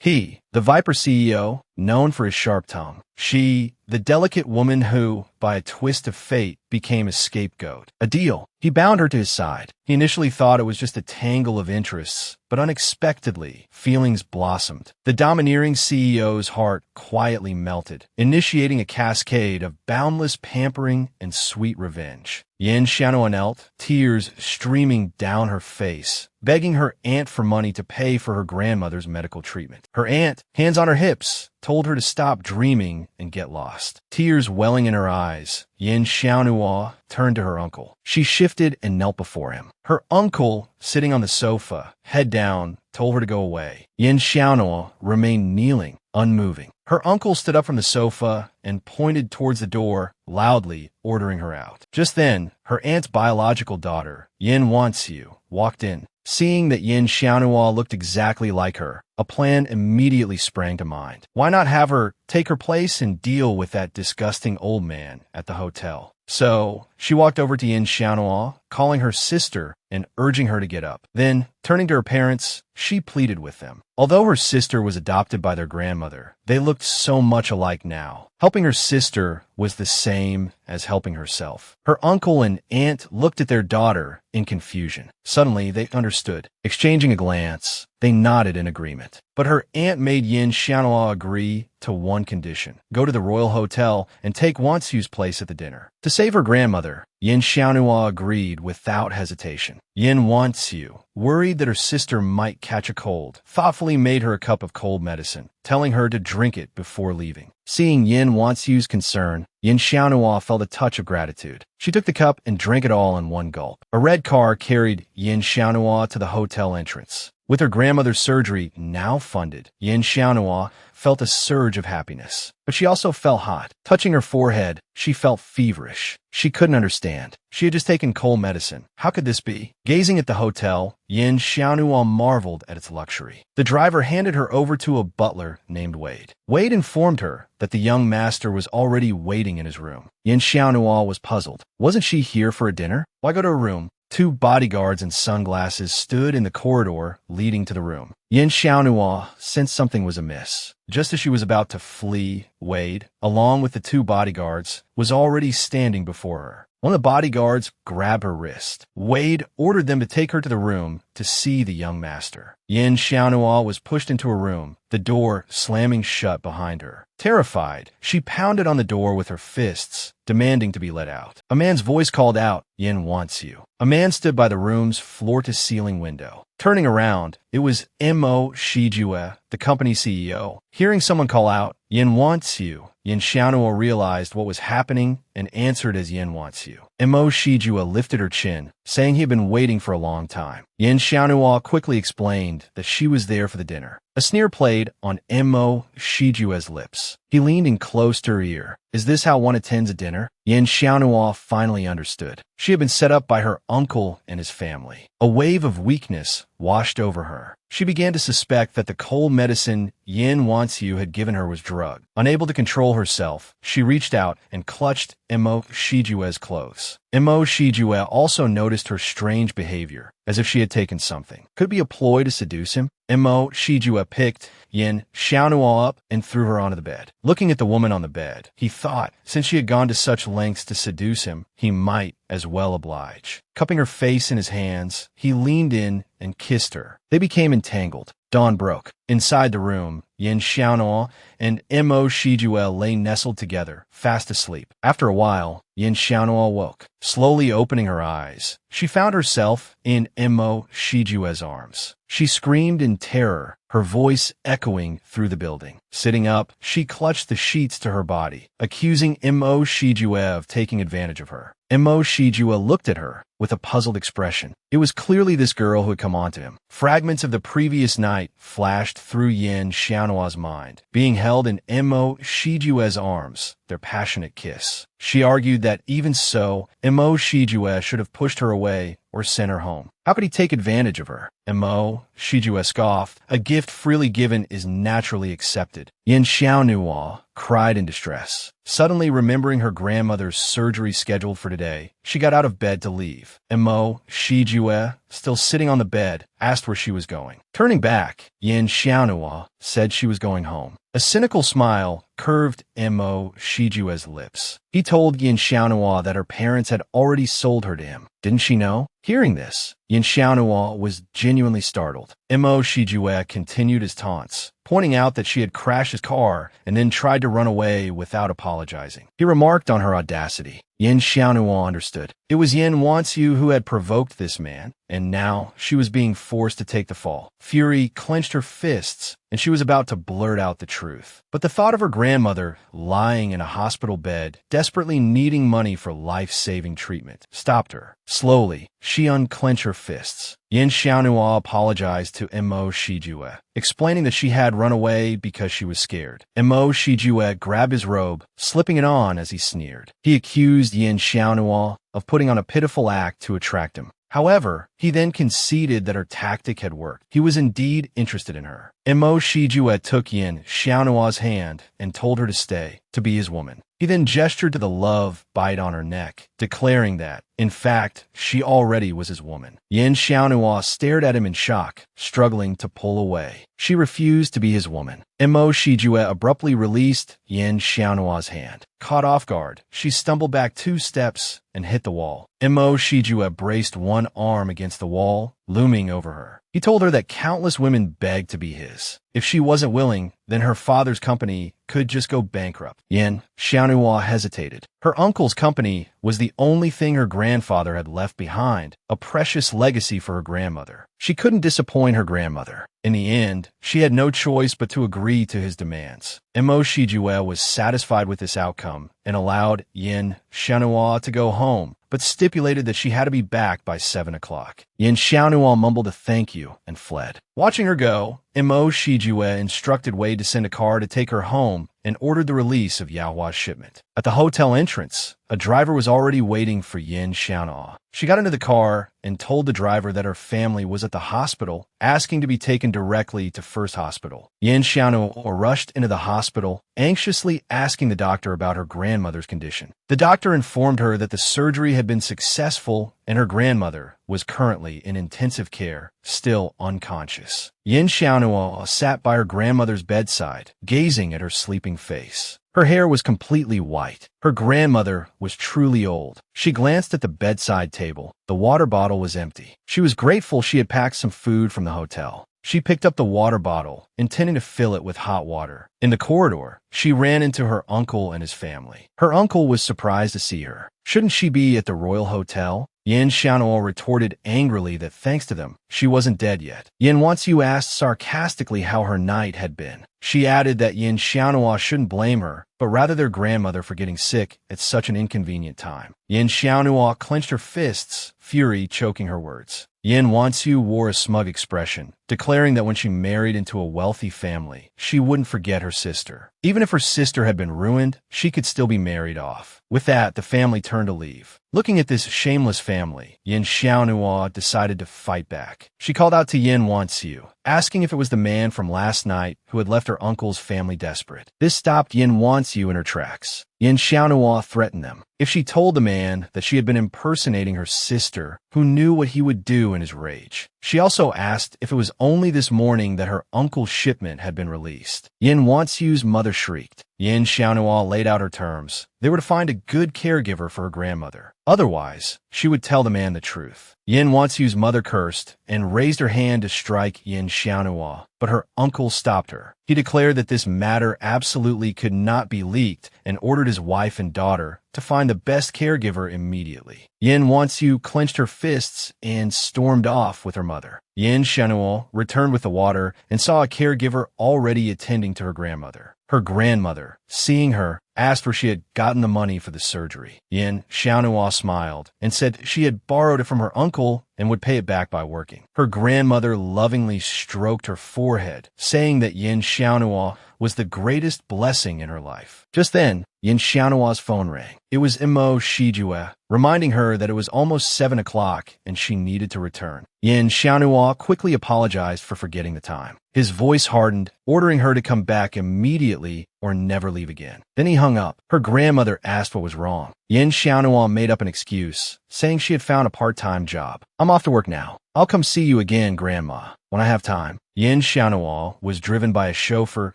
He, the Viper CEO, known for his sharp tongue. She, the delicate woman who, by a twist of fate, became a scapegoat. A deal. He bound her to his side. He initially thought it was just a tangle of interests, but unexpectedly, feelings blossomed. The domineering CEO's heart quietly melted, initiating a cascade of boundless pampering and sweet revenge. Yin Xiaonuo knelt, tears streaming down her face, begging her aunt for money to pay for her grandmother's medical treatment. Her aunt, hands on her hips, told her to stop dreaming and get lost. Tears welling in her eyes, Yin Xiaonuo turned to her uncle. She shifted and knelt before him. Her uncle, sitting on the sofa, head down, told her to go away. Yin Xiaonuo remained kneeling, unmoving. Her uncle stood up from the sofa and pointed towards the door, loudly ordering her out. Just then, her aunt's biological daughter, Yin Wanxiu, walked in. Seeing that Yin Xiaonuo looked exactly like her, a plan immediately sprang to mind. Why not have her take her place and deal with that disgusting old man at the hotel? So, she walked over to Yin Xiaonuo, calling her sister and urging her to get up. Then, turning to her parents, she pleaded with them. Although her sister was adopted by their grandmother, they looked so much alike now. Helping her sister was the same as helping herself. Her uncle and aunt looked at their daughter in confusion. Suddenly, they understood. Exchanging a glance, they nodded in agreement. But her aunt made Yin Xiaonuo agree to one condition: go to the Royal Hotel and take Wanxiu's place at the dinner. To save her grandmother, Yin Xiaonuo agreed without hesitation. Yin Wanxiu, worried that her sister might catch a cold, thoughtfully made her a cup of cold medicine, telling her to drink it before leaving. Seeing Yin Wanxiu's concern, Yin Xiaonuo felt a touch of gratitude. She took the cup and drank it all in one gulp. A red car carried Yin Xiaonuo to the hotel entrance. With her grandmother's surgery now funded, Yin Xiaonuo felt a surge of happiness. But she also felt hot. Touching her forehead, she felt feverish. She couldn't understand. She had just taken cold medicine. How could this be? Gazing at the hotel, Yin Xiaonuo marveled at its luxury. The driver handed her over to a butler named Wade. Wade informed her that the young master was already waiting in his room. Yin Xiaonuo was puzzled. Wasn't she here for a dinner? Why go to her room? Two bodyguards in sunglasses stood in the corridor leading to the room. Yin Xiaonuo sensed something was amiss. Just as she was about to flee, Wade, along with the two bodyguards, was already standing before her. One of the bodyguards grabbed her wrist. Wade ordered them to take her to the room to see the young master. Yin Xiaonuo was pushed into a room, the door slamming shut behind her. Terrified, she pounded on the door with her fists, demanding to be let out. A man's voice called out, "Yin wants you." A man stood by the room's floor-to-ceiling window. Turning around, it was Mo Shijue, the company CEO. Hearing someone call out, "Yin wants you," Yin Xiaonuo realized what was happening and answered as Yin wants you. Mo Shijue lifted her chin, saying he had been waiting for a long time. Yin Xiaonuo quickly explained that she was there for the dinner. A sneer played on Mo Shijue's lips. He leaned in close to her ear. Is this how one attends a dinner? Yin Xiaonuo finally understood. She had been set up by her uncle and his family. A wave of weakness washed over her. She began to suspect that the cold medicine Yin Wanxiu had given her was drugged. Unable to control herself, she reached out and clutched Mo Shijue's clothes. Mo Shijue also noticed her strange behavior, as if she had taken something. Could it be a ploy to seduce him? Mo Shijue picked Yin Xiaonuo up and threw her onto the bed. Looking at the woman on the bed, he thought, since she had gone to such lengths to seduce him, he might as well oblige. Cupping her face in his hands, he leaned in and kissed her. They became entangled. Dawn broke. Inside the room, Yin Xiaonuo and Mo Shijue lay nestled together, fast asleep. After a while, Yin Xiaonuo woke. Slowly opening her eyes, she found herself in Mo Shijue's arms. She screamed in terror, her voice echoing through the building. Sitting up, she clutched the sheets to her body, accusing Mo Shijue of taking advantage of her. Mo Shijue looked at her with a puzzled expression. It was clearly this girl who had come onto him. Fragments of the previous night flashed through Yin Xiaonuo's mind, being held in Mo Shijue's arms, their passionate kiss. She argued that even so, Mo Shijue should have pushed her away or sent her home. How could he take advantage of her? Mo, Shijue scoffed. A gift freely given is naturally accepted. Yin Xiaonua cried in distress. Suddenly remembering her grandmother's surgery scheduled for today, she got out of bed to leave. Mo, Shijue, still sitting on the bed, asked where she was going. Turning back, Yin Xiaonua said she was going home. A cynical smile curved Mo Shijue's lips. He told Yin Xiaonua that her parents had already sold her to him. Didn't she know? Hearing this, Yin Xiaonua was genuinely startled. Mo Shijue continued his taunts, pointing out that she had crashed his car and then tried to run away without apologizing. He remarked on her audacity. Yin Xiaonua understood. It was Yin Wanxiu who had provoked this man, and now she was being forced to take the fall. Fury clenched her fists, and she was about to blurt out the truth. But the thought of her grandmother lying in a hospital bed, desperately needing money for life-saving treatment, stopped her. Slowly, she unclenched her fists. Yin Xiaonua apologized to Mo Shijue, explaining that she had run away because she was scared. Mo Shijue grabbed his robe, slipping it on as he sneered. He accused Yin Xiaonua of putting on a pitiful act to attract him. However, he then conceded that her tactic had worked. He was indeed interested in her. Mo Shijue took Yin Xiaonua's hand and told her to stay, to be his woman. He then gestured to the love bite on her neck, declaring that, in fact, she already was his woman. Yin Xiaonua stared at him in shock, struggling to pull away. She refused to be his woman. Mo Shijue abruptly released Yin Xiaonua's hand. Caught off guard, she stumbled back 2 steps and hit the wall. Mo Shijue braced one arm against the wall, looming over her. He told her that countless women begged to be his. If she wasn't willing, then her father's company could just go bankrupt. Yin Xiaonua hesitated. Her uncle's company was the only thing her grandfather had left behind, a precious legacy for her grandmother. She couldn't disappoint her grandmother. In the end, she had no choice but to agree to his demands. Mo Shijue was satisfied with this outcome and allowed Yin Xiaonua to go home, but stipulated that she had to be back by 7 o'clock. Yin Xiaonua mumbled a thank you and fled. Watching her go, Mo Shijue instructed Wade to send a car to take her home and ordered the release of Yaohua's shipment. At the hotel entrance, a driver was already waiting for Yin Xiaonua. She got into the car and told the driver that her family was at the hospital, asking to be taken directly to First Hospital. Yin Xiaonua rushed into the hospital, anxiously asking the doctor about her grandmother's condition. The doctor informed her that the surgery had been successful and her grandmother was currently in intensive care, still unconscious. Yin Xiaonua sat by her grandmother's bedside, gazing at her sleeping face. Her hair was completely white. Her grandmother was truly old. She glanced at the bedside table. The water bottle was empty. She was grateful she had packed some food from the hotel. She picked up the water bottle, intending to fill it with hot water. In the corridor, she ran into her uncle and his family. Her uncle was surprised to see her. Shouldn't she be at the Royal Hotel? Yin Xiaonua retorted angrily that thanks to them, she wasn't dead yet. Yin Wanxiu asked sarcastically how her night had been. She added that Yin Xiaonua shouldn't blame her, but rather their grandmother for getting sick at such an inconvenient time. Yin Xiaonua clenched her fists, fury choking her words. Yin Wanxiu wore a smug expression, declaring that when she married into a wealthy family, she wouldn't forget her sister. Even if her sister had been ruined, she could still be married off. With that, the family turned to leave. Looking at this shameless family, Yin Xiaonua decided to fight back. She called out to Yin Wanxiu, asking if it was the man from last night who had left her uncle's family desperate. This stopped Yin Wanxiu in her tracks. Yin Xiaonua threatened them. If she told the man that she had been impersonating her sister, who knew what he would do in his rage. She also asked if it was only this morning that her uncle's shipment had been released. Yin Wanxiu's mother shrieked. Yin Xiaonua laid out her terms. They were to find a good caregiver for her grandmother. Otherwise, she would tell the man the truth. Yin Wanxiu's mother cursed and raised her hand to strike Yin Xiaonua, but her uncle stopped her. He declared that this matter absolutely could not be leaked and ordered his wife and daughter to find the best caregiver immediately. Yin Wanxiu clenched her fists and stormed off with her mother. Yin Xiaonua returned with the water and saw a caregiver already attending to her grandmother. Her grandmother, seeing her, asked where she had gotten the money for the surgery. Yin Xiaonua smiled and said she had borrowed it from her uncle and would pay it back by working. Her grandmother lovingly stroked her forehead, saying that Yin Xiaonua was the greatest blessing in her life. Just then, Yin Xiaonua's phone rang. It was Imo Shijue, reminding her that it was almost 7 o'clock and she needed to return. Yin Xiaonua quickly apologized for forgetting the time. His voice hardened, ordering her to come back immediately or never leave again. Then he hung up. Her grandmother asked what was wrong. Yin Xiaonua made up an excuse, saying she had found a part-time job. "I'm off to work now. I'll come see you again, Grandma, when I have time." Yin Xiaonua was driven by a chauffeur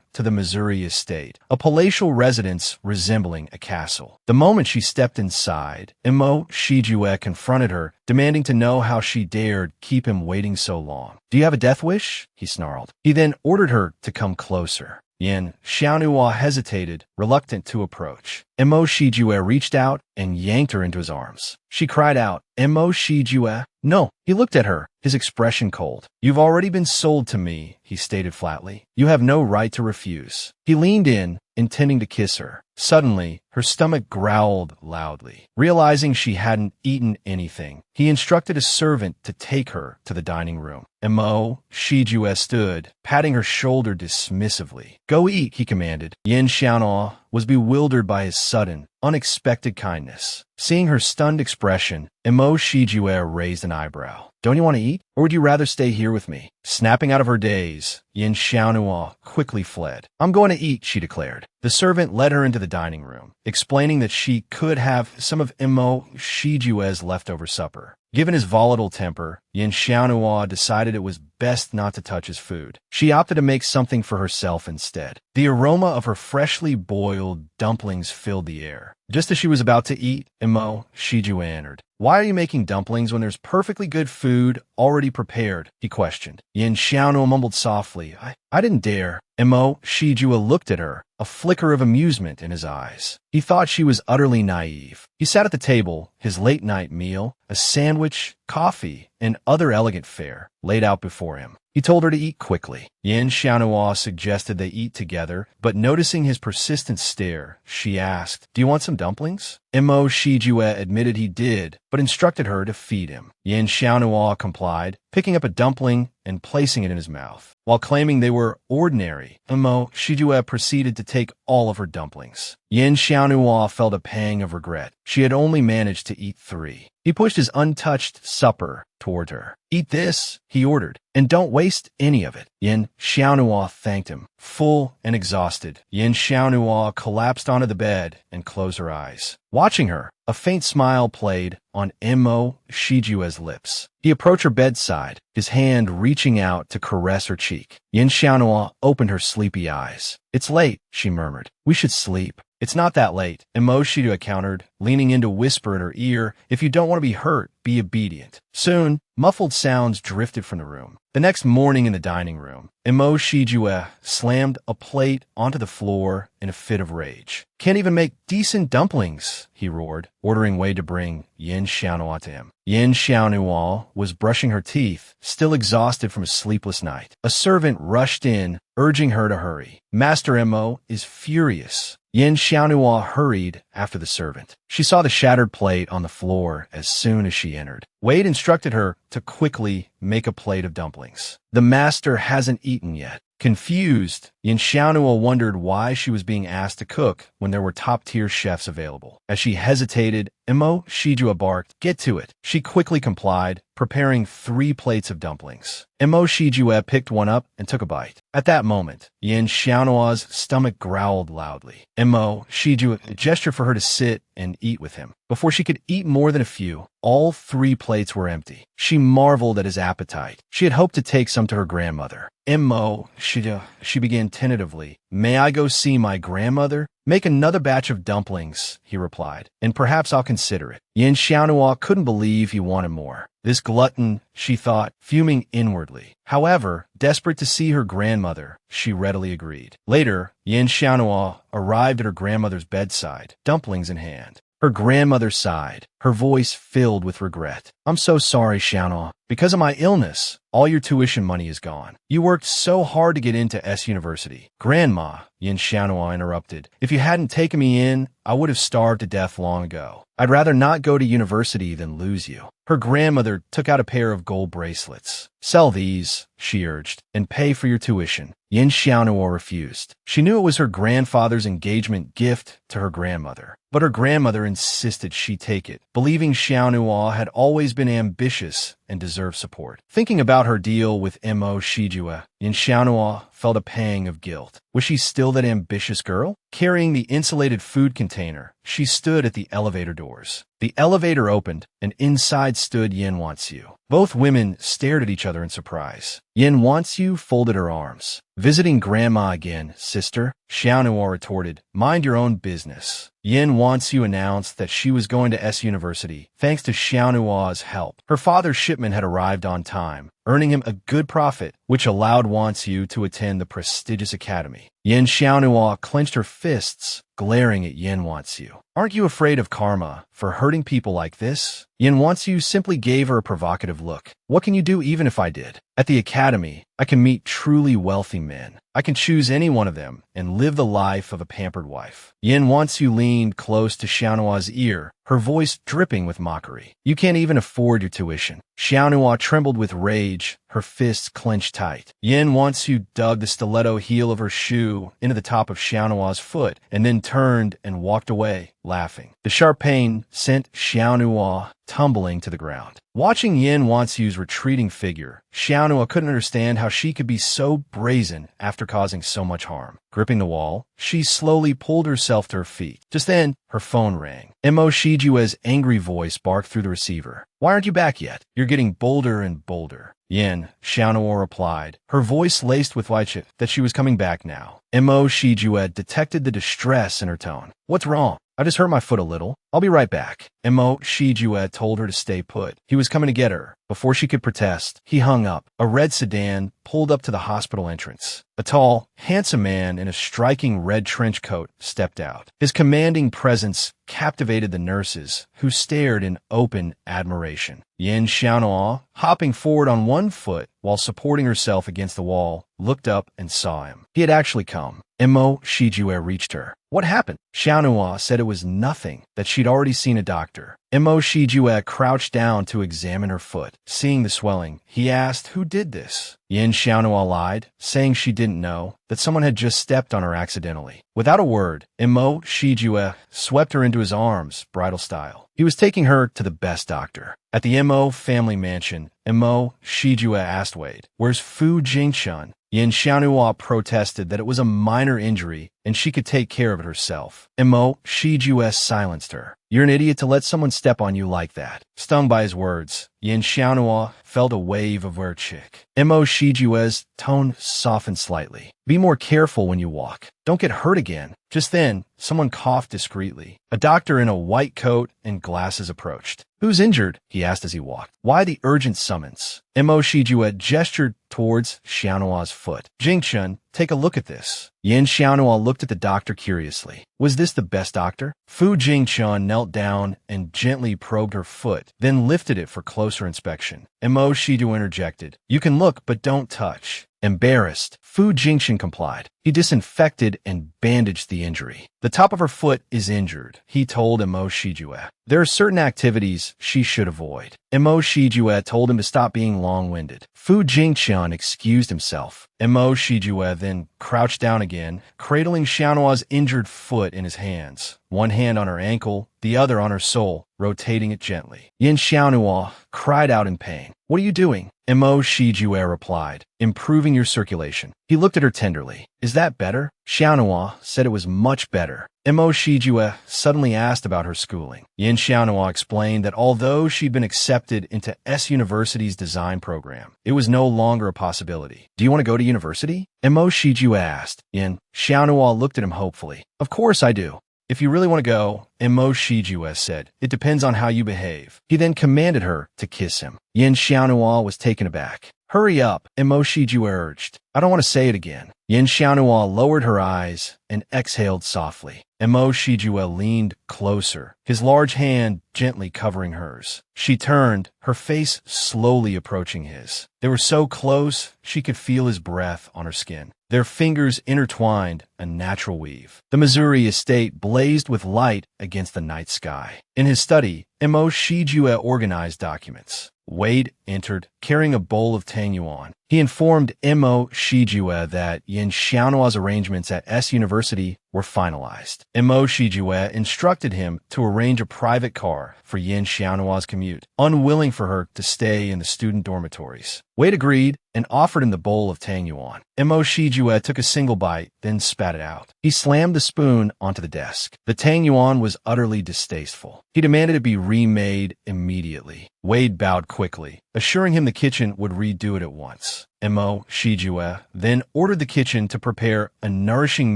to the Missouri estate, a palatial residence resembling a castle. The moment she stepped inside, Imo Shijue confronted her, demanding to know how she dared keep him waiting so long. "Do you have a death wish?" he snarled. He then ordered her to come closer. Yin Xiaonua hesitated, reluctant to approach. Imo Shijue reached out and yanked her into his arms. She cried out, "Imo Shijue, no!" He looked at her, his expression cold. "You've already been sold to me," he stated flatly. "You have no right to refuse." He leaned in, intending to kiss her. Suddenly, her stomach growled loudly. Realizing she hadn't eaten anything, he instructed a servant to take her to the dining room. Imo Shijue stood, patting her shoulder dismissively. "Go eat," he commanded. Yin Xiaonua was bewildered by his sudden, unexpected kindness. Seeing her stunned expression, Imo Shijue raised an eyebrow. "Don't you want to eat? Or would you rather stay here with me?" Snapping out of her daze, Yin Xiaonua quickly fled. "I'm going to eat," she declared. The servant led her into the dining room, explaining that she could have some of Imo Shijue's leftover supper. Given his volatile temper, Yin Xiaonua decided it was best not to touch his food. She opted to make something for herself instead. The aroma of her freshly boiled dumplings filled the air. Just as she was about to eat, Imo Shijue entered. "Why are you making dumplings when there's perfectly good food already prepared?" he questioned. Yin Xiaonua mumbled softly, I didn't dare." Imo Shijue looked at her, a flicker of amusement in his eyes. He thought she was utterly naive. He sat at the table, his late-night meal, a sandwich, coffee, and other elegant fare laid out before him. He told her to eat quickly. Yin Xiaonua suggested they eat together, but noticing his persistent stare, she asked, "Do you want some dumplings?" Imo Shijue admitted he did, but instructed her to feed him. Yin Xiaonua complied, picking up a dumpling and placing it in his mouth. While claiming they were ordinary, Imo Shijue proceeded to take all of her dumplings. Yin Xiaonua felt a pang of regret. She had only managed to eat 3. He pushed his untouched supper toward her. "Eat this," he ordered, "and don't waste any of it." Yin Xiaonua thanked him. Full and exhausted, Yin Xiaonua collapsed onto the bed and closed her eyes. Watching her, a faint smile played on Imo Shijue's lips. He approached her bedside, his hand reaching out to caress her cheek. Yin Xiaonua opened her sleepy eyes. "It's late," she murmured. "We should sleep." "It's not that late," Imo Shijue countered, leaning in to whisper in her ear, "If you don't want to be hurt, be obedient." Soon, muffled sounds drifted from the room. The next morning in the dining room, Imo Shijue slammed a plate onto the floor in a fit of rage. "Can't even make decent dumplings," he roared, ordering Wei to bring Yin Xiaonua to him. Yin Xiaonua was brushing her teeth, still exhausted from a sleepless night. A servant rushed in, urging her to hurry. "Master Imo is furious." Yin Xiaonua hurried after the servant. She saw the shattered plate on the floor as soon as she entered. Wade instructed her to quickly make a plate of dumplings. "The master hasn't eaten yet." Confused, Yin Xiaonua wondered why she was being asked to cook when there were top-tier chefs available. As she hesitated, Imo Shijue barked, "Get to it." She quickly complied, preparing 3 plates of dumplings. Imo Shijue picked one up and took a bite. At that moment, Yin Xiaonua's stomach growled loudly. Imo Shijue gestured for her to sit and eat with him. Before she could eat more than a few, all 3 plates were empty. She marveled at his appetite. She had hoped to take some to her grandmother. "Imo Shijue," she began tentatively. "May I go see my grandmother?" "Make another batch of dumplings," he replied, "and perhaps I'll consider it." Yin Xiaonua couldn't believe he wanted more. This glutton, she thought, fuming inwardly. However, desperate to see her grandmother, she readily agreed. Later, Yin Xiaonua arrived at her grandmother's bedside, dumplings in hand. Her grandmother sighed, her voice filled with regret. I'm so sorry, Xiaono. Because of my illness, all your tuition money is gone. You worked so hard to get into S University. Grandma, Yin Xiaono interrupted. If you hadn't taken me in, I would have starved to death long ago. I'd rather not go to university than lose you. Her grandmother took out a pair of gold bracelets. Sell these, she urged, and pay for your tuition. Yin Xiaonuo refused. She knew it was her grandfather's engagement gift to her grandmother, but her grandmother insisted she take it, believing Xiaonuo had always been ambitious and deserved support. Thinking about her deal with Mo Shijue, Yin Xiaonuo felt a pang of guilt. Was she still that ambitious girl? Carrying the insulated food container, she stood at the elevator doors. The elevator opened, and inside stood Yin Wanxiu. Both women stared at each other in surprise. Yin Wanxiu folded her arms. Visiting Grandma again, sister, Xiaonuo retorted. Mind your own business. Yin Wanxiu announced that she was going to S University, thanks to Xiaonuo's help. Her father's shipment had arrived on time, earning him a good profit, which allowed Wanxiu to attend the prestigious academy. Yin Xiaonuo clenched her fists, glaring at Yin Wanxiu. Aren't you afraid of karma for hurting people like this? Yin Wanxiu simply gave her a provocative look. What can you do even if I did? At the academy, I can meet truly wealthy men. I can choose any one of them and live the life of a pampered wife. Yin Wanxiu leaned close to Xiaonuo's ear, her voice dripping with mockery. You can't even afford your tuition. Xiaonuo trembled with rage, her fists clenched tight. Yin Wanxiu dug the stiletto heel of her shoe into the top of Xiaonuo's foot and then turned and walked away, laughing. The sharp pain sent Xiaonuo tumbling to the ground. Watching Yin Wanxiu's retreating figure, Xiaonuo couldn't understand how she could be so brazen after causing so much harm. Gripping the wall, she slowly pulled herself to her feet. Just then, her phone rang. Mo Shijue's angry voice barked through the receiver. Why aren't you back yet? You're getting bolder and bolder. Yin, Xiaonuo replied, her voice laced with light that she was coming back now. Mo Shijue detected the distress in her tone. What's wrong? I just hurt my foot a little. I'll be right back. Mo Shijue told her to stay put. He was coming to get her. Before she could protest, he hung up. A red sedan pulled up to the hospital entrance. A tall, handsome man in a striking red trench coat stepped out. His commanding presence captivated the nurses, who stared in open admiration. Yin Xiaonuo, hopping forward on one foot while supporting herself against the wall, looked up and saw him. He had actually come. Mo Shijue reached her. What happened? Xiaonuo said it was nothing, that she'd already seen a doctor. Mo Shijue crouched down to examine her foot. Seeing the swelling, he asked who did this. Yin Xiaonuo lied, saying she didn't know, that someone had just stepped on her accidentally. Without a word, Mo Shijue swept her into his arms, bridal style. He was taking her to the best doctor. At the Mo family mansion, Mo Shijue asked Wade, where's Fu Jingchun? Yin Xiaonuo protested that it was a minor injury and she could take care of it herself. Mo Shijue silenced her. You're an idiot to let someone step on you like that. Stung by his words, Yin Xiaonuo felt a wave of chick. Mo Shijue's tone softened slightly. Be more careful when you walk. Don't get hurt again. Just then, someone coughed discreetly. A doctor in a white coat and glasses approached. Who's injured? He asked as he walked. Why the urgent summons? Mo Shijue gestured towards Xiaonuo's foot. Jingchun, take a look at this. Yin Xiaonuo looked at the doctor curiously. Was this the best doctor? Fu Jingchun knelt down and gently probed her foot, then lifted it for closer inspection. Mo Shijue interjected. You can look, but don't touch. Embarrassed, Fu Jingchun complied. He disinfected and bandaged the injury. The top of her foot is injured, he told Mo Shijue. There are certain activities she should avoid. Mo Shijue told him to stop being long-winded. Fu Jingchun excused himself. Mo Shijue then crouched down again, cradling Xiaonuo's injured foot in his hands, one hand on her ankle, the other on her sole, rotating it gently. Yin Xiaonuo cried out in pain. What are you doing? Mo Shijue replied, improving your circulation. He looked at her tenderly. Is that better? Xiaonuo said it was much better. Mo Shijue suddenly asked about her schooling. Yin Xiaonuo explained that although she'd been accepted into S University's design program, it was no longer a possibility. Do you want to go to university? Mo Shijue asked. Yin Xiaonuo looked at him hopefully. Of course I do. If you really want to go, Mo Shijue said, it depends on how you behave. He then commanded her to kiss him. Yin Xiaonuo was taken aback. Hurry up, Mo Shijue urged. I don't want to say it again. Yin Xiaonhua lowered her eyes and exhaled softly. Mo Shijue leaned closer, his large hand gently covering hers. She turned, her face slowly approaching his. They were so close, she could feel his breath on her skin. Their fingers intertwined, a natural weave. The Missouri estate blazed with light against the night sky. In his study, Mo Shijue organized documents. Wade entered, carrying a bowl of tang yuan. He informed Mo Shijue that Yin Xiaonua's arrangements at S University were finalized. Mo Shijue instructed him to arrange a private car for Yin Xiaonua's commute, unwilling for her to stay in the student dormitories. Wade agreed and offered him the bowl of tang yuan. Mo Shijue took a single bite, then spat it out. He slammed the spoon onto the desk. The tang yuan was utterly distasteful. He demanded it be remade immediately. Wade bowed quickly, assuring him the kitchen would redo it at once. Mo Shijue then ordered the kitchen to prepare a nourishing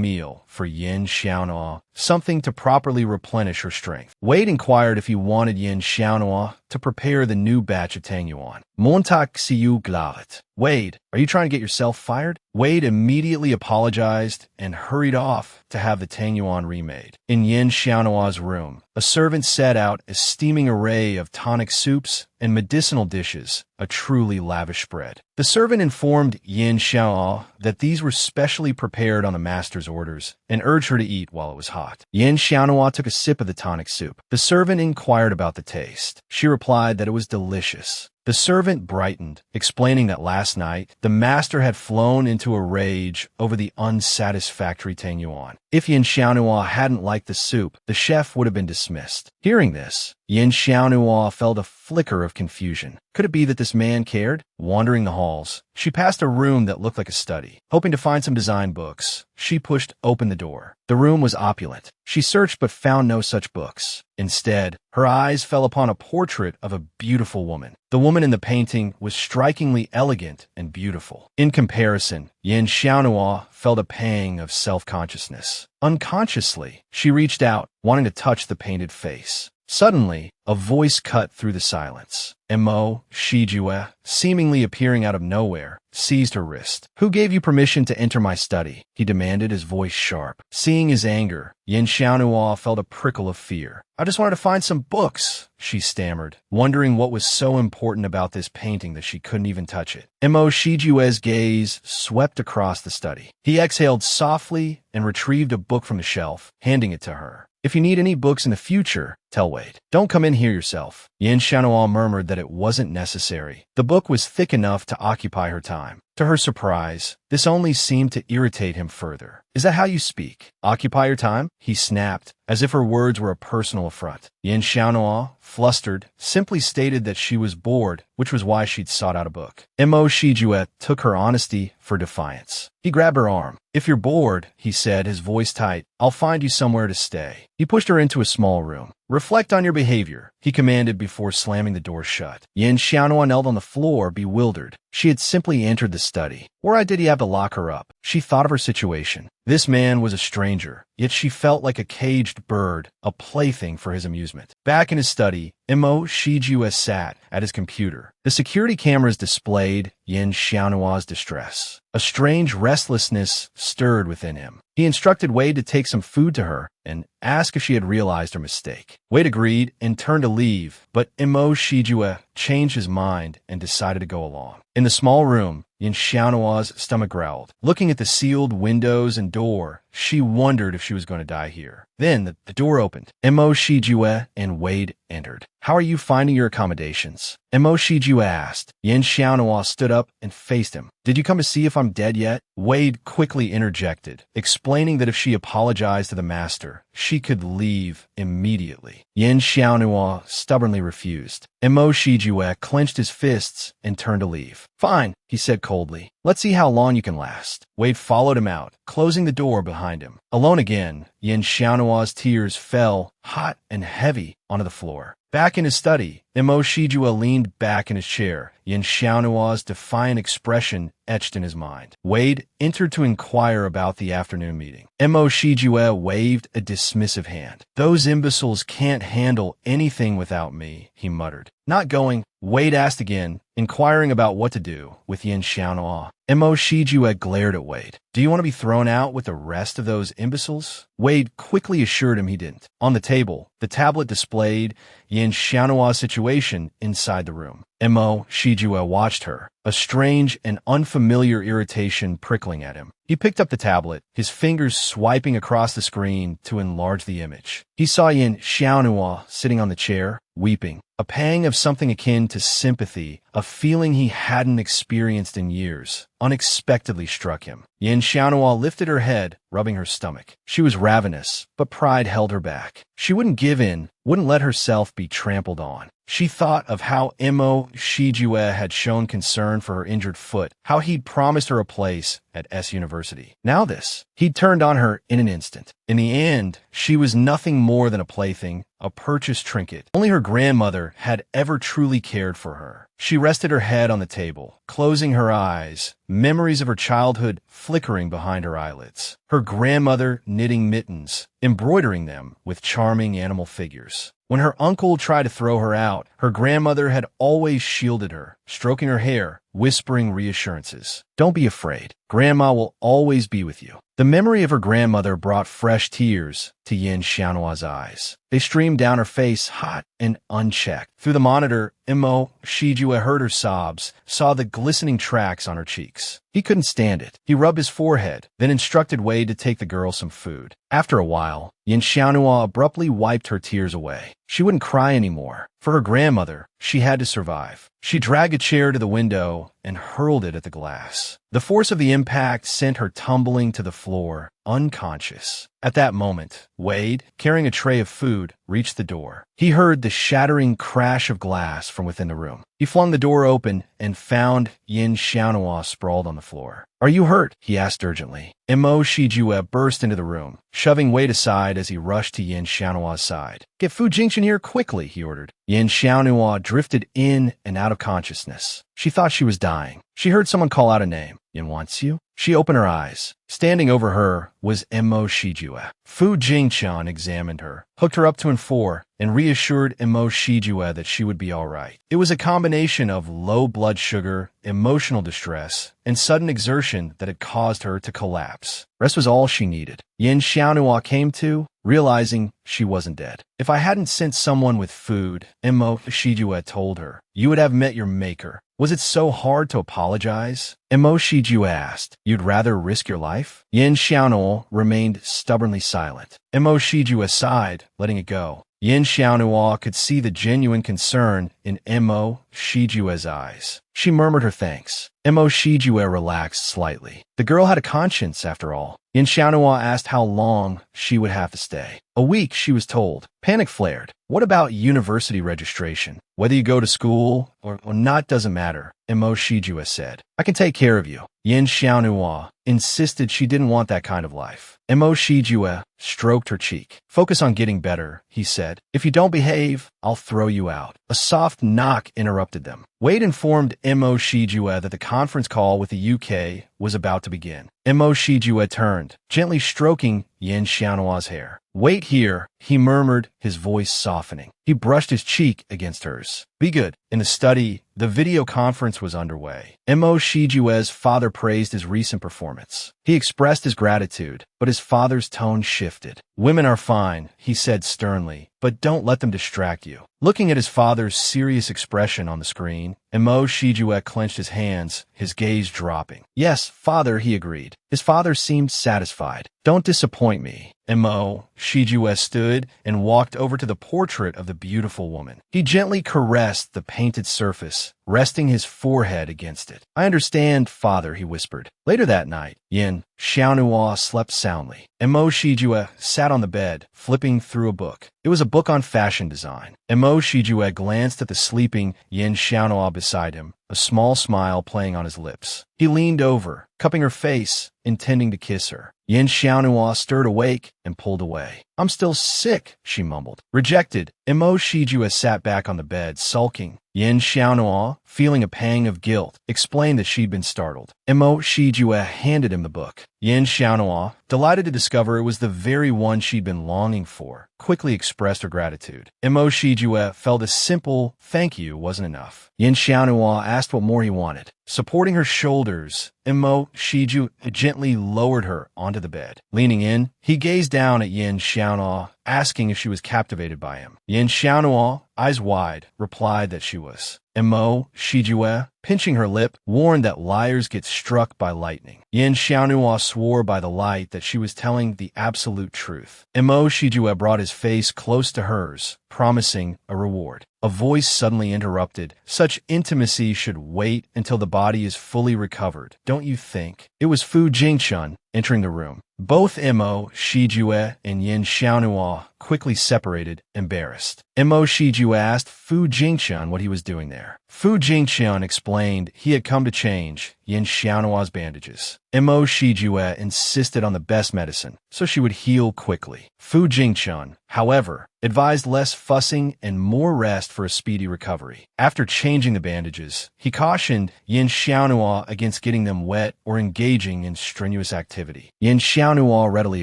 meal for Yin Xiaonhua, something to properly replenish her strength. Wade inquired if he wanted Yin Xiaonhua to prepare the new batch of tang yuan. Montag siu glavet. Wade, are you trying to get yourself fired? Wade immediately apologized and hurried off to have the tang yuan remade. In Yin Xiaonua's room, a servant set out a steaming array of tonic soups and medicinal dishes, a truly lavish spread. The servant informed Yin Xiaonhua that these were specially prepared on the master's orders and urged her to eat while it was hot. Yin Xiaonhua took a sip of the tonic soup. The servant inquired about the taste. She replied that it was delicious. The servant brightened, explaining that last night, the master had flown into a rage over the unsatisfactory tang yuan. If Yin Xiaonhua hadn't liked the soup, the chef would have been dismissed. Hearing this, Yin Xiaonhua felt a flicker of confusion. Could it be that this man cared? Wandering the halls, she passed a room that looked like a study. Hoping to find some design books, she pushed open the door. The room was opulent. She searched but found no such books. Instead, her eyes fell upon a portrait of a beautiful woman. The woman in the painting was strikingly elegant and beautiful. In comparison, Yin Xiaonhua felt a pang of self-consciousness. Unconsciously, she reached out, wanting to touch the painted face. Suddenly, a voice cut through the silence. Mo Shijue, seemingly appearing out of nowhere, seized her wrist. "Who gave you permission to enter my study?" he demanded, his voice sharp. Seeing his anger, Yin Xiaonhua felt a prickle of fear. "I just wanted to find some books," she stammered, wondering what was so important about this painting that she couldn't even touch it. Mo Shijue's gaze swept across the study. He exhaled softly and retrieved a book from the shelf, handing it to her. "If you need any books in the future, tell Wade. Don't come in here yourself." Yin Xiaonhua murmured that it wasn't necessary. The book was thick enough to occupy her time. To her surprise, this only seemed to irritate him further. "Is that how you speak? Occupy your time?" he snapped, as if her words were a personal affront. Yin Xiaonhua, flustered, simply stated that she was bored, which was why she'd sought out a book. Mo Shijue took her honesty for defiance. He grabbed her arm. "If you're bored," he said, his voice tight, "I'll find you somewhere to stay." He pushed her into a small room. "Reflect on your behavior," he commanded before slamming the door shut. Yin Xiaonhua knelt on the floor, bewildered. She had simply entered the study. Why did he have to lock her up? She thought of her situation. This man was a stranger, yet she felt like a caged bird, a plaything for his amusement. Back in his study, Mo Shijue sat at his computer. The security cameras displayed Yin Xiaonua's distress. A strange restlessness stirred within him. He instructed Wade to take some food to her and ask if she had realized her mistake. Wade agreed and turned to leave, but Mo Shijue changed his mind and decided to go along. In the small room, Yin Xiaonua's stomach growled. Looking at the sealed windows and door, she wondered if she was going to die here. Then the door opened. Mo Shijue and Wade entered. "How are you finding your accommodations?" Mo Shijue asked. Yin Xiaonhua stood up and faced him. "Did you come to see if I'm dead yet?" Wade quickly interjected, explaining that if she apologized to the master, she could leave immediately. Yin Xiaonhua stubbornly refused. Mo Shijue clenched his fists and turned to leave. "Fine," he said coldly. "Let's see how long you can last." Wade followed him out, closing the door behind him. Alone again, Yin Xiaonua's tears fell, hot and heavy, onto the floor. Back in his study, Mo Shijue leaned back in his chair. Yin Xiaonua's defiant expression etched in his mind. Wade entered to inquire about the afternoon meeting. Mo Shijue waved a dismissive hand. "Those imbeciles can't handle anything without me," he muttered. Not going, Wade asked again, inquiring about what to do with Yin Xiaonua. Mo Shijue glared at Wade. "Do you want to be thrown out with the rest of those imbeciles?" Wade quickly assured him he didn't. On the table, the tablet displayed Yin Xiaonua's situation inside the room. Mo Shijue watched her, a strange and unfamiliar irritation prickling at him. He picked up the tablet, his fingers swiping across the screen to enlarge the image. He saw Yin Xiaonua sitting on the chair, weeping. A pang of something akin to sympathy, a feeling he hadn't experienced in years, unexpectedly struck him. Yin Xiaonua lifted her head, rubbing her stomach. She was ravenous, but pride held her back. She wouldn't give in, wouldn't let herself be trampled on. She thought of how Mo Shijue had shown concern for her injured foot, how he'd promised her a place at S University. Now this. He'd turned on her in an instant. In the end, she was nothing more than a plaything, a purchased trinket. Only her grandmother had ever truly cared for her. She rested her head on the table, closing her eyes, memories of her childhood flickering behind her eyelids. Her grandmother knitting mittens, embroidering them with charming animal figures. When her uncle tried to throw her out, her grandmother had always shielded her, stroking her hair, whispering reassurances. "Don't be afraid. Grandma will always be with you." The memory of her grandmother brought fresh tears to Yin Xiaonua's eyes. They streamed down her face, hot and unchecked. Through the monitor, Mo Shijue heard her sobs, saw the glistening tracks on her cheeks. He couldn't stand it. He rubbed his forehead, then instructed Wade to take the girl some food. After a while, Yin Xiaonua abruptly wiped her tears away. She wouldn't cry anymore. For her grandmother, she had to survive. She dragged a chair to the window and hurled it at the glass. The force of the impact sent her tumbling to the floor, unconscious. At that moment, Wade, carrying a tray of food, reached the door. He heard the shattering crash of glass from within the room. He flung the door open and found Yin Xiaonua sprawled on the floor. "Are you hurt?" he asked urgently. Mo Shijue burst into the room, shoving Wade aside as he rushed to Yin Xiaonua's side. "Get Fu Jingchen here quickly," he ordered. Yin Xiaonua drifted in and out of consciousness. She thought she was dying. She heard someone call out a name. "Yin wants you?" She opened her eyes. Standing over her was Mo Shijue. Fu Jingchen examined her, hooked her up to N4, and reassured Mo Shijue that she would be all right. It was a combination of low blood sugar, emotional distress, and sudden exertion that had caused her to collapse. Rest was all she needed. Yin Xiaonua came to, realizing she wasn't dead. "If I hadn't sent someone with food," Mo Shijue told her, "you would have met your maker. Was it so hard to apologize?" Mo Shijue asked. "You'd rather risk your life?" Yin Xiaonua remained stubbornly silent. Mo Shijue sighed, letting it go. Yin Xiaonua could see the genuine concern in Mo Shijue's eyes. She murmured her thanks. Mo Shijue relaxed slightly. The girl had a conscience, after all. Yin Xiaonua asked how long she would have to stay. A week, she was told. Panic flared. "What about university registration? Whether you go to school or not doesn't matter," Mo Shijue said. "I can take care of you." Yin Xiaonua insisted she didn't want that kind of life. Mo Shijue stroked her cheek. "Focus on getting better," he said. "If you don't behave, I'll throw you out." A soft knock interrupted them. Wade informed Mo Shijue that the conference call with the UK was about to begin. Mo Shijue turned, gently stroking Yin Xiaonua's hair. "Wait here," he murmured, his voice softening. He brushed his cheek against hers. "Be good." In the study, the video conference was underway. Mo Shijue's father praised his recent performance. He expressed his gratitude, but his father's tone shifted. "Women are fine," he said sternly, "but don't let them distract you." Looking at his father's serious expression on the screen, Mo Shijue clenched his hands, his gaze dropping. "Yes, father," he agreed. His father seemed satisfied. "Don't disappoint me." Mo Shijue stood and walked over to the portrait of the beautiful woman. He gently caressed the painted surface, resting his forehead against it. "I understand, father," he whispered. Later that night, Yin Xiaonua slept soundly. Mo Shijue sat on the bed, flipping through a book. It was a book on fashion design. Mo Shijue glanced at the sleeping Yin Xiaonua beside him, a small smile playing on his lips. He leaned over, cupping her face, intending to kiss her. Yin Xiaonua stirred awake and pulled away. "I'm still sick," she mumbled. "Rejected," Mo Shijue sat back on the bed, sulking. Yin Xiaonuo, feeling a pang of guilt, explained that she'd been startled. Mo Shijue handed him the book. Yin Xiaonuo, delighted to discover it was the very one she'd been longing for, quickly expressed her gratitude. Mo Shijue felt a simple thank you wasn't enough. Yin Xiaonuo asked what more he wanted. Supporting her shoulders, Mo Shijue gently lowered her onto the bed. Leaning in, he gazed down at Yin Xiaonuo, asking if she was captivated by him. Yin Xiaonuo, eyes wide, replied that she was. Mo Shijue, pinching her lip, warned that liars get struck by lightning. Yin Xiaonuo swore by the light that she was telling the absolute truth. Mo Shijue brought his face close to hers, promising a reward. A voice suddenly interrupted. Such intimacy should wait until the body is fully recovered, don't you think? It was Fu Jingchun entering the room. Both Mo Shijue and Yin Xiaonuo quickly separated, embarrassed. Mo Shijue asked Fu Jingchun what he was doing there. Fu Jingchun explained he had come to change Yin Xiaonuo's bandages. Mo Shijue insisted on the best medicine, so she would heal quickly. Fu Jingchun, however, advised less fussing and more rest for a speedy recovery. After changing the bandages, he cautioned Yin Xiaonuo against getting them wet or engaging in strenuous activity. Yin Xiaonuo readily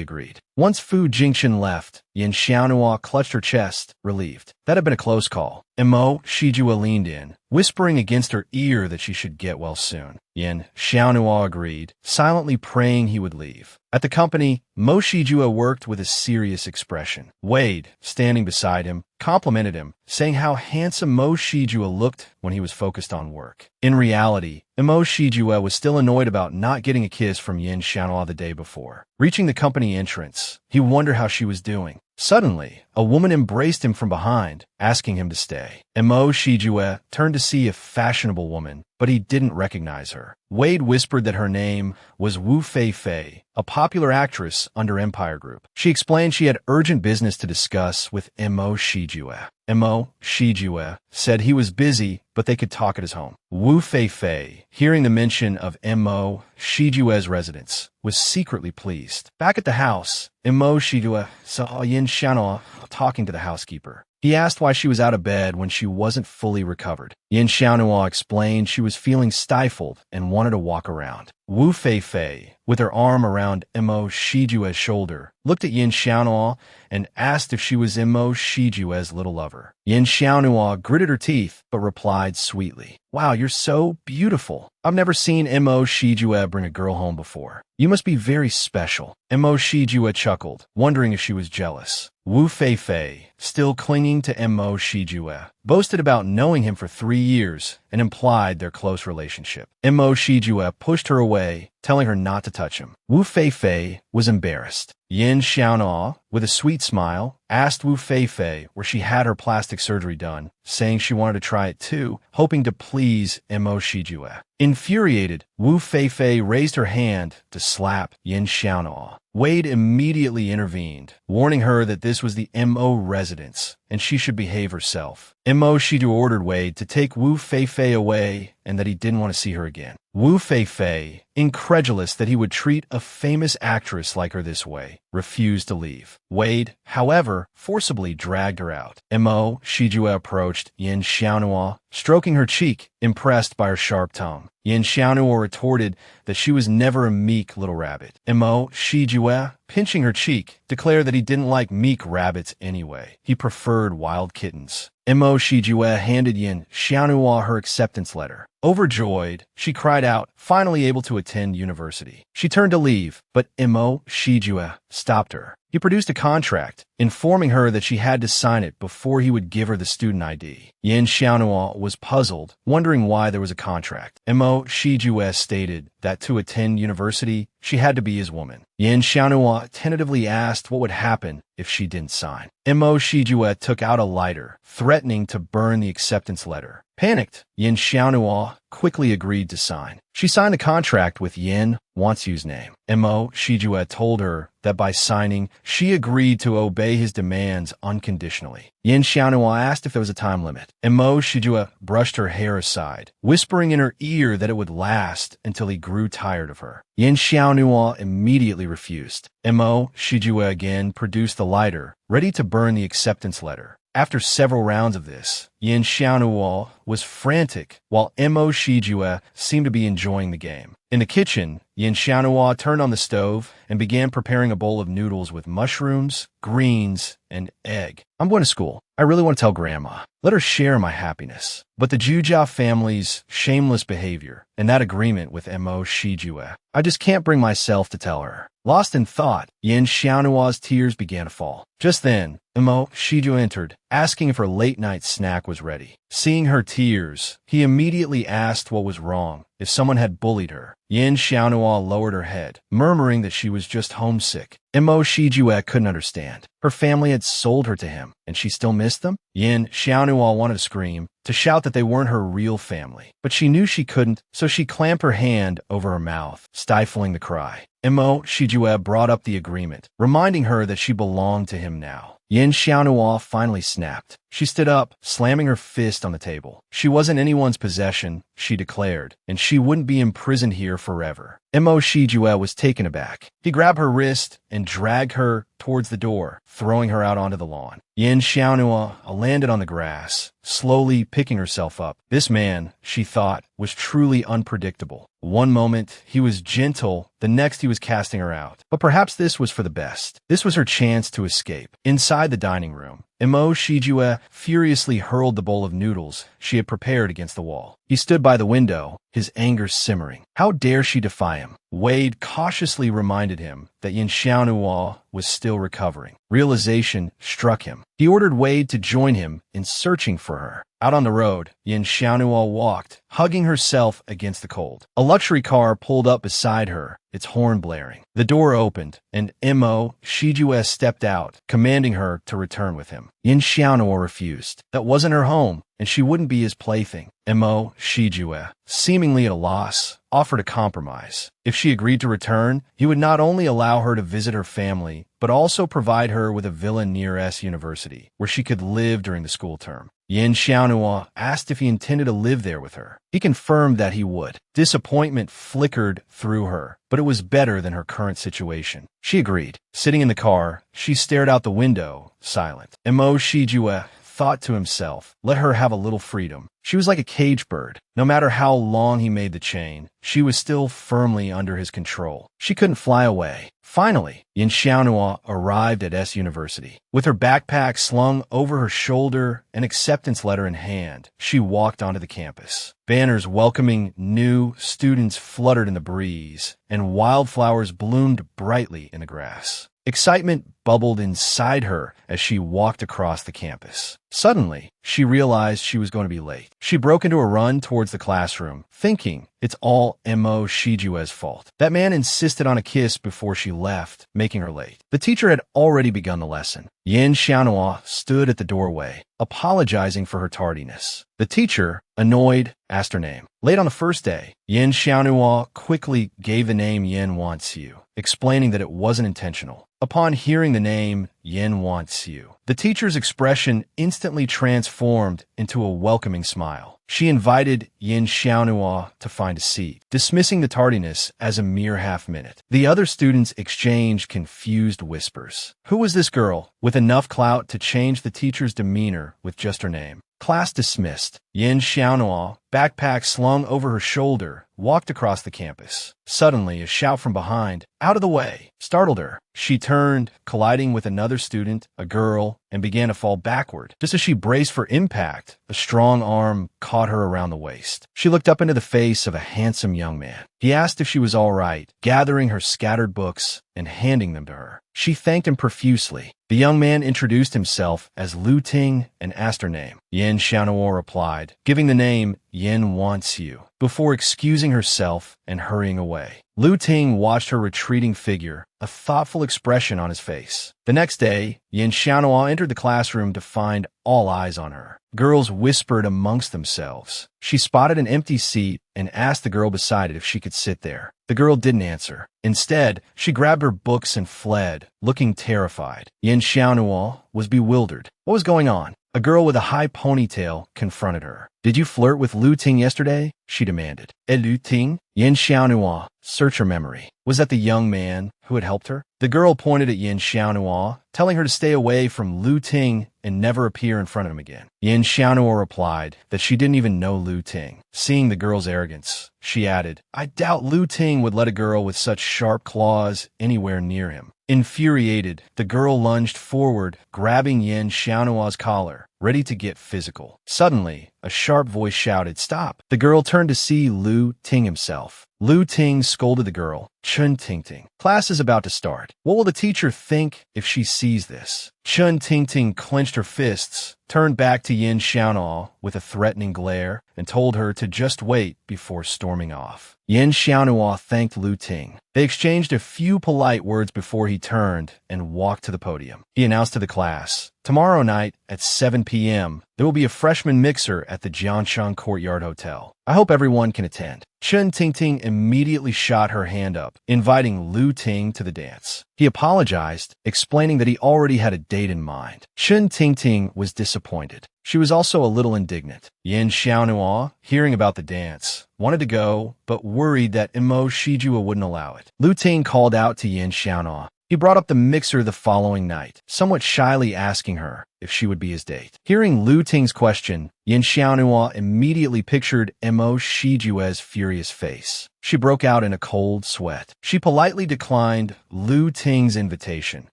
agreed. Once Fu Jingchun left, Yin Xiaonuo clutched her chest, relieved. That had been a close call. Mo Shijue leaned in, whispering against her ear that she should get well soon. Yin Xiaonuo agreed, silently praying he would leave. At the company, Mo Shijue worked with a serious expression. Wade, standing beside him, complimented him, saying how handsome Mo Shijue looked when he was focused on work. In reality, Mo Shijue was still annoyed about not getting a kiss from Yin Xiaonuo the day before. Reaching the company entrance, he wondered how she was doing. Suddenly, a woman embraced him from behind, asking him to stay. Mo Shijue turned to see a fashionable woman, but he didn't recognize her. Wade whispered that her name was Wu Fei, a popular actress under Empire Group. She explained she had urgent business to discuss with Mo Shijue. Mo Shijue said he was busy, but they could talk at his home. Wu Fei, hearing the mention of Mo Shijue's residence, was secretly pleased. Back at the house, Mo Shijue saw Yin Xiaonuo talking to the housekeeper. He asked why she was out of bed when she wasn't fully recovered. Yin Xiaonuo explained she was feeling stifled and wanted to walk around. Wu Fei, with her arm around Mo Shijue's shoulder, looked at Yin Xiaonuo and asked if she was Mo Shijue's little lover. Yin Xiaonuo gritted her teeth, but replied sweetly, "Wow, you're so beautiful. I've never seen Mo Shijue bring a girl home before. You must be very special." Mo Shijue chuckled, wondering if she was jealous. Wu Fei, still clinging to Mo Shijue, boasted about knowing him for 3 years and implied their close relationship. Mo Shijue pushed her away, telling her not to touch him. Wu Fei was embarrassed. Yin Xiaonuo, with a sweet smile, asked Wu Fei where she had her plastic surgery done, saying she wanted to try it too, hoping to please Mo Shijue. Infuriated, Wu Fei raised her hand to slap Yin Xiaonuo. Wade immediately intervened, warning her that this was the Mo residence and she should behave herself. Mo Shijue ordered Wade to take Wu Fei away and that he didn't want to see her again. Wu Fei, incredulous that he would treat a famous actress like her this way, refused to leave. Wade, however, forcibly dragged her out. Mo Shijue approached Yin Xiaonuo, stroking her cheek, impressed by her sharp tongue. Yin Xiaonuo retorted that she was never a meek little rabbit. Mo Shijue, pinching her cheek, declared that he didn't like meek rabbits anyway. He preferred wild kittens. Mo Shijue handed Yin Xiaonuo her acceptance letter. Overjoyed, she cried out, finally able to attend university. She turned to leave, but Mo Shijue stopped her. He produced a contract, informing her that she had to sign it before he would give her the student ID. Yin Xiaonuo was puzzled, wondering why there was a contract. Mo Shijue stated that to attend university, she had to be his woman. Yin Xiaonuo tentatively asked what would happen if she didn't sign. Mo Shijue took out a lighter, threatening to burn the acceptance letter. Panicked, Yin Xiaonuo quickly agreed to sign. She signed the contract with Yin Wanshu's name. Mo Shijue told her that by signing, she agreed to obey his demands unconditionally. Yin Xiaonuo asked if there was a time limit. Mo Shijue brushed her hair aside, whispering in her ear that it would last until he grew tired of her. Yin Xiaonuo immediately refused. Mo Shijue again produced the lighter, ready to burn the acceptance letter. After several rounds of this, Yin Xiaonuo was frantic, while Mo Shijue seemed to be enjoying the game. In the kitchen, Yin Xiaonuo turned on the stove and began preparing a bowl of noodles with mushrooms, greens, and egg. I'm going to school. I really want to tell Grandma. Let her share my happiness. But the Jujia family's shameless behavior and that agreement with Mo Shijue, I just can't bring myself to tell her. Lost in thought, Yin Xiaonuo's tears began to fall. Just then, Mo Shijue entered, asking if her late-night snack was ready. Seeing her tears, he immediately asked what was wrong, if someone had bullied her. Yin Xiaonuo lowered her head, murmuring that she was just homesick. Mo Shijue couldn't understand. Her family had sold her to him, and she still missed them? Yin Xiaonuo wanted to scream, to shout that they weren't her real family. But she knew she couldn't, so she clamped her hand over her mouth, stifling the cry. Mo Shijue brought up the agreement, reminding her that she belonged to him now. Yin Xiaonuo finally snapped. She stood up, slamming her fist on the table. She wasn't anyone's possession, she declared, and she wouldn't be imprisoned here forever. Mo Shijue was taken aback. He grabbed her wrist and dragged her towards the door, throwing her out onto the lawn. Yin Xiaonuo landed on the grass, slowly picking herself up. This man, she thought, was truly unpredictable. One moment, he was gentle, the next he was casting her out. But perhaps this was for the best. This was her chance to escape. Inside the dining room, Mo Shijue furiously hurled the bowl of noodles she had prepared against the wall. He stood by the window, his anger simmering. How dare she defy him? Wade cautiously reminded him that Yin Xiaonuo was still recovering. Realization struck him. He ordered Wade to join him in searching for her. Out on the road, Yin Xiaonuo walked, hugging herself against the cold. A luxury car pulled up beside her, its horn blaring. The door opened, and Mo Shijue stepped out, commanding her to return with him. Yin Xiaonuo refused. That wasn't her home, and she wouldn't be his plaything. Mo Shijue, seemingly at a loss, offered a compromise. If she agreed to return, he would not only allow her to visit her family, but also provide her with a villa near S University, where she could live during the school term. Yin Xiaonuo asked if he intended to live there with her. He confirmed that he would. Disappointment flickered through her, but it was better than her current situation. She agreed. Sitting in the car, she stared out the window, silent. Mo Shijue thought to himself, let her have a little freedom. She was like a cage bird. No matter how long he made the chain, she was still firmly under his control. She couldn't fly away. Finally, Yin Xiaonuo arrived at S University. With her backpack slung over her shoulder, an acceptance letter in hand, she walked onto the campus. Banners welcoming new students fluttered in the breeze, and wildflowers bloomed brightly in the grass. Excitement bubbled inside her as she walked across the campus. Suddenly, she realized she was going to be late. She broke into a run towards the classroom, thinking it's all Mo Shijue's fault. That man insisted on a kiss before she left, making her late. The teacher had already begun the lesson. Yin Xiaonuo stood at the doorway, apologizing for her tardiness. The teacher, annoyed, asked her name. Late on the first day, Yin Xiaonuo quickly gave the name Yin wants you, explaining that it wasn't intentional. Upon hearing the name Yin wants you, the teacher's expression instantly transformed into a welcoming smile. She invited Yin Xiaonuo to find a seat, dismissing the tardiness as a mere half-minute. The other students exchanged confused whispers. Who was this girl, with enough clout to change the teacher's demeanor with just her name? Class dismissed. Yin Xiaonuo, backpack slung over her shoulder, walked across the campus. Suddenly, a shout from behind, "Out of the way!" startled her. She turned, colliding with another student, a girl, and began to fall backward. Just as she braced for impact, a strong arm caught her around the waist. She looked up into the face of a handsome young man. He asked if she was all right, gathering her scattered books and handing them to her. She thanked him profusely. The young man introduced himself as Lu Ting and asked her name. Yin Xiaonuo replied, giving the name Yin wants you, before excusing herself and hurrying away. Lu Ting watched her retreating figure, a thoughtful expression on his face. The next day, Yin Xiaonuo entered the classroom to find all eyes on her. Girls whispered amongst themselves. She spotted an empty seat and asked the girl beside it if she could sit there. The girl didn't answer. Instead, she grabbed her books and fled, looking terrified. Yin Xiaonuo was bewildered. What was going on? A girl with a high ponytail confronted her. "Did you flirt with Lu Ting yesterday?" she demanded. Lu Ting?" Yin Xiaonhua, search her memory. Was that the young man who had helped her? The girl pointed at Yin Xiaonhua, telling her to stay away from Lu Ting and never appear in front of him again. Yin Xiaonhua replied that she didn't even know Lu Ting. Seeing the girl's arrogance, she added, I doubt Lu Ting would let a girl with such sharp claws anywhere near him. Infuriated, the girl lunged forward, grabbing Yin Xiaonua's collar, ready to get physical. Suddenly, a sharp voice shouted, Stop! The girl turned to see Lu Ting himself. Lu Ting scolded the girl, Chun Tingting. Class is about to start. What will the teacher think if she sees this? Chun Tingting clenched her fists, turned back to Yin Xiaonhua with a threatening glare, and told her to just wait before storming off. Yin Xiaonhua thanked Lu Ting. They exchanged a few polite words before he turned and walked to the podium. He announced to the class, Tomorrow night at 7 p.m., there will be a freshman mixer at the Jianshan Courtyard Hotel. I hope everyone can attend. Chun Tingting immediately shot her hand up, inviting Lu Ting to the dance. He apologized, explaining that he already had a date in mind. Chun Tingting was disappointed. She was also a little indignant. Yin Xiaonhua, hearing about the dance, wanted to go, but worried that Imo Shijua wouldn't allow it. Lu Ting called out to Yin Xiaonhua. He brought up the mixer the following night, somewhat shyly asking her if she would be his date. Hearing Lu Ting's question, Yin Xiaonhua immediately pictured Imo Shijue's furious face. She broke out in a cold sweat. She politely declined Lu Ting's invitation,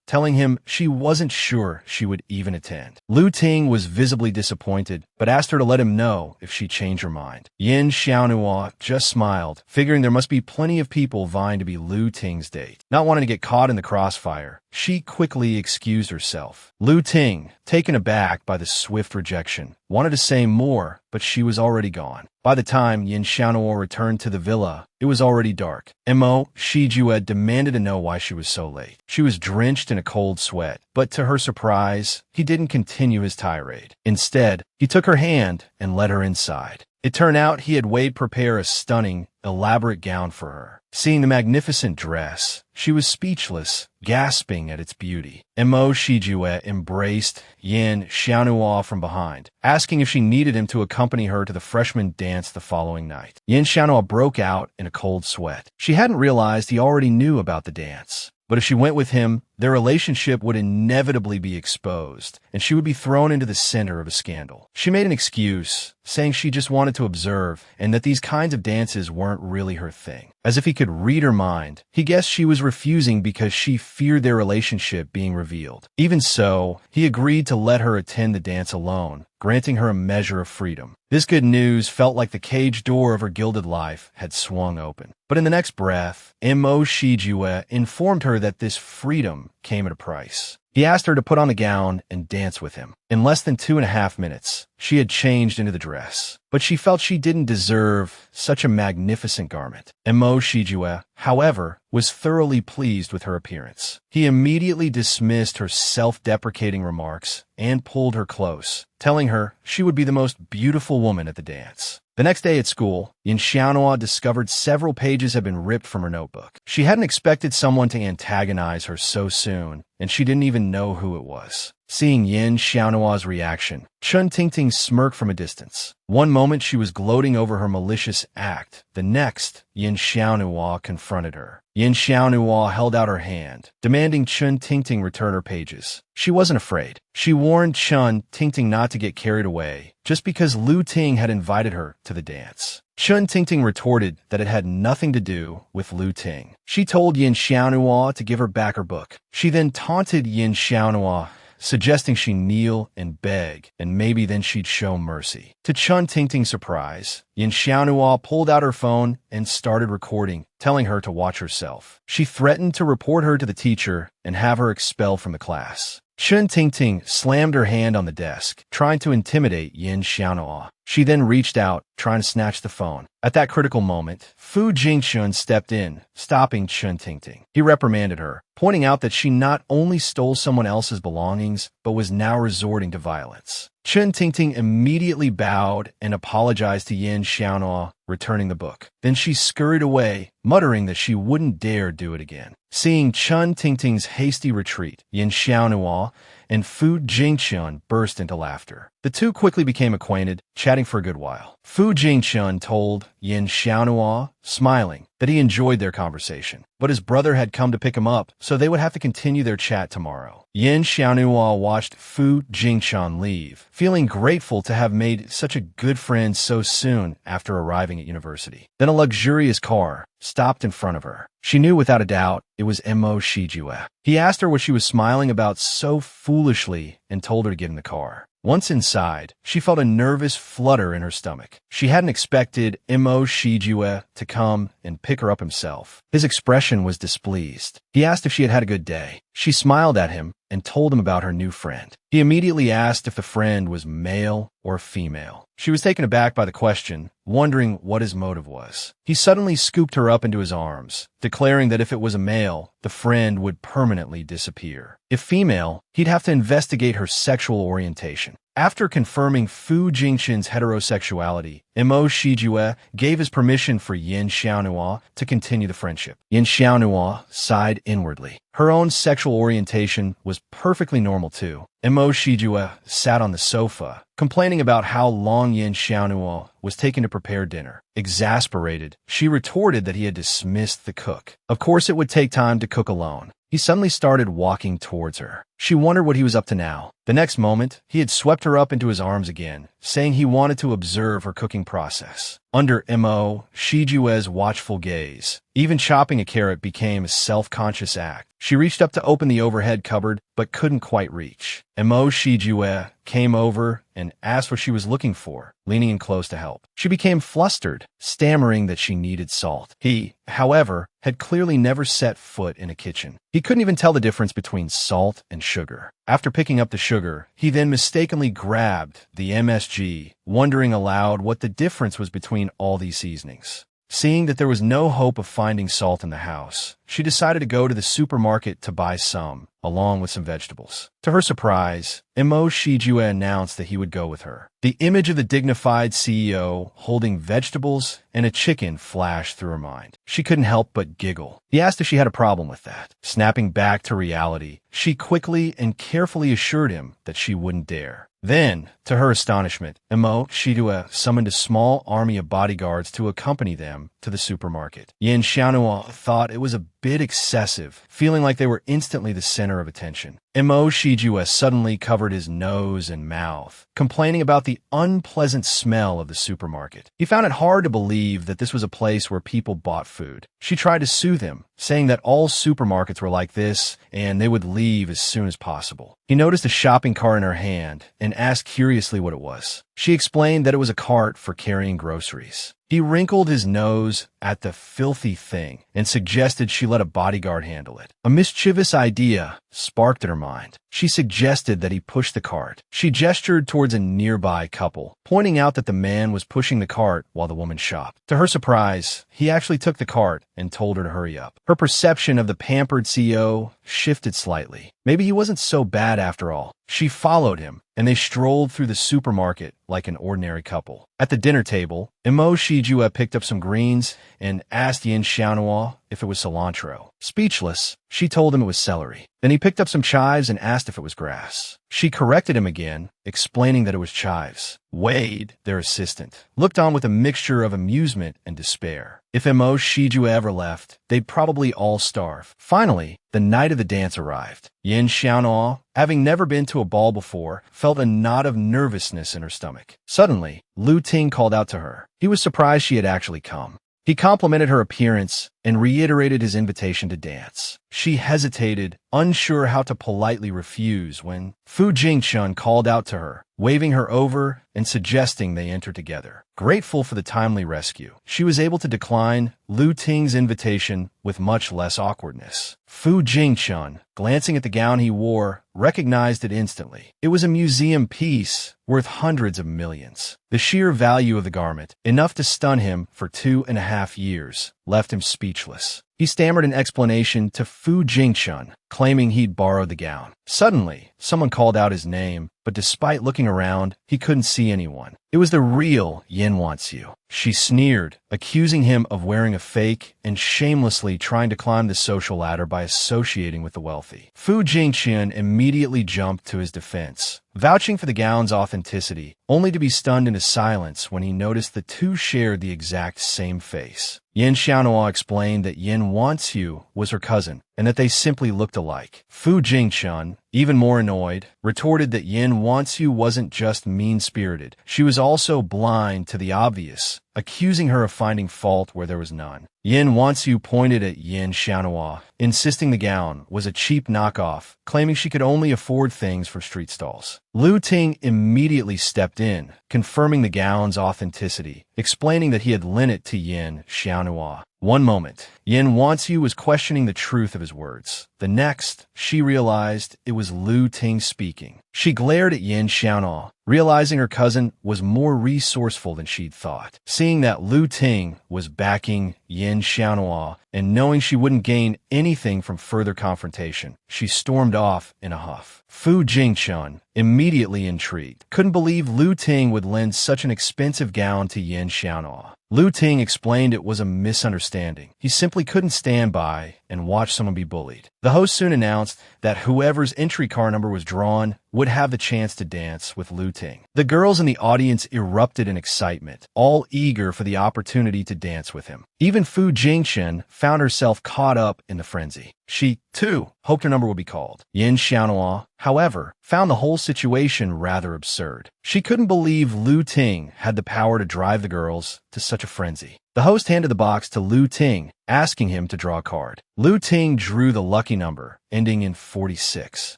telling him she wasn't sure she would even attend. Lu Ting was visibly disappointed, but asked her to let him know if she changed her mind. Yin Xiaonhua just smiled, figuring there must be plenty of people vying to be Lu Ting's date. Not wanting to get caught in the crossfire, she quickly excused herself. Lu Ting, taken aback by the swift rejection, wanted to say more, but she was already gone. By the time Yin Xiaonhua returned to the villa, it was already dark. Imo Shijue demanded to know why she was so late. She was drenched in a cold sweat, but to her surprise, he didn't continue his tirade. Instead, he took her hand and led her inside. It turned out he had Wade prepare a stunning, elaborate gown for her. Seeing the magnificent dress, she was speechless, gasping at its beauty. Imo Shijue embraced Yin Xiaonhua from behind, asking if she needed him to accompany her to the freshman dance the following night. Yin Xiaonhua broke out in a cold sweat. She hadn't realized he already knew about the dance. But if she went with him, their relationship would inevitably be exposed, and she would be thrown into the center of a scandal. She made an excuse, saying she just wanted to observe, and that these kinds of dances weren't really her thing. As if he could read her mind, he guessed she was refusing because she feared their relationship being revealed. Even so, he agreed to let her attend the dance alone, granting her a measure of freedom. This good news felt like the cage door of her gilded life had swung open. But in the next breath, Imo Shijue informed her that this freedom came at a price. He asked her to put on the gown and dance with him. In less than 2.5 minutes, she had changed into the dress, but she felt she didn't deserve such a magnificent garment. Imo Shijue, however, was thoroughly pleased with her appearance. He immediately dismissed her self-deprecating remarks and pulled her close, telling her she would be the most beautiful woman at the dance. The next day at school, Yin Xiaonhua discovered several pages had been ripped from her notebook. She hadn't expected someone to antagonize her so soon, and she didn't even know who it was. Seeing Yin Xiaonua's reaction, Chun Tingting smirked from a distance. One moment she was gloating over her malicious act. The next, Yin Xiaonhua confronted her. Yin Xiaonhua held out her hand, demanding Chun Tingting return her pages. She wasn't afraid. She warned Chun Tingting not to get carried away, just because Lu Ting had invited her to the dance. Chun Tingting retorted that it had nothing to do with Lu Ting. She told Yin Xiaonhua to give her back her book. She then taunted Yin Xiaonhua, suggesting she kneel and beg, and maybe then she'd show mercy. To Chun Tingting's surprise, Yin Xiaonhua pulled out her phone and started recording, telling her to watch herself. She threatened to report her to the teacher and have her expelled from the class. Chun Tingting slammed her hand on the desk, trying to intimidate Yin Xiaonhua. She then reached out, trying to snatch the phone. At that critical moment, Fu Jingchun stepped in, stopping Chun Tingting. He reprimanded her, pointing out that she not only stole someone else's belongings, but was now resorting to violence. Chun Tingting immediately bowed and apologized to Yin Xiaonhua, returning the book. Then she scurried away, muttering that she wouldn't dare do it again. Seeing Chun Tingting's hasty retreat, Yin Xiaonhua and Fu Jingchun burst into laughter. The two quickly became acquainted, chatting for a good while. Fu Jingchun told Yin Xiaonhua, smiling, that he enjoyed their conversation, but his brother had come to pick him up, so they would have to continue their chat tomorrow. Yin Xiaonhua watched Fu Jingchun leave, feeling grateful to have made such a good friend so soon after arriving at university. Then a luxurious car stopped in front of her. She knew without a doubt it was Mo Shijue. He asked her what she was smiling about so foolishly and told her to get in the car. Once inside, she felt a nervous flutter in her stomach. She hadn't expected Mo Shijue to come and pick her up himself. His expression was displeased. He asked if she had had a good day. She smiled at him and told him about her new friend. He immediately asked if the friend was male or female. She was taken aback by the question, wondering what his motive was. He suddenly scooped her up into his arms, declaring that if it was a male, the friend would permanently disappear. If female, he'd have to investigate her sexual orientation. After confirming Fu Jingchun's heterosexuality, Mo Shijue gave his permission for Yin Xiaonhua to continue the friendship. Yin Xiaonhua sighed inwardly. Her own sexual orientation was perfectly normal too. Mo Shijue sat on the sofa, complaining about how long Yin Xiaonhua was taking to prepare dinner. Exasperated, she retorted that he had dismissed the cook. Of course it would take time to cook alone. He suddenly started walking towards her. She wondered what he was up to now. The next moment, he had swept her up into his arms again, saying he wanted to observe her cooking process. Under Mo Shijue's watchful gaze, even chopping a carrot became a self-conscious act. She reached up to open the overhead cupboard, but couldn't quite reach. Mo Shijue came over and asked what she was looking for, leaning in close to help. She became flustered, stammering that she needed salt. He, however, had clearly never set foot in a kitchen. He couldn't even tell the difference between salt and sugar. After picking up the sugar, he then mistakenly grabbed the MSG, wondering aloud what the difference was between all these seasonings. Seeing that there was no hope of finding salt in the house, she decided to go to the supermarket to buy some, along with some vegetables. To her surprise, Mo Shijue announced that he would go with her. The image of the dignified CEO holding vegetables and a chicken flashed through her mind. She couldn't help but giggle. He asked if she had a problem with that. Snapping back to reality, she quickly and carefully assured him that she wouldn't dare. Then, to her astonishment, Mo Shijue summoned a small army of bodyguards to accompany them to the supermarket. Yin Xiaonhua thought it was a bit excessive, feeling like they were instantly the center of attention. Mo Shijue suddenly covered his nose and mouth, complaining about the unpleasant smell of the supermarket. He found it hard to believe that this was a place where people bought food. She tried to soothe him, saying that all supermarkets were like this and they would leave as soon as possible. He noticed a shopping cart in her hand and asked curiously what it was. She explained that it was a cart for carrying groceries. He wrinkled his nose at the filthy thing and suggested she let a bodyguard handle it. A mischievous idea sparked in her mind. She suggested that he push the cart. She gestured towards a nearby couple, pointing out that the man was pushing the cart while the woman shopped. To her surprise, he actually took the cart and told her to hurry up. Her perception of the pampered CEO shifted slightly. Maybe he wasn't so bad after all. She followed him, and they strolled through the supermarket like an ordinary couple. At the dinner table, Mo Shijue picked up some greens and asked Yin Xiaonhua if it was cilantro. Speechless, she told him it was celery. Then he picked up some chives and asked if it was grass. She corrected him again, explaining that it was chives. Wade, their assistant, looked on with a mixture of amusement and despair. If Mo Shijue ever left, they'd probably all starve. Finally, the night of the dance arrived. Yin Xiaonhua, having never been to a ball before, felt a knot of nervousness in her stomach. Suddenly, Lu Ting called out to her. He was surprised she had actually come. He complimented her appearance and reiterated his invitation to dance. She hesitated, unsure how to politely refuse when Fu Jingchun called out to her, waving her over and suggesting they enter together. Grateful for the timely rescue, she was able to decline Lu Ting's invitation with much less awkwardness. Fu Jingchun, glancing at the gown he wore, recognized it instantly. It was a museum piece worth hundreds of millions. The sheer value of the garment, enough to stun him for 2.5 years, left him speechless. He stammered an explanation to Fu Jingchun, claiming he'd borrowed the gown. Suddenly, someone called out his name, but despite looking around, he couldn't see see anyone. It was the real Yin Wants You. She sneered, accusing him of wearing a fake and shamelessly trying to climb the social ladder by associating with the wealthy. Fu Jingqian immediately jumped to his defense, vouching for the gown's authenticity, only to be stunned into silence when he noticed the two shared the exact same face. Yin Xiaonhua explained that Yin Wants You was her cousin, and that they simply looked alike. Fu Jingqian, even more annoyed, retorted that Yin Wants You wasn't just mean-spirited, she was also blind to the obvious, accusing her of finding fault where there was none. Yin Wants You pointed at Yin Xiaonhua, insisting the gown was a cheap knockoff, claiming she could only afford things from street stalls. Lu Ting immediately stepped in, confirming the gown's authenticity, explaining that he had lent it to Yin Xiaonhua. One moment, Yin Wants You was questioning the truth of his words. The next, she realized it was Lu Ting speaking. She glared at Yin Xiaonhua, realizing her cousin was more resourceful than she'd thought. Seeing that Lu Ting was backing Yin Xiaonhua and knowing she wouldn't gain anything from further confrontation, she stormed off in a huff. Fu Jingqian, immediately intrigued, couldn't believe Lu Ting would lend such an expensive gown to Yin Xiaonhua. Lu Ting explained it was a misunderstanding. He simply couldn't stand by and watch someone be bullied. The host soon announced that whoever's entry car number was drawn would have the chance to dance with Lu Ting. The girls in the audience erupted in excitement, all eager for the opportunity to dance with him. Even Fu Jingqian found herself caught up in the frenzy. She, too, hoped her number would be called. Yin Xiaonhua, however, found the whole situation rather absurd. She couldn't believe Lu Ting had the power to drive the girls to such a frenzy. The host handed the box to Lu Ting, asking him to draw a card. Lu Ting drew the lucky number, ending in 46.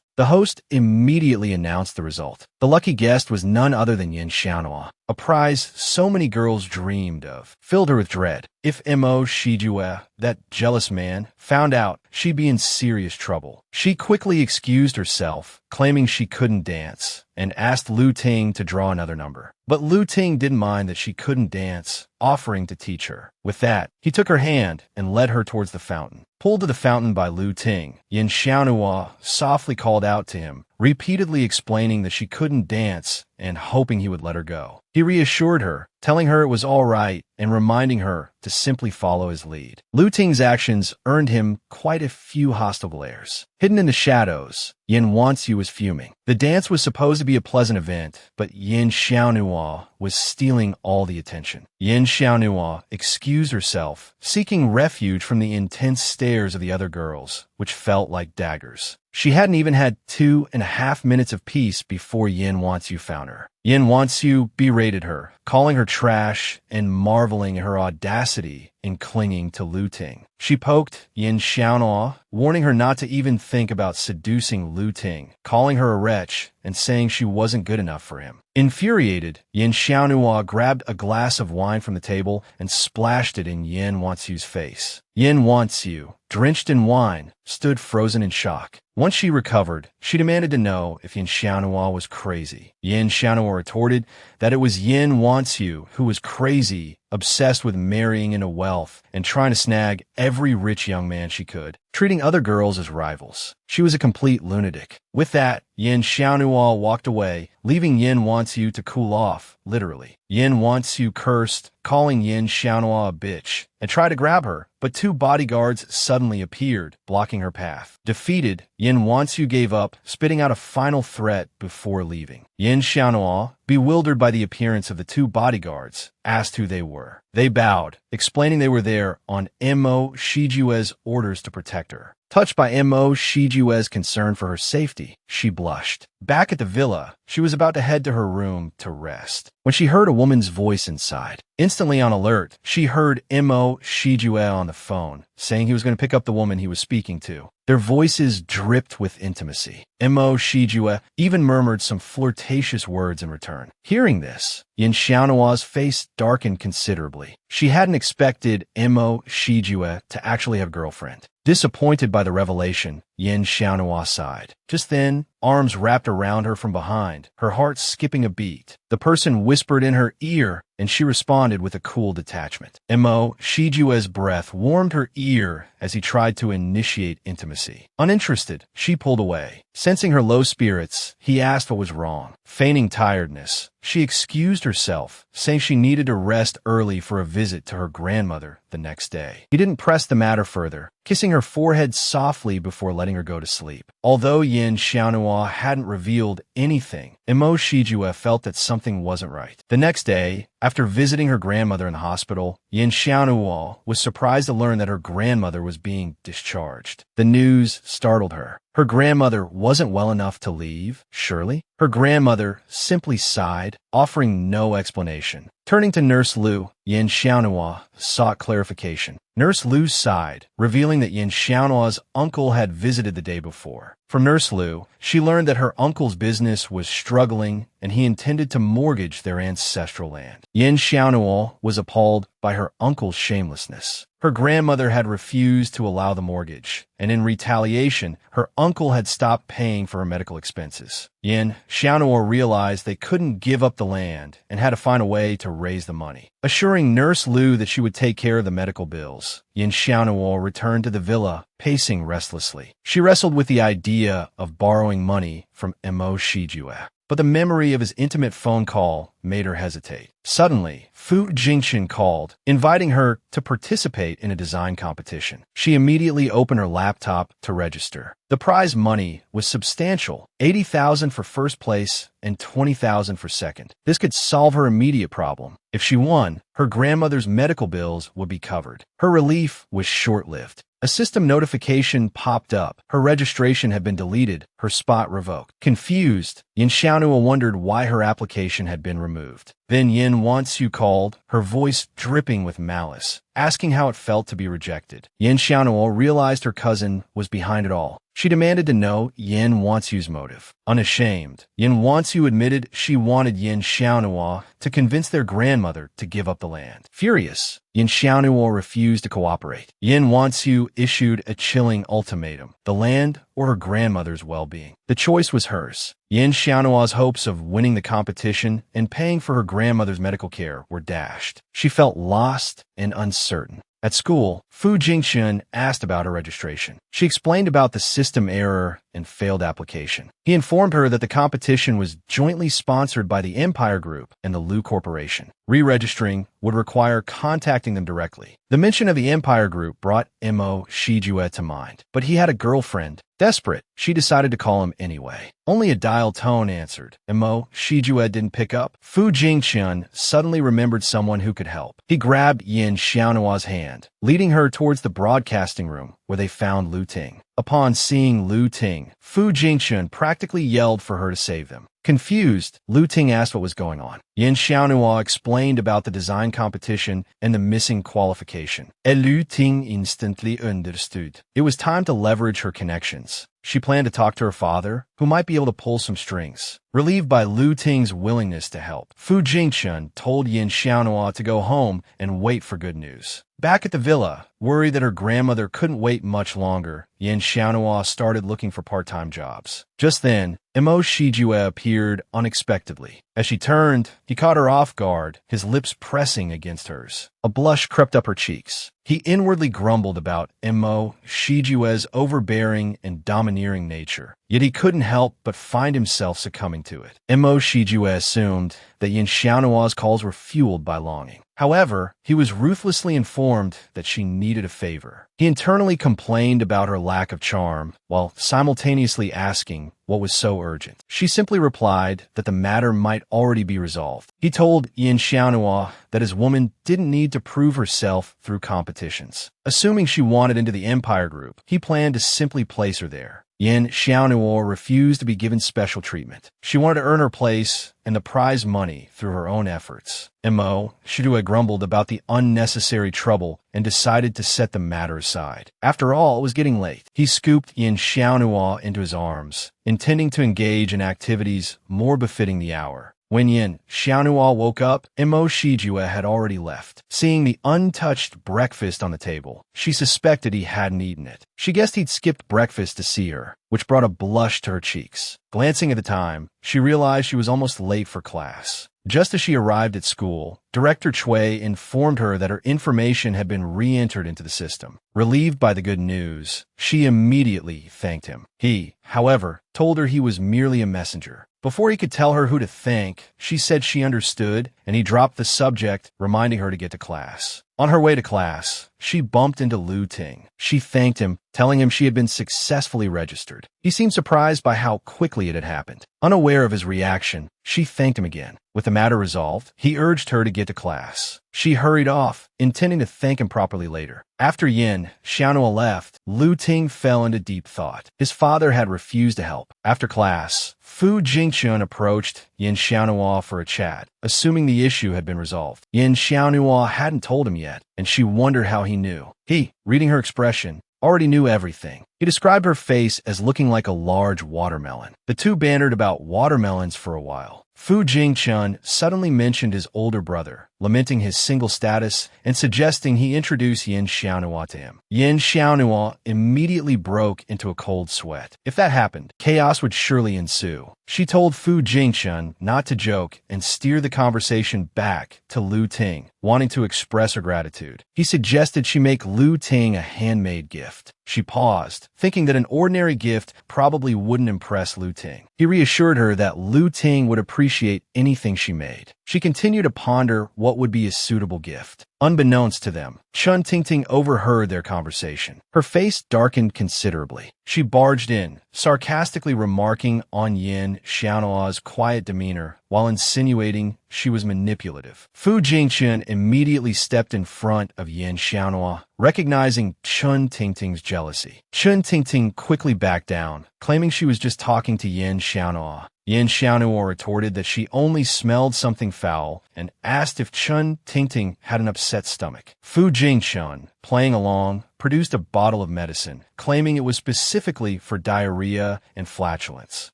The host immediately announced the result. The lucky guest was none other than Yin Xiaonhua, a prize so many girls dreamed of, filled her with dread. If Mo Shijue, that jealous man, found out, she'd be in serious trouble. She quickly excused herself, claiming she couldn't dance, and asked Lu Ting to draw another number. But Lu Ting didn't mind that she couldn't dance, offering to teach her. With that, he took her hand and led her towards the fountain. Pulled to the fountain by Lu Ting, Yin Xiaonhua softly called out to him, repeatedly explaining that she couldn't dance and hoping he would let her go. He reassured her, telling her it was all right and reminding her to simply follow his lead. Lu Ting's actions earned him quite a few hostile glares. Hidden in the shadows, Yin Wants You was fuming. The dance was supposed to be a pleasant event, but Yin Xiaonhua was stealing all the attention. Yin Xiaonhua excused herself, seeking refuge from the intense stares of the other girls, which felt like daggers. She hadn't even had 2.5 minutes of peace before Yin Wants You found her. Yin Wants You berated her, calling her trash and marveling at her audacity in clinging to Lu Ting. She poked Yin Xiaonhua, warning her not to even think about seducing Lu Ting, calling her a wretch and saying she wasn't good enough for him. Infuriated, Yin Xiaonhua grabbed a glass of wine from the table and splashed it in Yin Wants You's face. Yin Wants You, drenched in wine, stood frozen in shock. Once she recovered, she demanded to know if Yin Xiaonhua was crazy. Yin Xiaonhua retorted that it was Yin Wants You who was crazy, obsessed with marrying into wealth and trying to snag every rich young man she could, treating other girls as rivals. She was a complete lunatic. With that, Yin Xiaonhua walked away, leaving Yin Wants You to cool off, literally. Yin Wants You cursed, calling Yin Xiaonhua a bitch, and tried to grab her, but 2 bodyguards suddenly appeared, blocking her path. Defeated, Yin Wants You gave up, spitting out a final threat before leaving. Yin Xiaonhua, bewildered by the appearance of the 2 bodyguards, asked who they were. They bowed, explaining they were there on Mo Shijue's orders to protect her. Touched by Mo Shijue's concern for her safety, she blushed. Back at the villa, she was about to head to her room to rest, when she heard a woman's voice inside. Instantly on alert, she heard Mo Shijue on the phone, saying he was going to pick up the woman he was speaking to. Their voices dripped with intimacy. Mo Shijue even murmured some flirtatious words in return. Hearing this, Yin Xiaonua's face darkened considerably. She hadn't expected Mo Shijue to actually have a girlfriend. Disappointed by the revelation, Yin Xiaonhua sighed. Just then, arms wrapped around her from behind, her heart skipping a beat. The person whispered in her ear, and she responded with a cool detachment. Mo Shijue's breath warmed her ear as he tried to initiate intimacy. Uninterested, she pulled away. Sensing her low spirits, he asked what was wrong. Feigning tiredness, she excused herself, saying she needed to rest early for a visit to her grandmother the next day. He didn't press the matter further, kissing her forehead softly before letting her go to sleep. Although Yin Xiaonhua hadn't revealed anything, Mo Shijue felt that something wasn't right. The next day, after visiting her grandmother in the hospital, Yin Xiaonhua was surprised to learn that her grandmother was being discharged. The news startled her. Her grandmother wasn't well enough to leave, surely? Her grandmother simply sighed, offering no explanation. Turning to Nurse Liu, Yin Xiaonhua sought clarification. Nurse Liu sighed, revealing that Yin Xiaonua's uncle had visited the day before. From Nurse Liu, she learned that her uncle's business was struggling and he intended to mortgage their ancestral land. Yin Xiaonhua was appalled by her uncle's shamelessness. Her grandmother had refused to allow the mortgage, and in retaliation, her uncle had stopped paying for her medical expenses. Yin Xiaonhua realized they couldn't give up the land and had to find a way to raise the money. Assuring Nurse Liu that she would take care of the medical bills, Yin Xiaonhua returned to the villa, pacing restlessly. She wrestled with the idea of borrowing money from Mo Shijue, but the memory of his intimate phone call made her hesitate. Suddenly, Fu Jingchen called, inviting her to participate in a design competition. She immediately opened her laptop to register. The prize money was substantial, 80,000 for first place and 20,000 for second. This could solve her immediate problem. If she won, her grandmother's medical bills would be covered. Her relief was short-lived. A system notification popped up. Her registration had been deleted, her spot revoked. Confused, Yin Xiaonhua wondered why her application had been removed. Then Yin Wanxiu called, her voice dripping with malice, asking how it felt to be rejected. Yin Xiaonhua realized her cousin was behind it all. She demanded to know Yin Wanxiu's motive. Unashamed, Yin Wanxiu admitted she wanted Yin Xiaonhua to convince their grandmother to give up the land. Furious, Yin Xiaonhua refused to cooperate. Yin Wanxiu issued a chilling ultimatum: the land or her grandmother's well-being. The choice was hers. Yin Xiaonua's hopes of winning the competition and paying for her grandmother's medical care were dashed. She felt lost and uncertain. At school, Fu Jingchen asked about her registration. She explained about the system error and failed application. He informed her that the competition was jointly sponsored by the Empire Group and the Lu Corporation. Re-registering would require contacting them directly. The mention of the Empire Group brought Mo Shijue to mind, but he had a girlfriend. Desperate, she decided to call him anyway. Only a dial tone answered. Mo Shijue didn't pick up. Fu Jingchen suddenly remembered someone who could help. He grabbed Yin Xiaonua's hand, leading her towards the broadcasting room where they found Lu Ting. Upon seeing Lu Ting, Fu Jingchen practically yelled for her to save them. Confused, Lu Ting asked what was going on. Yin Xiaonhua explained about the design competition and the missing qualification. Lu Ting instantly understood. It was time to leverage her connections. She planned to talk to her father, who might be able to pull some strings. Relieved by Lu Ting's willingness to help, Fu Jingchen told Yin Xiaonhua to go home and wait for good news. Back at the villa, worried that her grandmother couldn't wait much longer, Yin Xiaonhua started looking for part-time jobs. Just then, Mo Shijue appeared unexpectedly. As she turned, he caught her off guard, his lips pressing against hers. A blush crept up her cheeks. He inwardly grumbled about Mo Shijue's overbearing and domineering nature, yet he couldn't help but find himself succumbing to it. Mo Shijue assumed that Yin Xiaonua's calls were fueled by longing. However, he was ruthlessly informed that she needed a favor. He internally complained about her lack of charm, while simultaneously asking what was so urgent. She simply replied that the matter might already be resolved. He told Yin Xiaonhua that his woman didn't need to prove herself through competitions. Assuming she wanted into the Empire Group, he planned to simply place her there. Yin Xiaonhua refused to be given special treatment. She wanted to earn her place and the prize money through her own efforts. Mo Shijue grumbled about the unnecessary trouble and decided to set the matter aside. After all, it was getting late. He scooped Yin Xiaonhua into his arms, intending to engage in activities more befitting the hour. When Yin Xiaonuo woke up, Mo Shijue had already left. Seeing the untouched breakfast on the table, she suspected he hadn't eaten it. She guessed he'd skipped breakfast to see her, which brought a blush to her cheeks. Glancing at the time, she realized she was almost late for class. Just as she arrived at school, Director Cui informed her that her information had been re-entered into the system. Relieved by the good news, she immediately thanked him. He, however, told her he was merely a messenger. Before he could tell her who to thank, she said she understood, and he dropped the subject, reminding her to get to class. On her way to class, she bumped into Lu Ting. She thanked him, telling him she had been successfully registered. He seemed surprised by how quickly it had happened. Unaware of his reaction, she thanked him again. With the matter resolved, he urged her to get to class. She hurried off, intending to thank him properly later. After Yin Xiaonuo left, Lu Ting fell into deep thought. His father had refused to help. After class, Fu Jingchun approached Yin Xiaonuo for a chat, assuming the issue had been resolved. Yin Xiaonuo hadn't told him yet, and she wondered how he knew. He, reading her expression, already knew everything. He described her face as looking like a large watermelon. The two bantered about watermelons for a while. Fu Jingchun suddenly mentioned his older brother, lamenting his single status and suggesting he introduce Yin Xiaonuo to him. Yin Xiaonuo immediately broke into a cold sweat. If that happened, chaos would surely ensue. She told Fu Jingchun not to joke and steer the conversation back to Lu Ting, wanting to express her gratitude. He suggested she make Lu Ting a handmade gift. She paused, thinking that an ordinary gift probably wouldn't impress Lu Ting. He reassured her that Lu Ting would appreciate anything she made. She continued to ponder what would be a suitable gift. Unbeknownst to them, Chun Tingting overheard their conversation. Her face darkened considerably. She barged in, sarcastically remarking on Yin Xiaonuo's quiet demeanor while insinuating she was manipulative. Fu Jingchun immediately stepped in front of Yin Xiaonuo, recognizing Chun Tingting's jealousy. Chun Tingting quickly backed down, claiming she was just talking to Yin Xiaonuo. Yin Xiaonuo retorted that she only smelled something foul and asked if Chun Tingting had an upset stomach. Fu Jingchun, playing along, produced a bottle of medicine, claiming it was specifically for diarrhea and flatulence.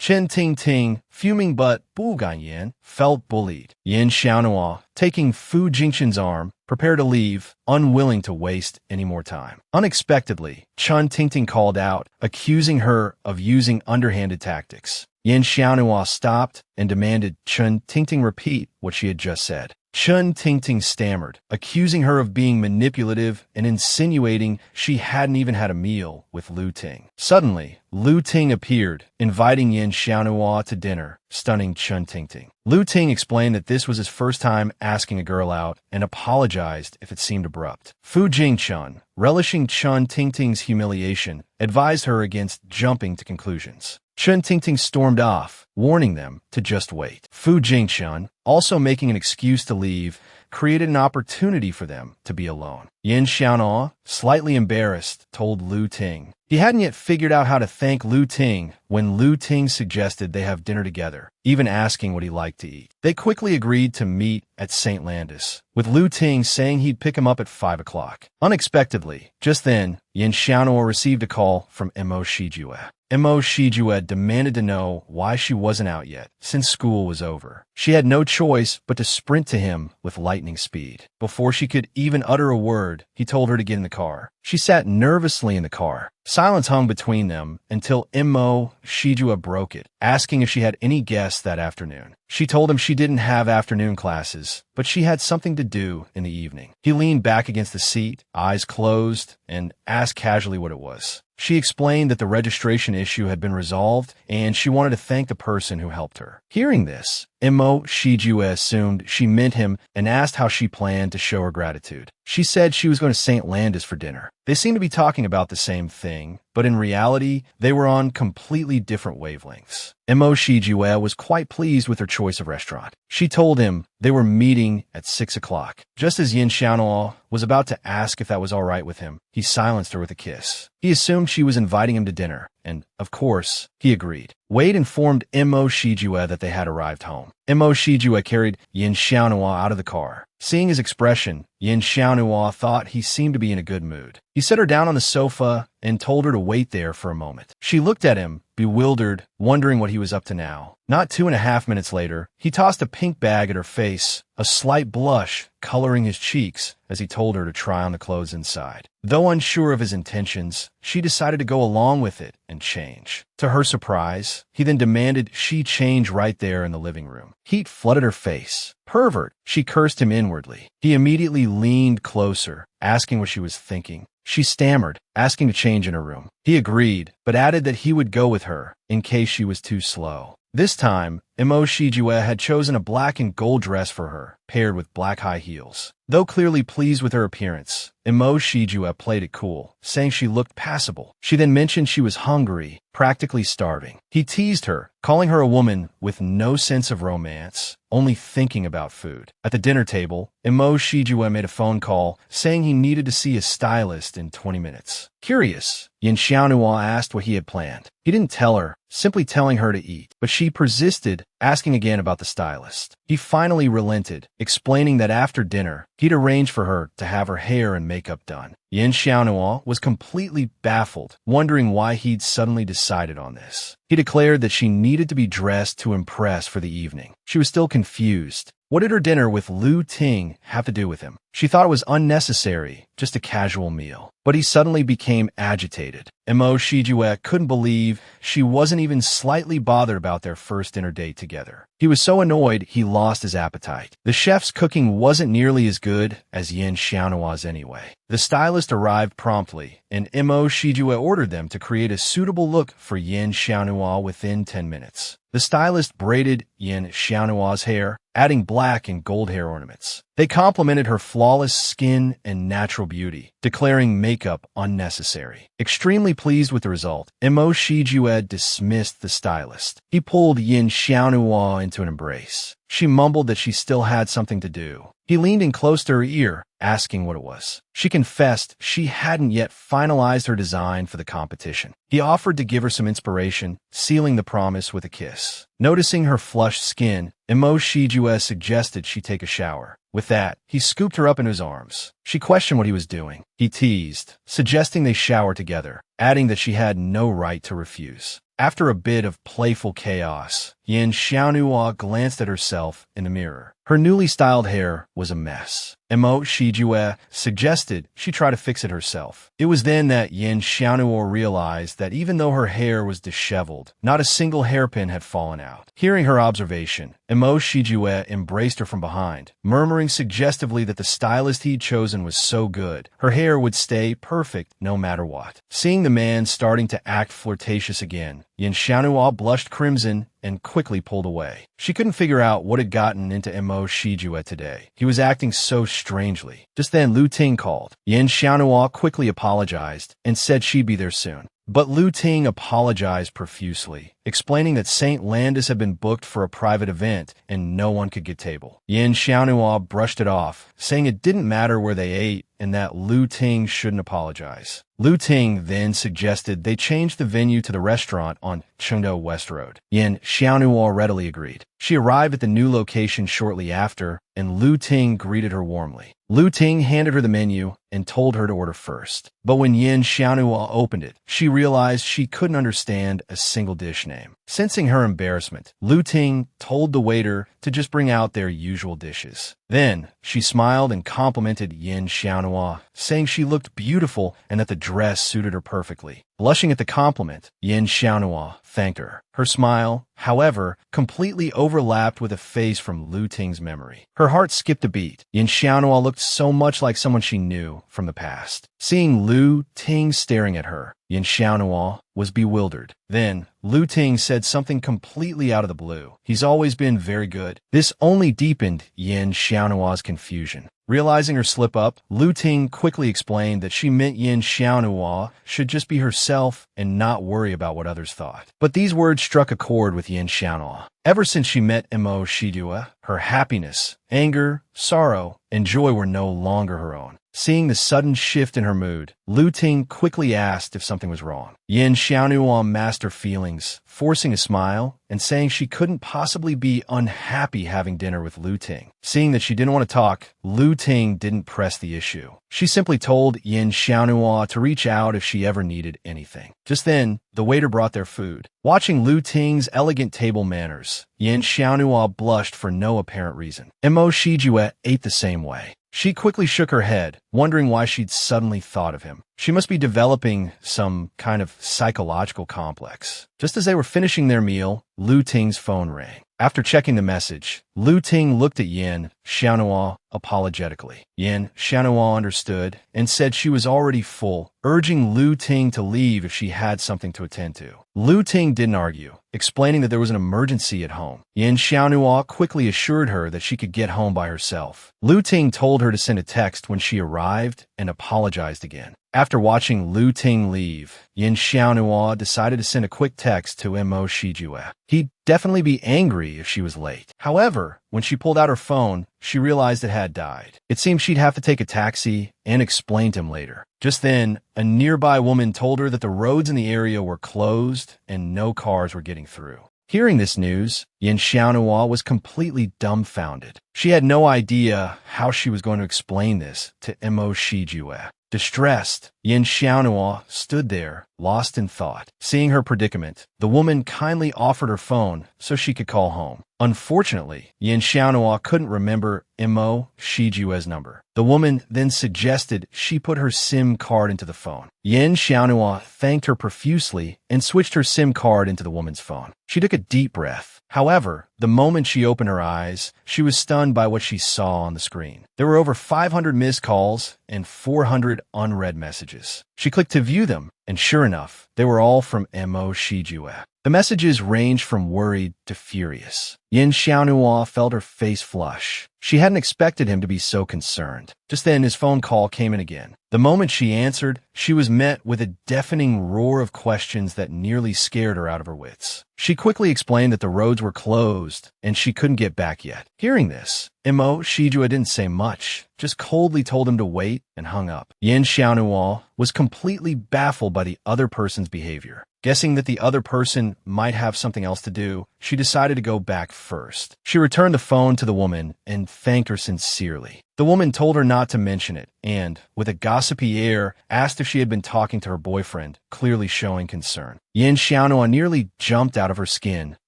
Chen Tingting, fuming but Bu Ganyan, felt bullied. Yin Xiaonuo, taking Fu Jingchun's arm, prepared to leave, unwilling to waste any more time. Unexpectedly, Chun Tingting called out, accusing her of using underhanded tactics. Yin Xiaonuo stopped and demanded Chun Tingting repeat what she had just said. Chun Tingting stammered, accusing her of being manipulative and insinuating she hadn't even had a meal with Lu Ting. Suddenly, Lu Ting appeared, inviting Yin Xiaonuo to dinner, stunning Chun Tingting. Lu Ting explained that this was his first time asking a girl out and apologized if it seemed abrupt. Fu Jingchun, relishing Chun Tingting's humiliation, advised her against jumping to conclusions. Chun Tingting stormed off, warning them to just wait. Fu Jingchun, also making an excuse to leave, created an opportunity for them to be alone. Yin Xiaonuo, slightly embarrassed, told Lu Ting he hadn't yet figured out how to thank Lu Ting when Lu Ting suggested they have dinner together, even asking what he liked to eat. They quickly agreed to meet at St. Landis, with Lu Ting saying he'd pick him up at 5 o'clock. Unexpectedly, just then, Yin Xiaonuo received a call from Mo Shijue. Mo Shijue demanded to know why she wasn't out yet, since school was over. She had no choice but to sprint to him with lightning speed. Before she could even utter a word, he told her to get in the car. She sat nervously in the car. Silence hung between them until Mo Shijue broke it, asking if she had any guests that afternoon. She told him she didn't have afternoon classes, but she had something to do in the evening. He leaned back against the seat, eyes closed, and asked casually what it was. She explained that the registration issue had been resolved, and she wanted to thank the person who helped her. Hearing this, Mo Shijue assumed she meant him and asked how she planned to show her gratitude. She said she was going to St. Landis for dinner. They seemed to be talking about the same thing, but in reality, they were on completely different wavelengths. Mo Shijue was quite pleased with her choice of restaurant. She told him they were meeting at 6 o'clock. Just as Yin Xiaonuo was about to ask if that was all right with him, he silenced her with a kiss. He assumed she was inviting him to dinner, and, of course, he agreed. Wade informed Mo Shijue that they had arrived home. Mo Shijue carried Yin Xiaonhua out of the car. Seeing his expression, Yin Xiaonhua thought he seemed to be in a good mood. He set her down on the sofa and told her to wait there for a moment. She looked at him, bewildered, wondering what he was up to now. Not 2.5 minutes later, he tossed a pink bag at her face, a slight blush coloring his cheeks as he told her to try on the clothes inside. Though unsure of his intentions, she decided to go along with it and change. To her surprise, he then demanded she change right there in the living room. Heat flooded her face. Pervert, she cursed him inwardly. He immediately leaned closer, asking what she was thinking. She stammered, asking to change in her room. He agreed, but added that he would go with her in case she was too slow. This time, Mo Shijue had chosen a black and gold dress for her, paired with black high heels. Though clearly pleased with her appearance, Mo Shijue played it cool, saying she looked passable. She then mentioned she was hungry, practically starving. He teased her, calling her a woman with no sense of romance, only thinking about food. At the dinner table, Mo Shijue made a phone call, saying he needed to see a stylist in 20 minutes. Curious, Yin Xiaonhua asked what he had planned. He didn't tell her, simply telling her to eat, but she persisted, asking again about the stylist. He finally relented, explaining that after dinner, he'd arranged for her to have her hair and makeup done. Yin Xiaonhua was completely baffled, wondering why he'd suddenly decided on this. He declared that she needed to be dressed to impress for the evening. She was still confused. What did her dinner with Lu Ting have to do with him? She thought it was unnecessary, just a casual meal. But he suddenly became agitated. Mo Shijue couldn't believe she wasn't even slightly bothered about their first dinner date together. He was so annoyed he lost his appetite. The chef's cooking wasn't nearly as good as Yin Xiaonhua's anyway. The stylist arrived promptly, and Mo Shijue ordered them to create a suitable look for Yin Xiaonhua within 10 minutes. The stylist braided Yin Xiaonhua's hair, adding black and gold hair ornaments. They complimented her flawless skin and natural beauty, declaring makeup unnecessary. Extremely pleased with the result, Mo Shijue dismissed the stylist. He pulled Yin Xiaonhua into an embrace. She mumbled that she still had something to do. He leaned in close to her ear, asking what it was. She confessed she hadn't yet finalized her design for the competition. He offered to give her some inspiration, sealing the promise with a kiss. Noticing her flushed skin, Mo Shijue suggested she take a shower. With that, he scooped her up in his arms. She questioned what he was doing. He teased, suggesting they shower together, adding that she had no right to refuse. After a bit of playful chaos, Yin Xiaonhua glanced at herself in the mirror. Her newly styled hair was a mess. Mo Shijue suggested she try to fix it herself. It was then that Yin Xiaonhua realized that even though her hair was disheveled, not a single hairpin had fallen out. Hearing her observation, Mo Shijue embraced her from behind, murmuring suggestively that the stylist he'd chosen was so good, her hair would stay perfect no matter what. Seeing the man starting to act flirtatious again, Yin Xiaonhua blushed crimson and quickly pulled away. She couldn't figure out what had gotten into Mo Shijue today. He was acting so strangely. Just then, Lu Ting called. Yin Xiaonhua quickly apologized and said she'd be there soon. But Lu Ting apologized profusely, explaining that St. Landis had been booked for a private event and no one could get table. Yin Xiaonhua brushed it off, saying it didn't matter where they ate and that Lu Ting shouldn't apologize. Lu Ting then suggested they change the venue to the restaurant on Chengdu West Road. Yin Xiaonhua readily agreed. She arrived at the new location shortly after, and Lu Ting greeted her warmly. Lu Ting handed her the menu and told her to order first. But when Yin Xiaonhua opened it, she realized she couldn't understand a single dish name. Sensing her embarrassment, Lu Ting told the waiter to just bring out their usual dishes. Then, she smiled and complimented Yin Xiaonhua, saying she looked beautiful and that the dress suited her perfectly. Blushing at the compliment, Yin Xiaonhua thanked her. Her smile, however, completely overlapped with a face from Lu Ting's memory. Her heart skipped a beat. Yin Xiaonhua looked so much like someone she knew from the past. Seeing Lu Ting staring at her, Yin Xiaonhua was bewildered. Then, Lu Ting said something completely out of the blue. He's always been very good. This only deepened Yin Xiaonhua's confusion. Realizing her slip-up, Lu Ting quickly explained that she meant Yin Xiaonhua should just be herself and not worry about what others thought. But these words struck a chord with Yin Xiaonhua. Ever since she met Mo Shijue, her happiness, anger, sorrow, and joy were no longer her own. Seeing the sudden shift in her mood, Lu Ting quickly asked if something was wrong. Yin Xiaonuo masked her feelings, forcing a smile and saying she couldn't possibly be unhappy having dinner with Lu Ting. Seeing that she didn't want to talk, Lu Ting didn't press the issue. She simply told Yin Xiaonuo to reach out if she ever needed anything. Just then, the waiter brought their food. Watching Lu Ting's elegant table manners, Yin Xiaonuo blushed for no apparent reason. Mo Shijue ate the same way. She quickly shook her head, wondering why she'd suddenly thought of him. She must be developing some kind of psychological complex. Just as they were finishing their meal, Lu Ting's phone rang. After checking the message, Lu Ting looked at Yin Xiaonuo apologetically. Yin Xiaonuo understood and said she was already full, urging Lu Ting to leave if she had something to attend to. Lu Ting didn't argue, explaining that there was an emergency at home. Yin Xiaonuo quickly assured her that she could get home by herself. Lu Ting told her to send a text when she arrived and apologized again. After watching Lu Ting leave, Yin Xiaonuo decided to send a quick text to Mo Shijue. He'd definitely be angry if she was late. However, when she pulled out her phone, she realized it had died. It seemed she'd have to take a taxi and explain to him later. Just then, a nearby woman told her that the roads in the area were closed and no cars were getting through. Hearing this news, Yin Xiaonuo was completely dumbfounded. She had no idea how she was going to explain this to Mo Shijue. Distressed, Yin Xiaonuo stood there, lost in thought. Seeing her predicament, the woman kindly offered her phone so she could call home. Unfortunately, Yin Xiaonuo couldn't remember Mo Shijue's number. The woman then suggested she put her SIM card into the phone. Yin Xiaonuo thanked her profusely and switched her SIM card into the woman's phone. She took a deep breath. However, the moment she opened her eyes, she was stunned by what she saw on the screen. There were over 500 missed calls and 400 unread messages. She clicked to view them, and sure enough, they were all from Mo Shijue. The messages ranged from worried to furious. Yin Xiaonuo felt her face flush. She hadn't expected him to be so concerned. Just then, his phone call came in again. The moment she answered, she was met with a deafening roar of questions that nearly scared her out of her wits. She quickly explained that the roads were closed and she couldn't get back yet. Hearing this, Mo Shijue didn't say much, just coldly told him to wait and hung up. Yin Xiaonuo was completely baffled by the other person's behavior. Guessing that the other person might have something else to do, she decided to go back first. She returned the phone to the woman and thanked her sincerely. The woman told her not to mention it and, with a gossipy air, asked if she had been talking to her boyfriend, clearly showing concern. Yin Xiaonuo nearly jumped out of her skin,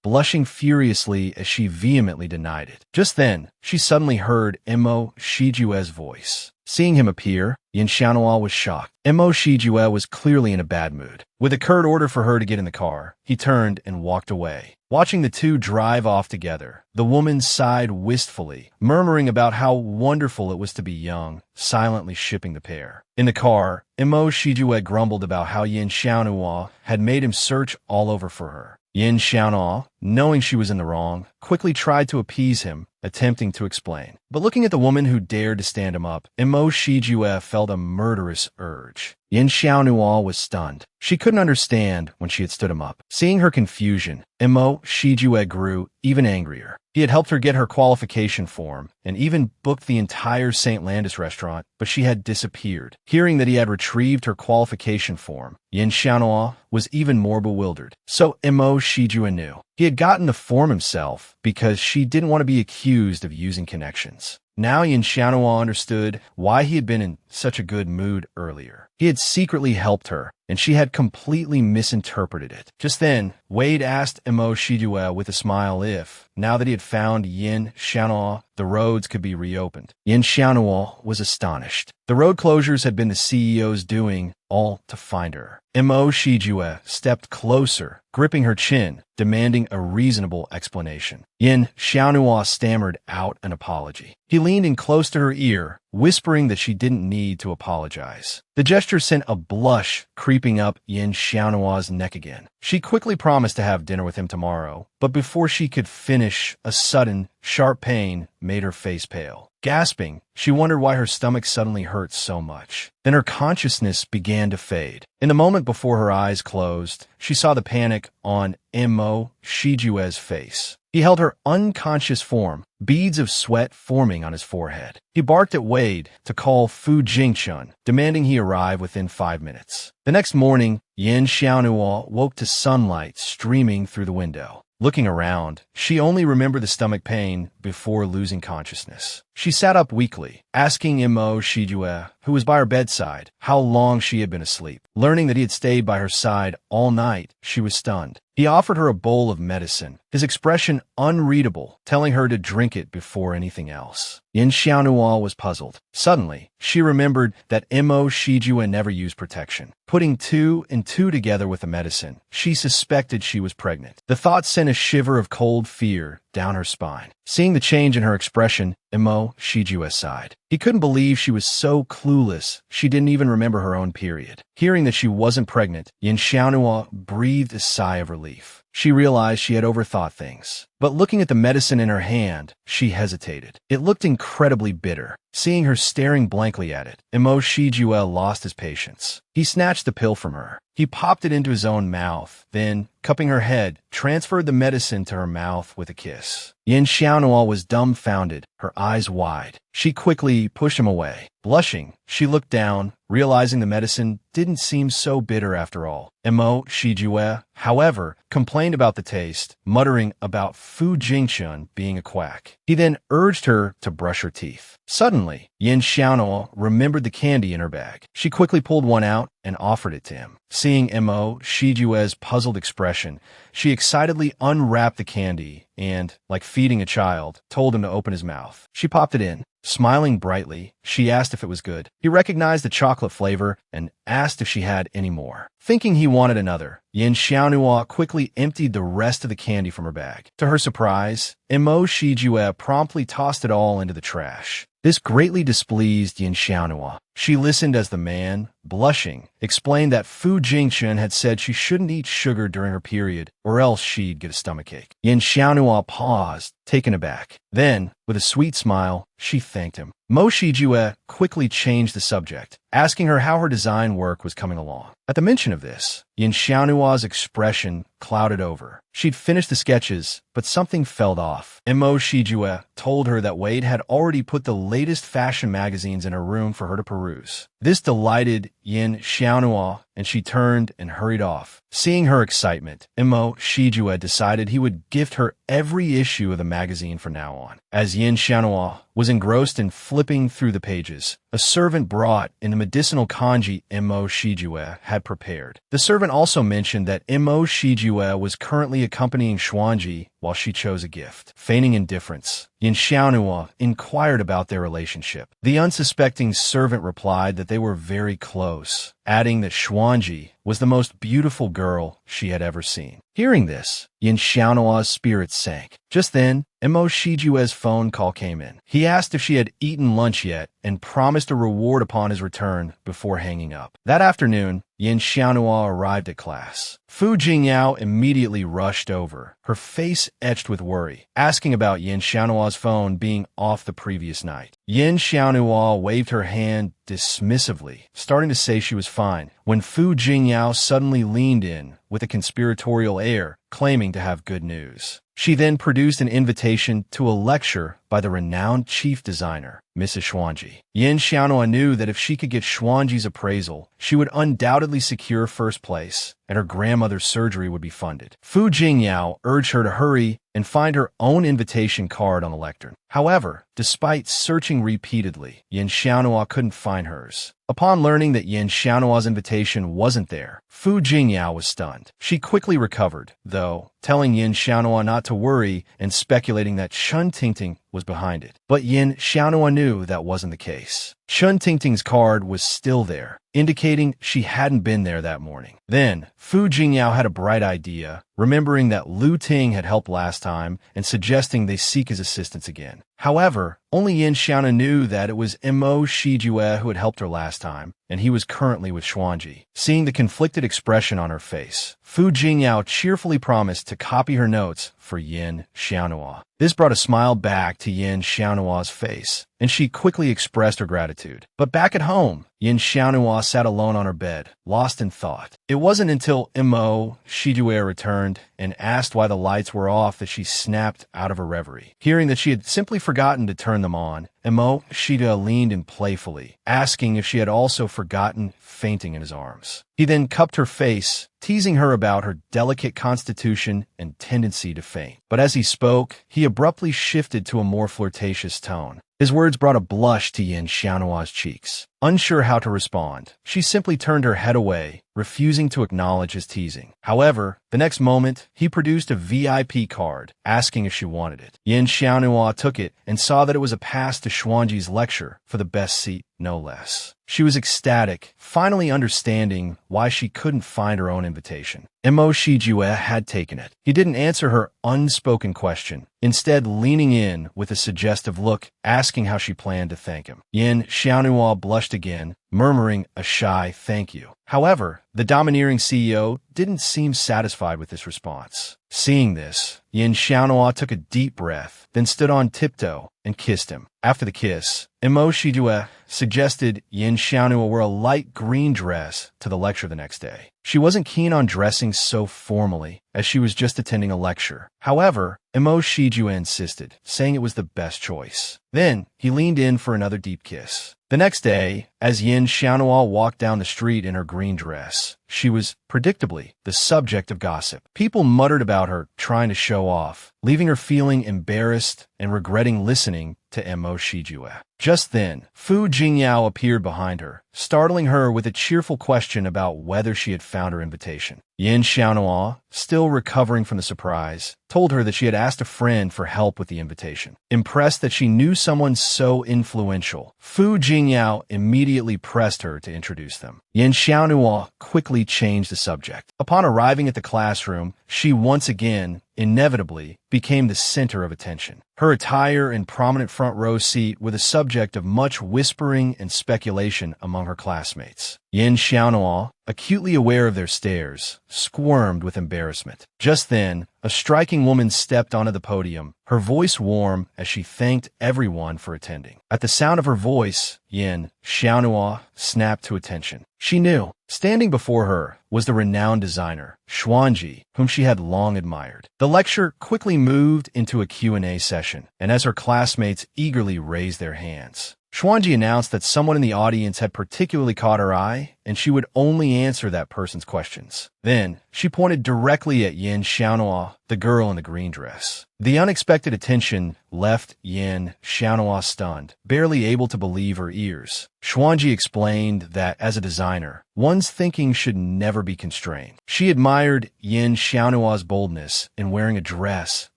blushing furiously as she vehemently denied it. Just then, she suddenly heard Mo Shijue's voice. Seeing him appear, Yin Xiaonuo was shocked. Mo Shijue was clearly in a bad mood. With a curt order for her to get in the car, he turned and walked away. Watching the two drive off together, the woman sighed wistfully, murmuring about how wonderful it was to be young, silently shipping the pair. In the car, Mo Shijue grumbled about how Yin Xiaonuo had made him search all over for her. Yin Xiaonuo, knowing she was in the wrong, quickly tried to appease him, attempting to explain. But looking at the woman who dared to stand him up, Mo Shijue felt a murderous urge. Yin Xiaonuo was stunned. She couldn't understand when she had stood him up. Seeing her confusion, Mo Shijue grew even angrier. He had helped her get her qualification form and even booked the entire St. Landis restaurant, but she had disappeared. Hearing that he had retrieved her qualification form, Yin Xiaonuo was even more bewildered. So Mo Shijue knew. He had gotten the form himself because she didn't want to be accused of using connections. Now Yin Xiaonuo understood why he had been in such a good mood earlier. He had secretly helped her, and she had completely misinterpreted it. Just then, Wade asked Mo Shijue with a smile if, now that he had found Yin Xiaonuo, the roads could be reopened. Yin Xiaonuo was astonished. The road closures had been the CEO's doing, all to find her. Mo Shijue stepped closer, gripping her chin, demanding a reasonable explanation. Yin Xiaonuo stammered out an apology. He leaned in close to her ear, whispering that she didn't need to apologize. The gesture sent a blush creeping up Yin Xiaonuo's neck again. She quickly promised to have dinner with him tomorrow, but before she could finish, a sudden, sharp pain made her face pale. Gasping, she wondered why her stomach suddenly hurt so much. Then her consciousness began to fade. In the moment before her eyes closed, she saw the panic on Mo Shijue's face. He held her unconscious form, beads of sweat forming on his forehead. He barked at Wade to call Fu Jingchun, demanding he arrive within 5 minutes. The next morning, Yin Xiaonuo woke to sunlight streaming through the window. Looking around, she only remembered the stomach pain before losing consciousness. She sat up weakly, asking Imo Shijue, who was by her bedside, how long she had been asleep. Learning that he had stayed by her side all night, she was stunned. He offered her a bowl of medicine, his expression unreadable, telling her to drink it before anything else. Yin Xiaonuo was puzzled. Suddenly, she remembered that Imo Shijue never used protection. Putting 2 and 2 together with the medicine, she suspected she was pregnant. The thought sent a shiver of cold fear down her spine. Seeing the change in her expression, Imo Shijue sighed. He couldn't believe she was so clueless she didn't even remember her own period. Hearing that she wasn't pregnant, Yin Xiaonuo breathed a sigh of relief. She realized she had overthought things. But looking at the medicine in her hand, she hesitated. It looked incredibly bitter. Seeing her staring blankly at it, Imo Shijue lost his patience. He snatched the pill from her. He popped it into his own mouth, then, cupping her head, transferred the medicine to her mouth with a kiss. Yin Xiaonuo was dumbfounded, her eyes wide. She quickly pushed him away. Blushing, she looked down, realizing the medicine didn't seem so bitter after all. Imo Shijue, however, complained about the taste, muttering about Fu Jingchun being a quack. He then urged her to brush her teeth. Suddenly, Yin Xiaonuo remembered the candy in her bag. She quickly pulled one out and offered it to him. Seeing Imo Shijue's puzzled expression, she excitedly unwrapped the candy and, like feeding a child, told him to open his mouth. She popped it in. Smiling brightly, she asked if it was good. He recognized the chocolate flavor and asked if she had any more. Thinking he wanted another, Yin Xiaonuo quickly emptied the rest of the candy from her bag. To her surprise, Imo Shijue promptly tossed it all into the trash. This greatly displeased Yin Xiaonuo. She listened as the man, blushing, explained that Fu Jingchun had said she shouldn't eat sugar during her period or else she'd get a stomachache. Yin Xiaonuo paused, taken aback. Then, with a sweet smile, she thanked him. Mo Shijue quickly changed the subject, asking her how her design work was coming along. At the mention of this, Yin Xiaonuo's expression clouded over. She'd finished the sketches, but something fell off. Mo Shijue told her that Wade had already put the latest fashion magazines in her room for her to peruse. This delighted Yin Xiaonuo, and she turned and hurried off. Seeing her excitement, Imo Shijue decided he would gift her every issue of the magazine from now on. As Yin Xiaonuo was engrossed in flipping through the pages, a servant brought in the medicinal kanji Imo Shijue had prepared. The servant also mentioned that Imo Shijue was currently accompanying Xuanji while she chose a gift. Feigning indifference, Yin Xiaonuo inquired about their relationship. The unsuspecting servant replied that they were very close, adding that Xuanji was the most beautiful girl she had ever seen. Hearing this, Yin Xiaonuo's spirits sank. Just then, Imo Shijue's phone call came in. He asked if she had eaten lunch yet and promised a reward upon his return before hanging up. That afternoon, Yin Xiaonuo arrived at class. Fu Jingyao immediately rushed over, her face etched with worry, asking about Yin Xiaonuo's phone being off the previous night. Yin Xiaonuo waved her hand dismissively, starting to say she was fine, when Fu Jingyao suddenly leaned in with a conspiratorial air, claiming to have good news. She then produced an invitation to a lecture by the renowned chief designer, Mrs. Xuanji. Yin Xiaonuo knew that if she could get Xuanji's appraisal, she would undoubtedly secure first place, and her grandmother's surgery would be funded. Fu Jingyao urged her to hurry and find her own invitation card on the lectern. However, despite searching repeatedly, Yin Xiaonuo couldn't find hers. Upon learning that Yin Xiaonuo's invitation wasn't there, Fu Jingyao was stunned. She quickly recovered, though, telling Yin Xiaonuo not to worry and speculating that Chun Tingting was behind it. But Yin Xiaonuo knew that wasn't the case. Chun Tingting's card was still there, indicating she hadn't been there that morning. Then, Fu Jingyao had a bright idea, remembering that Lu Ting had helped last time and suggesting they seek his assistance again. However, only Yin Xiaonuo knew that it was Imo Shijue who had helped her last time, and he was currently with Xuanji. Seeing the conflicted expression on her face, Fu Jingyao cheerfully promised to copy her notes for Yin Xiaonuo. This brought a smile back to Yin Xiaonuo's face, and she quickly expressed her gratitude. But back at home, Yin Xiaonuo sat alone on her bed, lost in thought. It wasn't until Mo Shijue returned and asked why the lights were off that she snapped out of her reverie. Hearing that she had simply forgotten to turn them on, Mo Shijue leaned in playfully, asking if she had also forgotten, fainting in his arms. He then cupped her face, teasing her about her delicate constitution and tendency to faint. But as he spoke, he abruptly shifted to a more flirtatious tone. His words brought a blush to Yin Xiaonua's cheeks. Unsure how to respond, she simply turned her head away, refusing to acknowledge his teasing. However, the next moment, he produced a VIP card, asking if she wanted it. Yin Xiaonua took it and saw that it was a pass to Xuanji's lecture for the best seat, no less. She was ecstatic, finally understanding why she couldn't find her own invitation. Mo Shijue had taken it. He didn't answer her unspoken question, instead leaning in with a suggestive look, asking how she planned to thank him. Yin Xiaonua blushed again, murmuring a shy thank you. However, the domineering CEO didn't seem satisfied with this response. Seeing this, Yin Xiaonua took a deep breath, then stood on tiptoe and kissed him. After the kiss, Mo Shijue suggested Yin Xiaonua wear a light green dress to the lecture the next day. She wasn't keen on dressing so formally, as she was just attending a lecture. However, Mo Shijue insisted, saying it was the best choice. Then, he leaned in for another deep kiss. The next day, as Yin Xiaonua walked down the street in her green dress, she was, predictably, the subject of gossip. People muttered about her trying to show off, leaving her feeling embarrassed and regretting listening to Mo Shijue. Just then, Fu Jingyao appeared behind her, startling her with a cheerful question about whether she had found her invitation. Yin Xiaonua, still recovering from the surprise, told her that she had asked a friend for help with the invitation. Impressed that she knew someone so influential, Fu Jingyao immediately pressed her to introduce them. Yin Xiaonua quickly changed the subject. Upon arriving at the classroom, she once again, inevitably, became the center of attention. Her attire and prominent front row seat were the subject of much whispering and speculation among her classmates. Yin Xiaonua, acutely aware of their stares, squirmed with embarrassment. Just then, a striking woman stepped onto the podium, her voice warm as she thanked everyone for attending. At the sound of her voice, Yin Xiaonua snapped to attention. She knew, standing before her, was the renowned designer, Xuanji, whom she had long admired. The lecture quickly moved into a Q&A session, and as her classmates eagerly raised their hands, Xuanji announced that someone in the audience had particularly caught her eye, and she would only answer that person's questions. Then, she pointed directly at Yin Xiaonua, the girl in the green dress. The unexpected attention left Yin Xiaonua stunned, barely able to believe her ears. Xuanji explained that, as a designer, one's thinking should never be constrained. She admired Yin Xiaonua's boldness in wearing a dress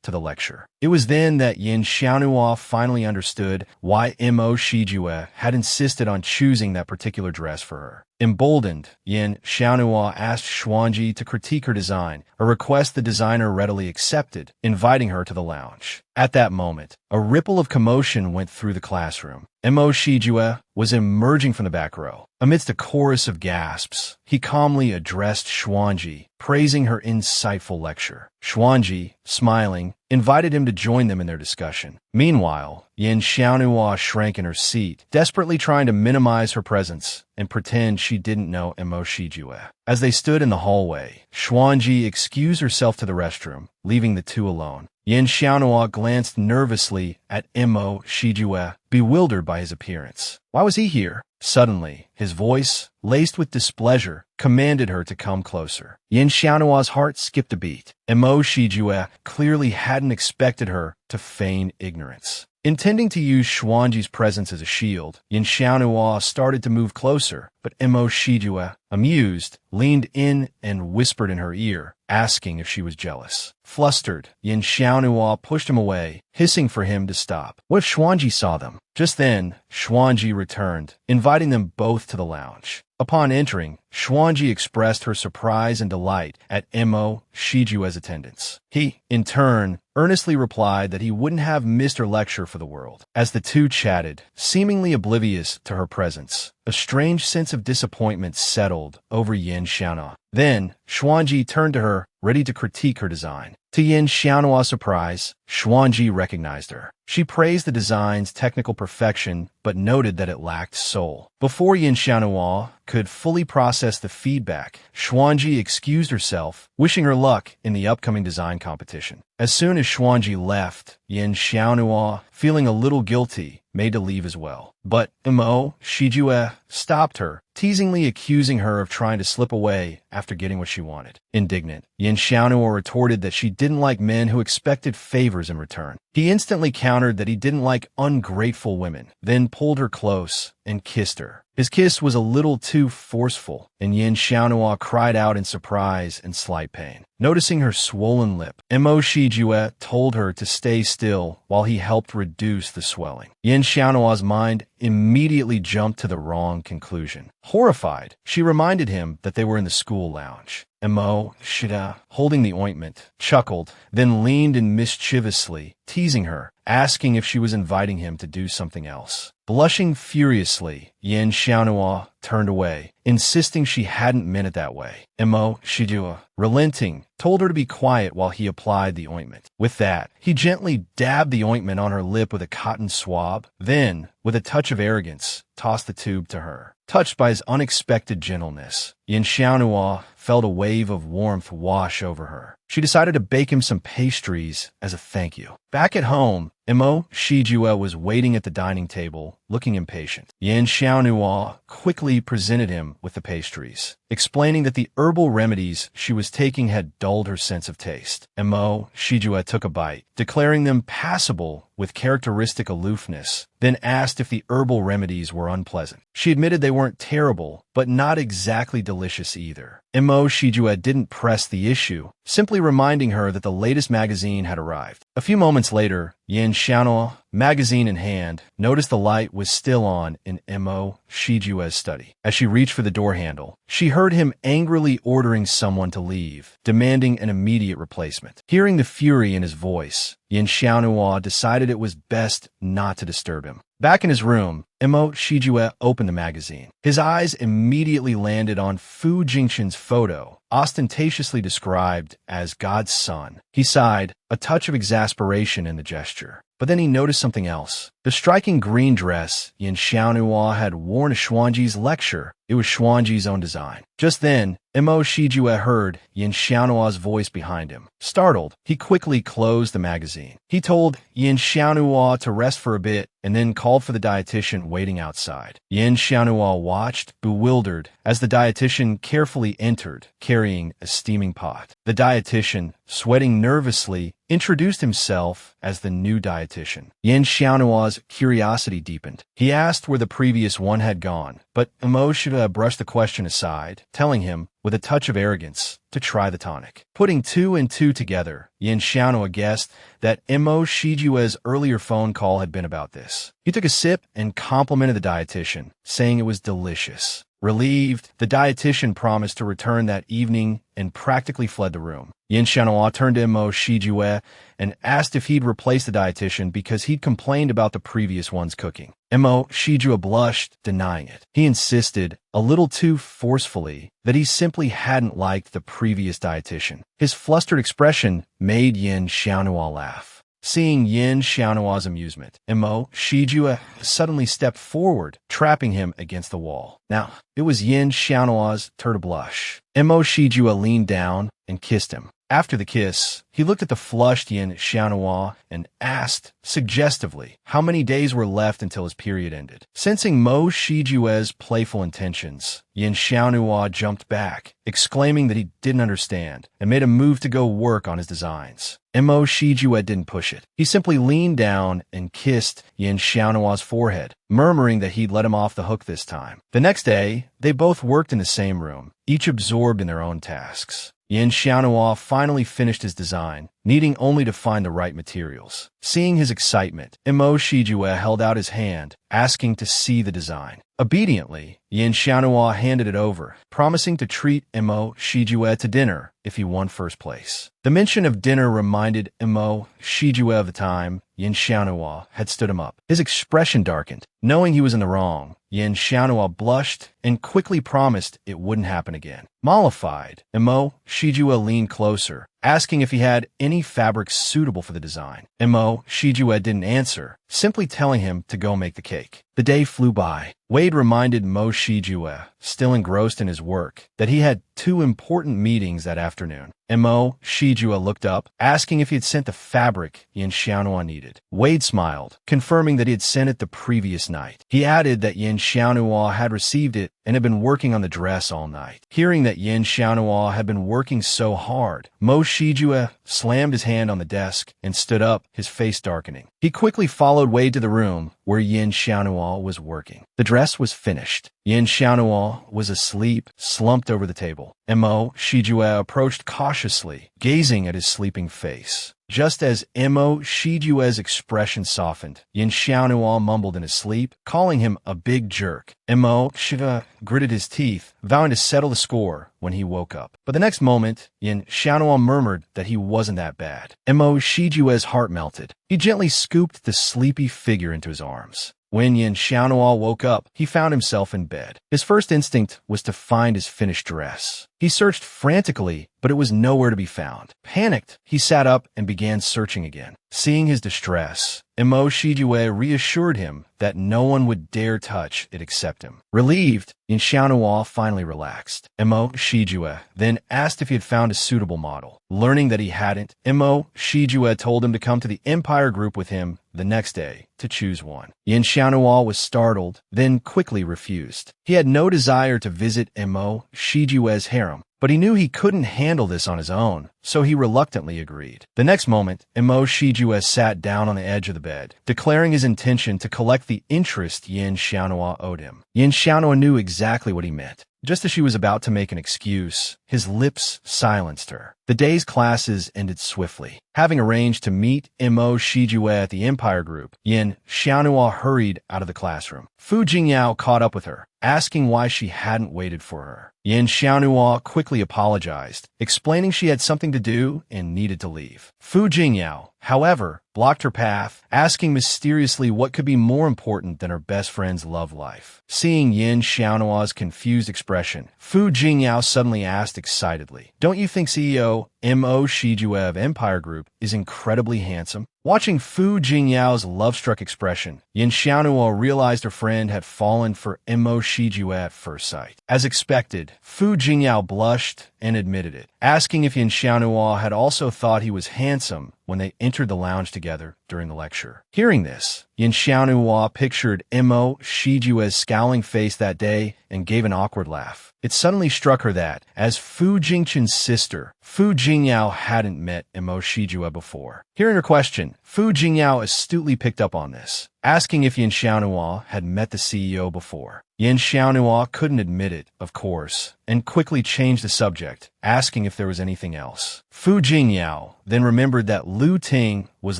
to the lecture. It was then that Yin Xiaonua finally understood why Mo Shijue had insisted on choosing that particular dress for her. Emboldened, Yin Xiaonua asked Xuanji to critique her design, a request the designer readily accepted, inviting her to the lounge. At that moment, a ripple of commotion went through the classroom. Mo Shijue was emerging from the back row. Amidst a chorus of gasps, he calmly addressed Xuanji, praising her insightful lecture. Xuanji, smiling, invited him to join them in their discussion. Meanwhile, Yin Xiaonua shrank in her seat, desperately trying to minimize her presence and pretend she didn't know Mo Shijue. As they stood in the hallway, Xuanji excused herself to the restroom, leaving the two alone. Yin Xiaonua glanced nervously at Mo Shijue, bewildered by his appearance. Why was he here? Suddenly, his voice, laced with displeasure, commanded her to come closer. Yin Xiaonua's heart skipped a beat. Mo Shijue clearly hadn't expected her to feign ignorance. Intending to use Xuanji's presence as a shield, Yin Xiaonua started to move closer, but Mo Shijue, amused, leaned in and whispered in her ear, asking if she was jealous. Flustered, Yin Xiaonua pushed him away, hissing for him to stop. What if Xuanji saw them? Just then, Xuanji returned, inviting them both to the lounge. Upon entering, Xuanji expressed her surprise and delight at Mo Shijue's attendance. He, in turn, earnestly replied that he wouldn't have missed her lecture for the world. As the two chatted, seemingly oblivious to her presence, A strange sense of disappointment settled over Yin Xiaonhua. Then, Xuanji turned to her, ready to critique her design. To Yin Xiaonua's surprise, Xuanji recognized her. She praised the design's technical perfection, but noted that it lacked soul. Before Yin Xiaonhua could fully process the feedback, Xuanji excused herself, wishing her luck in the upcoming design competition. As soon as Xuanji left, Yin Xiaonhua, feeling a little guilty, made to leave as well. But Mo Shijue stopped her, teasingly accusing her of trying to slip away after getting what she wanted. Indignant, Yin Xiaonhua retorted that she didn't like men who expected favors in return. He instantly countered that he didn't like ungrateful women, then pulled her close and kissed her. His kiss was a little too forceful, and Yin Xiaonhua cried out in surprise and slight pain. Noticing her swollen lip, Mo Shijue told her to stay still while he helped reduce the swelling. Yin Xiaonua's mind immediately jumped to the wrong conclusion. Horrified, she reminded him that they were in the school lounge. Mo Shida, holding the ointment, chuckled, then leaned in mischievously, teasing her, asking if she was inviting him to do something else. Blushing furiously, Yin Xiaonhua turned away, insisting she hadn't meant it that way. Mo Shijue, relenting, told her to be quiet while he applied the ointment. With that, he gently dabbed the ointment on her lip with a cotton swab, then, with a touch of arrogance, tossed the tube to her. Touched by his unexpected gentleness, Yin Xiaonhua felt a wave of warmth wash over her. She decided to bake him some pastries as a thank you. Back at home, Mo Shijue was waiting at the dining table, looking impatient. Yin Xiaonhua quickly presented him with the pastries, explaining that the herbal remedies she was taking had dulled her sense of taste. Mo Shijue took a bite, declaring them passable with characteristic aloofness, then asked if the herbal remedies were unpleasant. She admitted they weren't terrible, but not exactly delicious either. Mo Shijue didn't press the issue, simply reminding her that the latest magazine had arrived. A few moments later, Yin Xiaonhua, magazine in hand, noticed the light was still on in Mo Shijue's study. As she reached for the door handle, she heard him angrily ordering someone to leave, demanding an immediate replacement. Hearing the fury in his voice, Yin Xiaonhua decided it was best not to disturb him. Back in his room, Mo Shijue opened the magazine. His eyes immediately landed on Fu Jingxin's photo, ostentatiously described as God's son. He sighed, a touch of exasperation in the gesture. But then he noticed something else. The striking green dress Yin Xiaonhua had worn at Xuanji's lecture. It was Xuanji's own design. Just then, Mo Shijue heard Yin Xiaonua's voice behind him. Startled, he quickly closed the magazine. He told Yin Xiaonhua to rest for a bit and then called for the dietitian waiting outside. Yin Xiaonhua watched, bewildered, as the dietitian carefully entered, carrying a steaming pot. The dietitian, sweating nervously, introduced himself as the new dietitian. Yin Xiaonua's curiosity deepened. He asked where the previous one had gone, but Mo Shida brushed the question aside, telling him, with a touch of arrogance, to try the tonic. Putting two and two together, Yin Xiaonhua guessed that Mo Shijue's earlier phone call had been about this. He took a sip and complimented the dietitian, saying it was delicious. Relieved, the dietitian promised to return that evening and practically fled the room. Yin Xiaonhua turned to Mo Shijue and asked if he'd replace the dietitian because he'd complained about the previous one's cooking. Mo Shijue blushed, denying it. He insisted, a little too forcefully, that he simply hadn't liked the previous dietitian. His flustered expression made Yin Xiaonhua laugh. Seeing Yin Xiaonua's amusement, Mo Shijue suddenly stepped forward, trapping him against the wall. Now, it was Yin Xiaonua's turn to blush. Mo Shijue leaned down and kissed him. After the kiss, he looked at the flushed Yin Xiaonhua and asked, suggestively, how many days were left until his period ended. Sensing Mo Shijue's playful intentions, Yin Xiaonhua jumped back, exclaiming that he didn't understand, and made a move to go work on his designs. Mo Shijue didn't push it. He simply leaned down and kissed Yin Xiaonua's forehead, murmuring that he'd let him off the hook this time. The next day, they both worked in the same room, each absorbed in their own tasks. Yin Xiaonhua finally finished his design, needing only to find the right materials. Seeing his excitement, Mo Shijue held out his hand, asking to see the design. Obediently, Yin Xiaonhua handed it over, promising to treat Mo Shijue to dinner if he won first place. The mention of dinner reminded Mo Shijue of the time Yin Xiaonhua had stood him up. His expression darkened. Knowing he was in the wrong, Yin Xiaonhua blushed and quickly promised it wouldn't happen again. Mollified, Mo Shijue leaned closer, asking if he had any fabrics suitable for the design. Mo Shijue didn't answer, simply telling him to go make the cake. The day flew by. Wade reminded Mo Shijue, still engrossed in his work, that he had 2 important meetings that afternoon. Mo Shijue looked up, asking if he had sent the fabric Yin Xiaonhua needed. Wade smiled, confirming that he had sent it the previous night. He added that Yin Xiaonhua had received it and had been working on the dress all night. Hearing that Yin Xiaonhua had been working so hard, Mo Shijue slammed his hand on the desk and stood up, his face darkening. He quickly followed Wade to the room where Yin Xiaonhua was working. The dress was finished. Yin Xiaonhua was asleep, slumped over the table. Mo Shijue approached cautiously, gazing at his sleeping face. Just as Mo Shijue's expression softened, Yin Xiaonhua mumbled in his sleep, calling him a big jerk. Mo Shijue gritted his teeth, vowing to settle the score when he woke up. But the next moment, Yin Xiaonhua murmured that he wasn't that bad. Mo Shijue's heart melted. He gently scooped the sleepy figure into his arms. When Yin Xiaonhua woke up, he found himself in bed. His first instinct was to find his finished dress. He searched frantically, but it was nowhere to be found. Panicked, he sat up and began searching again. Seeing his distress, Mo Shijue reassured him that no one would dare touch it except him. Relieved, Yin Xiaonhua finally relaxed. Mo Shijue then asked if he had found a suitable model. Learning that he hadn't, Mo Shijue told him to come to the Empire Group with him the next day to choose one. Yin Xiaonhua was startled, then quickly refused. He had no desire to visit Mo Shijue's harem, but he knew he couldn't handle this on his own, so he reluctantly agreed. The next moment, Mo Shijue sat down on the edge of the bed, declaring his intention to collect the interest Yin Xiaonhua owed him. Yin Xiaonhua knew exactly what he meant. Just as she was about to make an excuse, his lips silenced her. The day's classes ended swiftly. Having arranged to meet Mo Shijue at the Empire Group, Yin Xiaonhua hurried out of the classroom. Fu Jingyao caught up with her, asking why she hadn't waited for her. Yin Xiaonhua quickly apologized, explaining she had something to do and needed to leave. Fu Jingyao, however, blocked her path, asking mysteriously what could be more important than her best friend's love life. Seeing Yin Xiaonua's confused expression, Fu Jingyao suddenly asked excitedly, "Don't you think CEO Mo Shijue of Empire Group is incredibly handsome?" Watching Fu Jingyao's love-struck expression, Yin Xiaonhua realized her friend had fallen for Mo Shijue at first sight. As expected, Fu Jingyao blushed and admitted it, asking if Yin Xiaonhua had also thought he was handsome when they entered the lounge together during the lecture. Hearing this, Yin Xiaonhua pictured Mo Shijue's scowling face that day and gave an awkward laugh. It suddenly struck her that, as Fu Jingchen's sister, Fu Jingyao hadn't met Mo Shijue before. Hearing her question, Fu Jingyao astutely picked up on this, asking if Yin Xiaonhua had met the CEO before. Yin Xiaonhua couldn't admit it, of course, and quickly changed the subject, asking if there was anything else. Fu Jingyao then remembered that Lu Ting was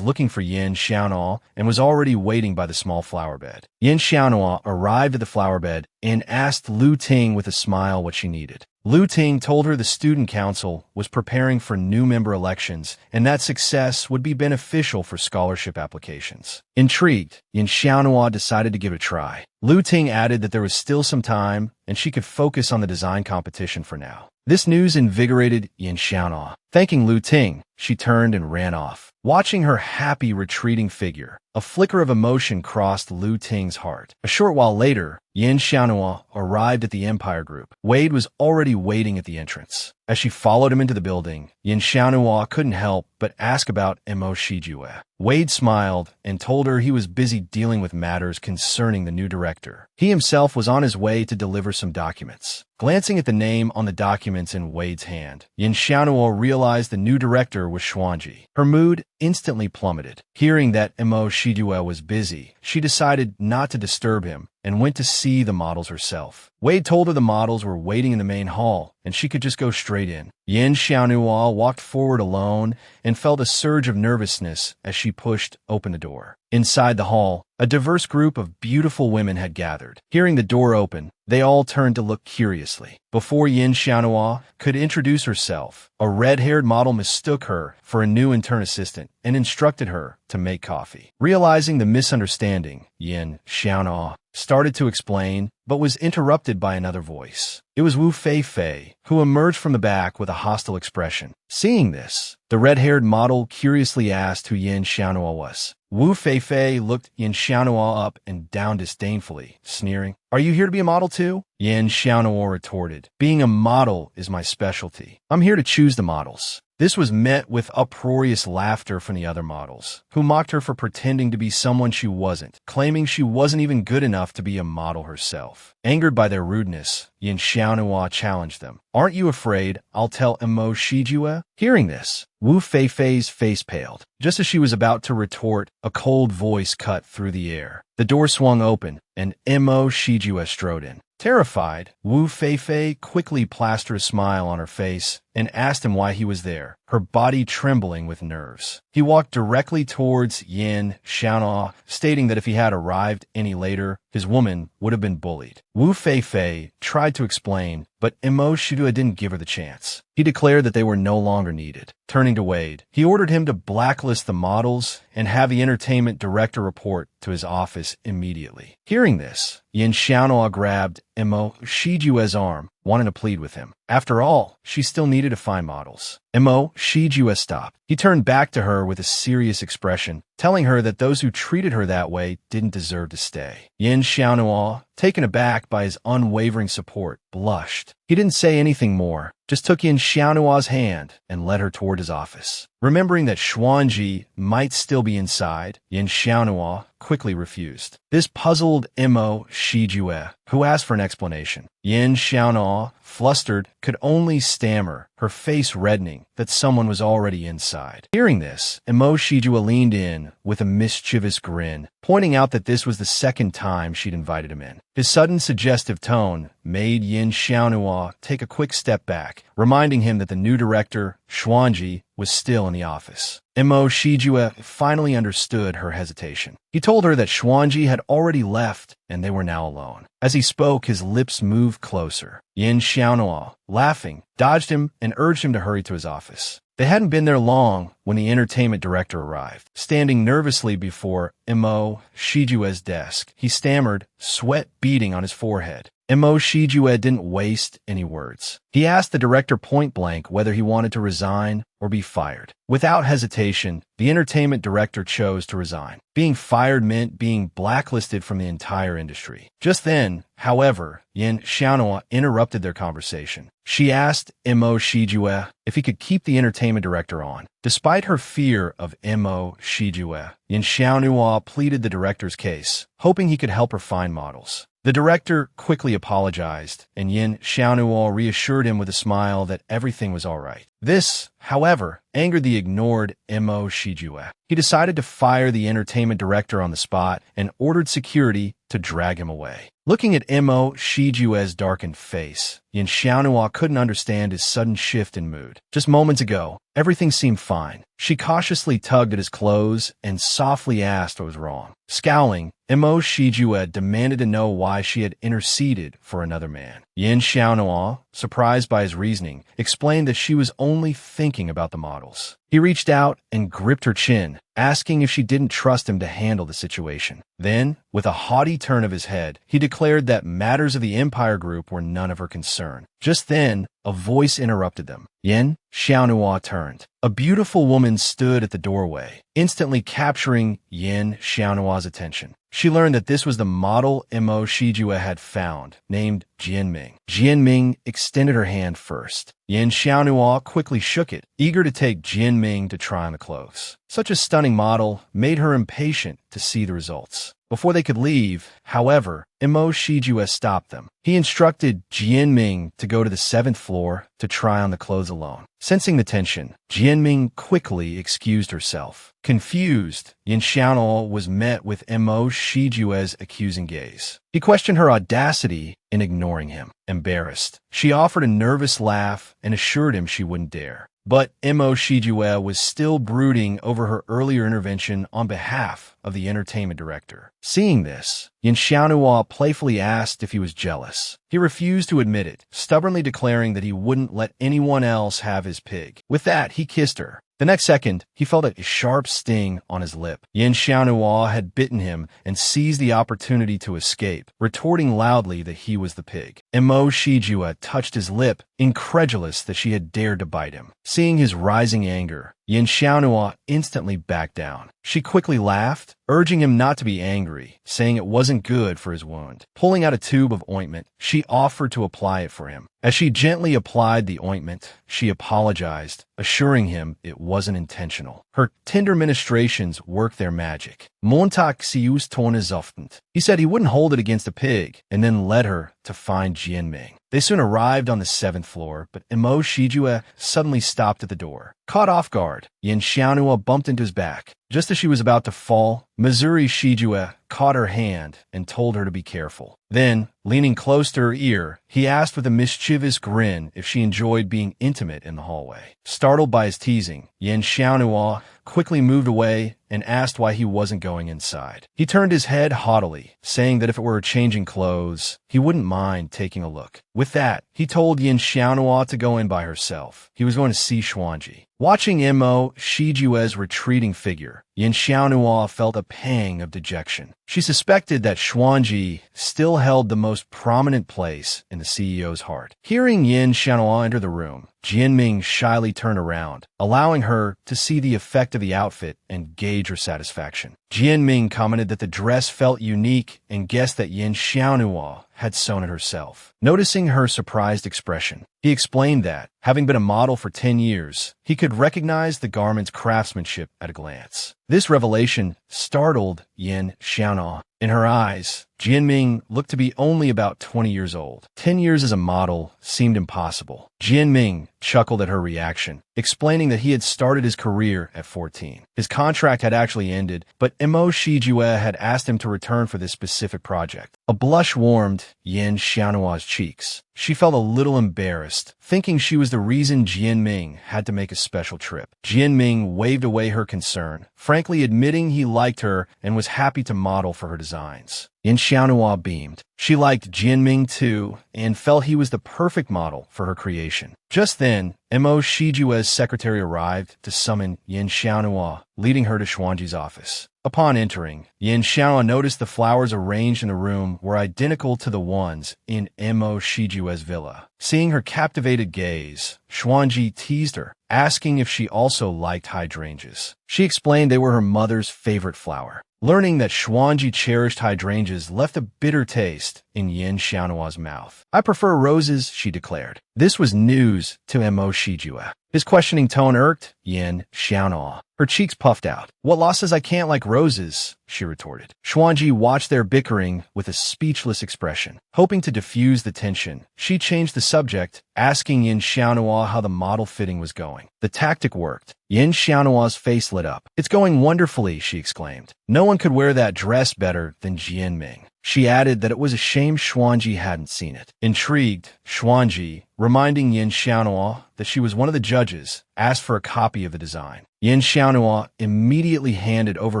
looking for Yin Xiaonhua and was already waiting by the small flower bed. Yin Xiaonhua arrived at the flower bed and asked Lu Ting with a smile what she needed. Lu Ting told her the student council was preparing for new member elections and that success would be beneficial for scholarship applications. Intrigued, Yin Xiaonhua decided to give it a try. Lu Ting added that there was still some time and she could focus on the design competition for now. This news invigorated Yin Xiaonhua. Thanking Lu Ting, she turned and ran off. Watching her happy retreating figure, a flicker of emotion crossed Lu Ting's heart. A short while later, Yin Xiaonhua arrived at the Empire Group. Wade was already waiting at the entrance. As she followed him into the building, Yin Xiaonhua couldn't help but ask about Mo Shijue. Wade smiled and told her he was busy dealing with matters concerning the new director. He himself was on his way to deliver some documents. Glancing at the name on the documents in Wade's hand, Yin Xiaonhua realized the new director was Xuanji. Her mood instantly plummeted. Hearing that Mo Shijue was busy, she decided not to disturb him and went to see the models herself. Wade told her the models were waiting in the main hall, and she could just go straight in. Yin Xiaonhua walked forward alone and felt a surge of nervousness as she pushed open the door. Inside the hall, a diverse group of beautiful women had gathered. Hearing the door open, they all turned to look curiously. Before Yin Xiaonhua could introduce herself, a red-haired model mistook her for a new intern assistant and instructed her to make coffee. Realizing the misunderstanding, Yin Xiaonhua started to explain, but was interrupted by another voice. It was Wu Feifei, who emerged from the back with a hostile expression. Seeing this, the red-haired model curiously asked who Yin Xiaonhua was. Wu Feifei looked Yin Xiaonhua up and down disdainfully, sneering, "Are you here to be a model too?" Yin Xiaonhua retorted, "Being a model is my specialty. I'm here to choose the models." This was met with uproarious laughter from the other models, who mocked her for pretending to be someone she wasn't, claiming she wasn't even good enough to be a model herself. Angered by their rudeness, Yin Xiaonhua challenged them. "Aren't you afraid I'll tell Mo Shijue?" Hearing this, Wu Feifei's face paled. Just as she was about to retort, a cold voice cut through the air. The door swung open, and Mo Shijue strode in. Terrified, Wu Feifei quickly plastered a smile on her face and asked him why he was there, her body trembling with nerves. He walked directly towards Yin Xiaonhua, stating that if he had arrived any later, his woman would have been bullied. Wu Feifei tried to explain, but Mo Shijue didn't give her the chance. He declared that they were no longer needed. Turning to Wade, he ordered him to blacklist the models and have the entertainment director report to his office immediately. Hearing this, Yin Xiaonhua grabbed Mo Shijue's arm, wanting to plead with him. After all, she still needed to find models. Mo Shijue stopped. He turned back to her with a serious expression, telling her that those who treated her that way didn't deserve to stay. Yin Xiaonhua, taken aback by his unwavering support, blushed. He didn't say anything more, just took Yin Xiaonua's hand and led her toward his office. Remembering that Xuanji might still be inside, Yin Xiaonhua quickly refused. This puzzled Mo Shijue, who asked for an explanation. Yin Xiaonhua, flustered, could only stammer, her face reddening, that someone was already inside. Hearing this, Mo Shijue leaned in with a mischievous grin, pointing out that this was the second time she'd invited him in. His sudden suggestive tone made Yin Xiaonhua take a quick step back, reminding him that the new director, Xuanji, was still in the office. Mo Shijue finally understood her hesitation. He told her that Xuanji had already left and they were now alone. As he spoke, his lips moved closer. Yin Xiaonhua, laughing, dodged him and urged him to hurry to his office. They hadn't been there long when the entertainment director arrived. Standing nervously before Mo Shijue's desk, he stammered, sweat beading on his forehead. Mo Shijue didn't waste any words. He asked the director point-blank whether he wanted to resign or be fired. Without hesitation, the entertainment director chose to resign. Being fired meant being blacklisted from the entire industry. Just then, however, Yin Xiaonhua interrupted their conversation. She asked Mo Shijue if he could keep the entertainment director on. Despite her fear of Mo Shijue, Yin Xiaonhua pleaded the director's case, hoping he could help her find models. The director quickly apologized, and Yin Xiaonhua reassured him with a smile that everything was all right. This, however, angered the ignored Mo Shijue. He decided to fire the entertainment director on the spot and ordered security to drag him away. Looking at Mo Shijue's darkened face, Yin Xiaonhua couldn't understand his sudden shift in mood. Just moments ago, everything seemed fine. She cautiously tugged at his clothes and softly asked what was wrong. Scowling, Mo Shijue demanded to know why she had interceded for another man. Yin Xiaonhua, surprised by his reasoning, explained that she was only thinking about the models. He reached out and gripped her chin, asking if she didn't trust him to handle the situation. Then, with a haughty turn of his head, he declared that matters of the Empire Group were none of her concern. Just then, a voice interrupted them. Yin Xiaonhua turned. A beautiful woman stood at the doorway, instantly capturing Yin Xiaonua's attention. She learned that this was the model Mo Shijue had found, named Jianming. Jianming extended her hand first. Yin Xiaonhua quickly shook it, eager to take Jianming to try on the clothes. Such a stunning model made her impatient to see the results. Before they could leave, however, Imo Shijue stopped them. He instructed Jianming to go to the 7th floor to try on the clothes alone. Sensing the tension, Jianming quickly excused herself. Confused, Yin Xiaono was met with Imo Shijue's accusing gaze. He questioned her audacity in ignoring him. Embarrassed, she offered a nervous laugh and assured him she wouldn't dare. But Imo Shijue was still brooding over her earlier intervention on behalf of the entertainment director. Seeing this, Yin Xiaonhua playfully asked if he was jealous. He refused to admit it, stubbornly declaring that he wouldn't let anyone else have his pig. With that, he kissed her. The next second, he felt a sharp sting on his lip. Yin Xiaonhua had bitten him and seized the opportunity to escape, retorting loudly that he was the pig. Imo Shijue touched his lip, incredulous that she had dared to bite him. Seeing his rising anger, Yin Xiaonhua instantly backed down. She quickly laughed, urging him not to be angry, saying it wasn't good for his wound. Pulling out a tube of ointment, she offered to apply it for him. As she gently applied the ointment, she apologized, assuring him it wasn't intentional. Her tender ministrations worked their magic. Montag sius tonesoftend. He said he wouldn't hold it against a pig, and then led her to find Jianming. They soon arrived on the 7th floor, but Imo Shijue suddenly stopped at the door. Caught off guard, Yin Xiaonhua bumped into his back. Just as she was about to fall, Missouri Shijue caught her hand and told her to be careful. Then, leaning close to her ear, he asked with a mischievous grin if she enjoyed being intimate in the hallway. Startled by his teasing, Yin Xiaonhua quickly moved away and asked why he wasn't going inside. He turned his head haughtily, saying that if it were changing clothes, he wouldn't mind taking a look. With that, he told Yin Xiaonhua to go in by herself. He was going to see Xuanji. Watching Imo Shijue's retreating figure, Yin Xiaonhua felt a pang of dejection. She suspected that Xuanji still held the most prominent place in the CEO's heart. Hearing Yin Xiaonhua enter the room, Jianming shyly turned around, allowing her to see the effect of the outfit and gauge her satisfaction. Jianming commented that the dress felt unique and guessed that Yin Xiaonhua had sewn it herself. Noticing her surprised expression, he explained that, having been a model for 10 years, he could recognize the garment's craftsmanship at a glance. This revelation startled Yin Xiaonhua. In her eyes, Jianming looked to be only about 20 years old. 10 years as a model seemed impossible. Jianming chuckled at her reaction, explaining that he had started his career at 14. His contract had actually ended, but Imo Shijue had asked him to return for this specific project. A blush warmed Yin Xiaonhua's cheeks. She felt a little embarrassed, thinking she was the reason Jianming had to make a special trip. Jianming waved away her concern, frankly admitting he liked her and was happy to model for her designs. Yin Xiaonhua beamed. She liked Jianming too, and felt he was the perfect model for her creation. Just then, Imo Shijue's secretary arrived to summon Yin Xiaonhua, leading her to Xuanji's office. Upon entering, Yin Xiaonhua noticed the flowers arranged in the room were identical to the ones in Imo Shijue's villa. Seeing her captivated gaze, Xuanji teased her, asking if she also liked hydrangeas. She explained they were her mother's favorite flower. Learning that Xuanji cherished hydrangeas left a bitter taste in Yin Xiaonhua's mouth. "I prefer roses," she declared. This was news to Imo Shijue. His questioning tone irked Yin Xiaonhua. Her cheeks puffed out. "What law says I can't like roses?" she retorted. Xuanji watched their bickering with a speechless expression. Hoping to diffuse the tension, she changed the subject, asking Yin Xiaonhua how the model fitting was going. The tactic worked. Yin Xiaonhua's face lit up. "It's going wonderfully," she exclaimed. "No one could wear that dress better than Jianming." She added that it was a shame Xuanji hadn't seen it. Intrigued, Xuanji, reminding Yin Xiaonhua that she was one of the judges, asked for a copy of the design. Yin Xiaonhua immediately handed over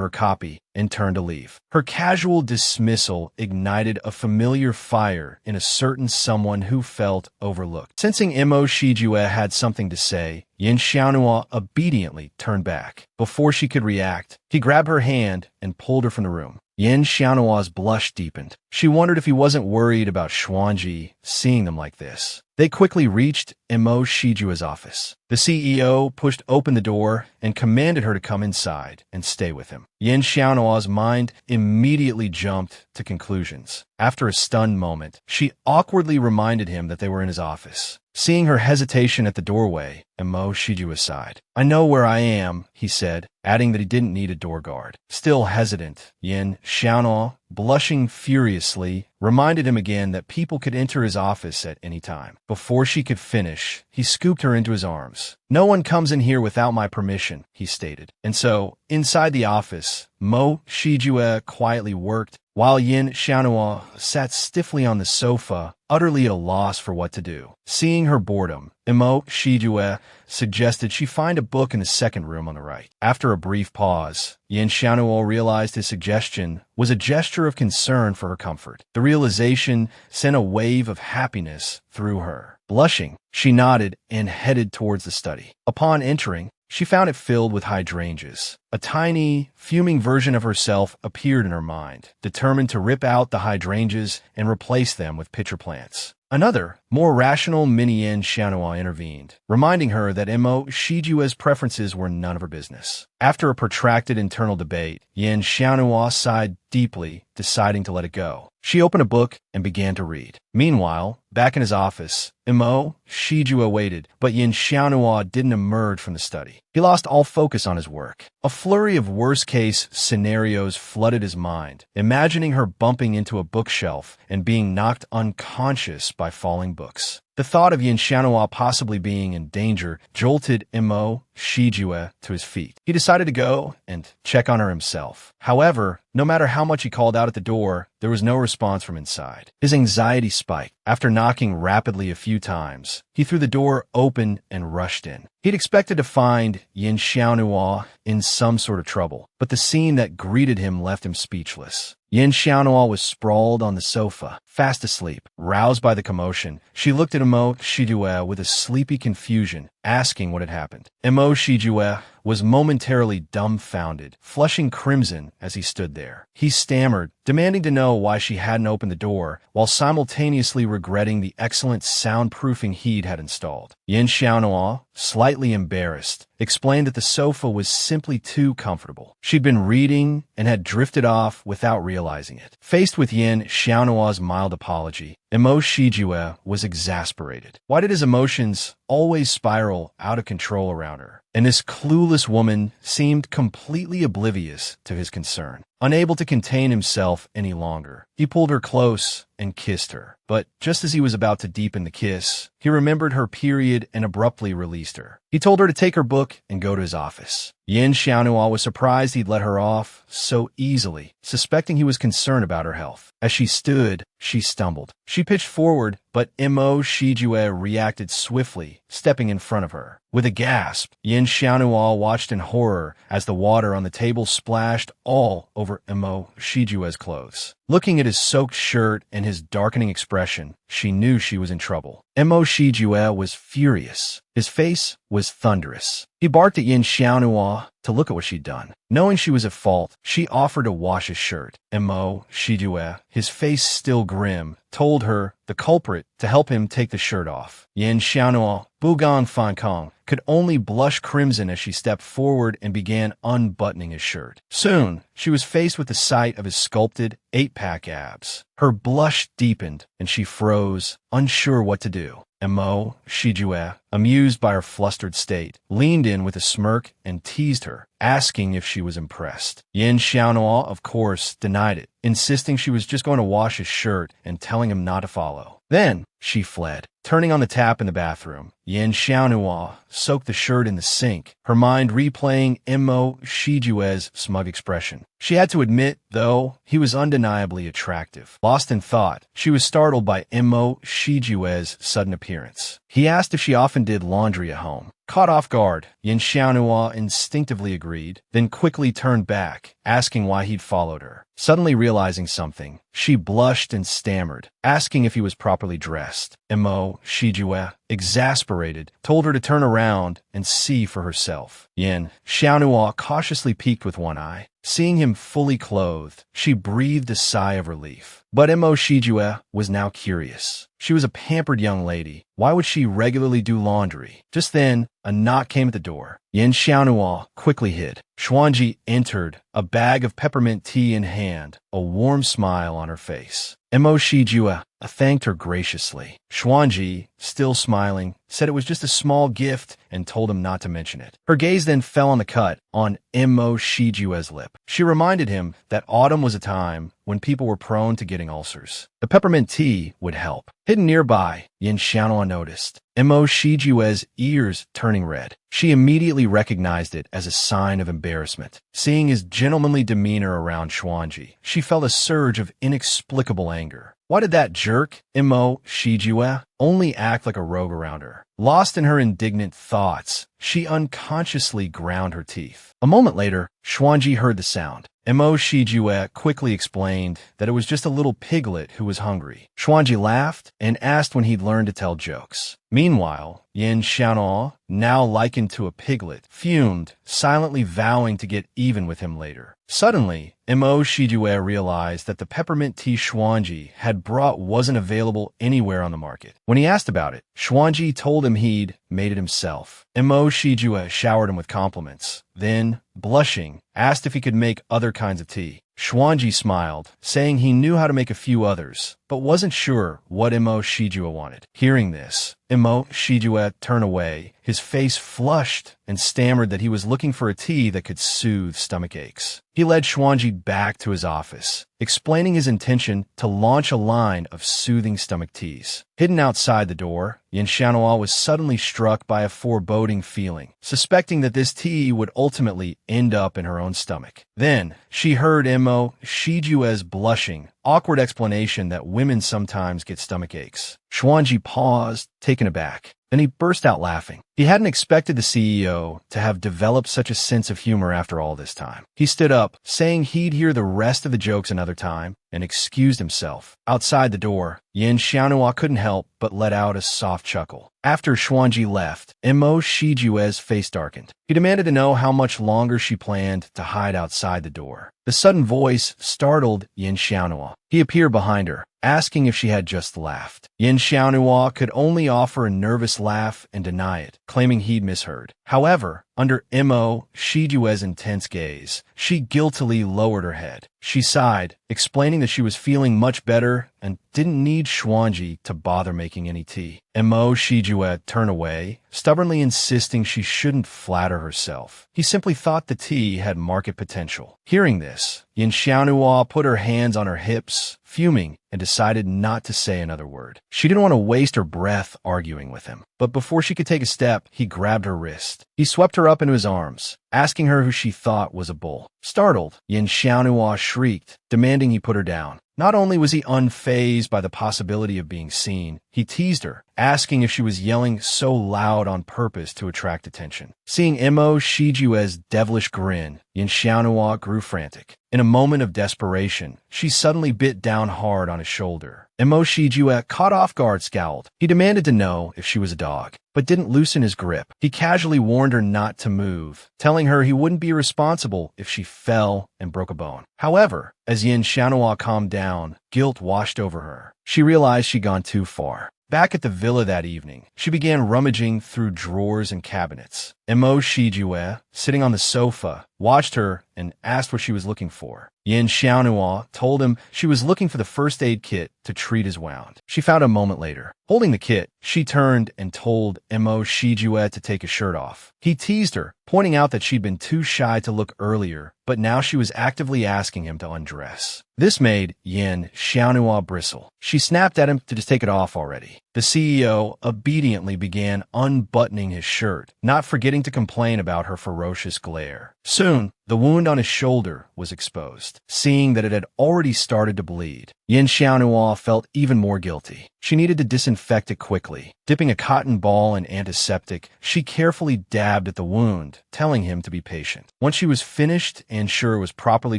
her copy and turned to leave. Her casual dismissal ignited a familiar fire in a certain someone who felt overlooked. Sensing Imo Shijue had something to say, Yin Xiaonhua obediently turned back. Before she could react, he grabbed her hand and pulled her from the room. Yin Xiaonhua's blush deepened. She wondered if he wasn't worried about Xuanji seeing them like this. They quickly reached Mo Shijua's office. The CEO pushed open the door and commanded her to come inside and stay with him. Yin Xiaonua's mind immediately jumped to conclusions. After a stunned moment, she awkwardly reminded him that they were in his office. Seeing her hesitation at the doorway, Mo Shijua sighed. "I know where I am," he said, adding that he didn't need a door guard. Still hesitant, Yin Xiaonua, blushing furiously, reminded him again that people could enter his office at any time. Before she could finish, he scooped her into his arms. "No one comes in here without my permission," he stated. And so, inside the office, Mo Shijua quietly worked, while Yin Xiaonua sat stiffly on the sofa, utterly at a loss for what to do. Seeing her boredom, Mo Shijua suggested she find a book in the second room on the right. After a brief pause, Yin Xiaonua realized his suggestion was a gesture of concern for her comfort. The realization sent a wave of happiness through her. Blushing, she nodded and headed towards the study. Upon entering, she found it filled with hydrangeas. A tiny, fuming version of herself appeared in her mind, determined to rip out the hydrangeas and replace them with pitcher plants. Another, more rational Yin Xiaonua intervened, reminding her that Mo Shijua's preferences were none of her business. After a protracted internal debate, Yin Xiaonua sighed deeply, deciding to let it go. She opened a book and began to read. Meanwhile, back in his office, Mo Shijua waited, but Yin Xiaonua didn't emerge from the study. He lost all focus on his work. A flurry of worst-case scenarios flooded his mind, imagining her bumping into a bookshelf and being knocked unconscious by falling books. The thought of Yin Xiaonua possibly being in danger jolted Mo Shijua to his feet. He decided to go and check on her himself. However, no matter how much he called out at the door, there was no response from inside. His anxiety spiked. After knocking rapidly a few times, he threw the door open and rushed in. He'd expected to find Yin Xiaonua in some sort of trouble, but the scene that greeted him left him speechless. Yin Xiaonua was sprawled on the sofa, fast asleep. Roused by the commotion, she looked at Mo Shijua with a sleepy confusion, asking what had happened. Mo Shijua was momentarily dumbfounded, flushing crimson as he stood there. He stammered, demanding to know why she hadn't opened the door, while simultaneously regretting the excellent soundproofing he'd had installed. Yin Xiaonua, slightly embarrassed, explained that the sofa was simply too comfortable. She'd been reading and had drifted off without realizing it. Faced with Yin Xiaonua's mild apology, Mo Shijua was exasperated. Why did his emotions always spiral out of control around her? And this clueless woman seemed completely oblivious to his concern. Unable to contain himself any longer, he pulled her close and kissed her. But just as he was about to deepen the kiss, he remembered her period and abruptly released her. He told her to take her book and go to his office. Yin Xiaonua was surprised he'd let her off so easily, suspecting he was concerned about her health. As she stood, she stumbled. She pitched forward, but Mo Shijua reacted swiftly, stepping in front of her. With a gasp, Yin Xiaonua watched in horror as the water on the table splashed all over Mo Shijua's clothes. Looking at his soaked shirt and his darkening expression, she knew she was in trouble. Mo Shijua was furious. His face was thunderous. He barked at Yin Xiaonua to look at what she'd done. Knowing she was at fault, she offered to wash his shirt. Mo Shijua, his face still grim, told her, the culprit, to help him take the shirt off. Yin Xiaonua, Bugan Fan Kong, could only blush crimson as she stepped forward and began unbuttoning his shirt. Soon, she was faced with the sight of his sculpted, 8-pack abs. Her blush deepened, and she froze, unsure what to do. Mo Shijua, amused by her flustered state, leaned in with a smirk and teased her, asking if she was impressed. Yin Xiaonua, of course, denied it, insisting she was just going to wash his shirt and telling him not to follow. Then, she fled. Turning on the tap in the bathroom, Yin Xiaonua soaked the shirt in the sink, her mind replaying Mo Shijua's smug expression. She had to admit, though, he was undeniably attractive. Lost in thought, she was startled by Mo Shijua's sudden appearance. He asked if she often did laundry at home. Caught off guard, Yin Xiaonua instinctively agreed, then quickly turned back, asking why he'd followed her. Suddenly realizing something, she blushed and stammered, asking if he was properly dressed. Mo Shijua, exasperated, told her to turn around and see for herself. Yin Xiaonua cautiously peeked with one eye. Seeing him fully clothed, she breathed a sigh of relief. But Mo Shijue was now curious. She was a pampered young lady. Why would she regularly do laundry? Just then, a knock came at the door. Yin Xiaonuo quickly hid. Xuanji entered, a bag of peppermint tea in hand, a warm smile on her face. Mo Shijue thanked her graciously. Xuanji, still smiling, said it was just a small gift and told him not to mention it. Her gaze then fell on the cut on Mo Shijue's lip. She reminded him that autumn was a time when people were prone to getting ulcers. The peppermint tea would help. Hidden nearby, Yin Xiaonuo noticed Mo Shijue's ears turning red. She immediately recognized it as a sign of embarrassment. Seeing his gentlemanly demeanor around Xuanji, she felt a surge of inexplicable anger. Why did that jerk, Mo Shijue, only act like a rogue around her? Lost in her indignant thoughts, she unconsciously ground her teeth. A moment later, Xuanji heard the sound. Mo Shijue quickly explained that it was just a little piglet who was hungry. Xuanji laughed and asked when he'd learned to tell jokes. Meanwhile, Yin Xiaonuo, now likened to a piglet, fumed, silently vowing to get even with him later. Suddenly, Mo Shijue realized that the peppermint tea Xuanji had brought wasn't available anywhere on the market. When he asked about it, Xuanji told him he'd made it himself. Mo Shijue showered him with compliments. Then, blushing, asked if he could make other kinds of tea. Xuanji smiled, saying he knew how to make a few others, but wasn't sure what Mo Shijue wanted. Hearing this, Mo Shijue turned away, his face flushed, and stammered that he was looking for a tea that could soothe stomach aches. He led Xuanji back to his office, explaining his intention to launch a line of soothing stomach teas. Hidden outside the door, Yin Xiaonuo was suddenly struck by a foreboding feeling, suspecting that this tea would ultimately end up in her own stomach. Then, she heard Mo Shijue's blushing, awkward explanation that women sometimes get stomach aches. Xuanji paused, taken aback. Then he burst out laughing. He hadn't expected the CEO to have developed such a sense of humor after all this time. He stood up, saying he'd hear the rest of the jokes another time, and excused himself. Outside the door, Yin Xiaonuo couldn't help but let out a soft chuckle. After Xuanji left, Mo Shijue's face darkened. He demanded to know how much longer she planned to hide outside the door. The sudden voice startled Yin Xiaonuo. He appeared behind her, asking if she had just laughed. Yin Xiaonuo could only offer a nervous laugh and deny it, claiming he'd misheard. However, under Mo Shijue's intense gaze, she guiltily lowered her head. She sighed, explaining that she was feeling much better and didn't need Xuanji to bother making any tea. Mo Shijue turned away, stubbornly insisting she shouldn't flatter herself. He simply thought the tea had market potential. Hearing this, Yin Xiaonuo put her hands on her hips, fuming, and decided not to say another word. She didn't want to waste her breath arguing with him. But before she could take a step, he grabbed her wrist. He swept her up into his arms, asking her who she thought was a bull. Startled, Yin Xiaonuo shrieked, demanding he put her down. Not only was he unfazed by the possibility of being seen, he teased her, asking if she was yelling so loud on purpose to attract attention. Seeing Mo Shijue's devilish grin, Yin Xiaonuo grew frantic. In a moment of desperation, she suddenly bit down hard on his shoulder. Mo Shijue, caught off guard, scowled. He demanded to know if she was a dog, but didn't loosen his grip. He casually warned her not to move, telling her he wouldn't be responsible if she fell and broke a bone. However, as Yin Xiaonuo calmed down, guilt washed over her. She realized she'd gone too far. Back at the villa that evening, she began rummaging through drawers and cabinets. Mo Shijue, sitting on the sofa, watched her and asked what she was looking for. Yin Xiaonuo told him she was looking for the first aid kit to treat his wound. She found it a moment later. Holding the kit, she turned and told Mo Shijue to take his shirt off. He teased her, pointing out that she'd been too shy to look earlier, but now she was actively asking him to undress. This made Yin Xiaonuo bristle. She snapped at him to just take it off already. The CEO obediently began unbuttoning his shirt, not forgetting to complain about her ferocious glare. Soon, the wound on his shoulder was exposed. Seeing that it had already started to bleed, Yin Xiaonuo felt even more guilty. She needed to disinfect it quickly. Dipping a cotton ball in antiseptic, she carefully dabbed at the wound, telling him to be patient. Once she was finished and sure it was properly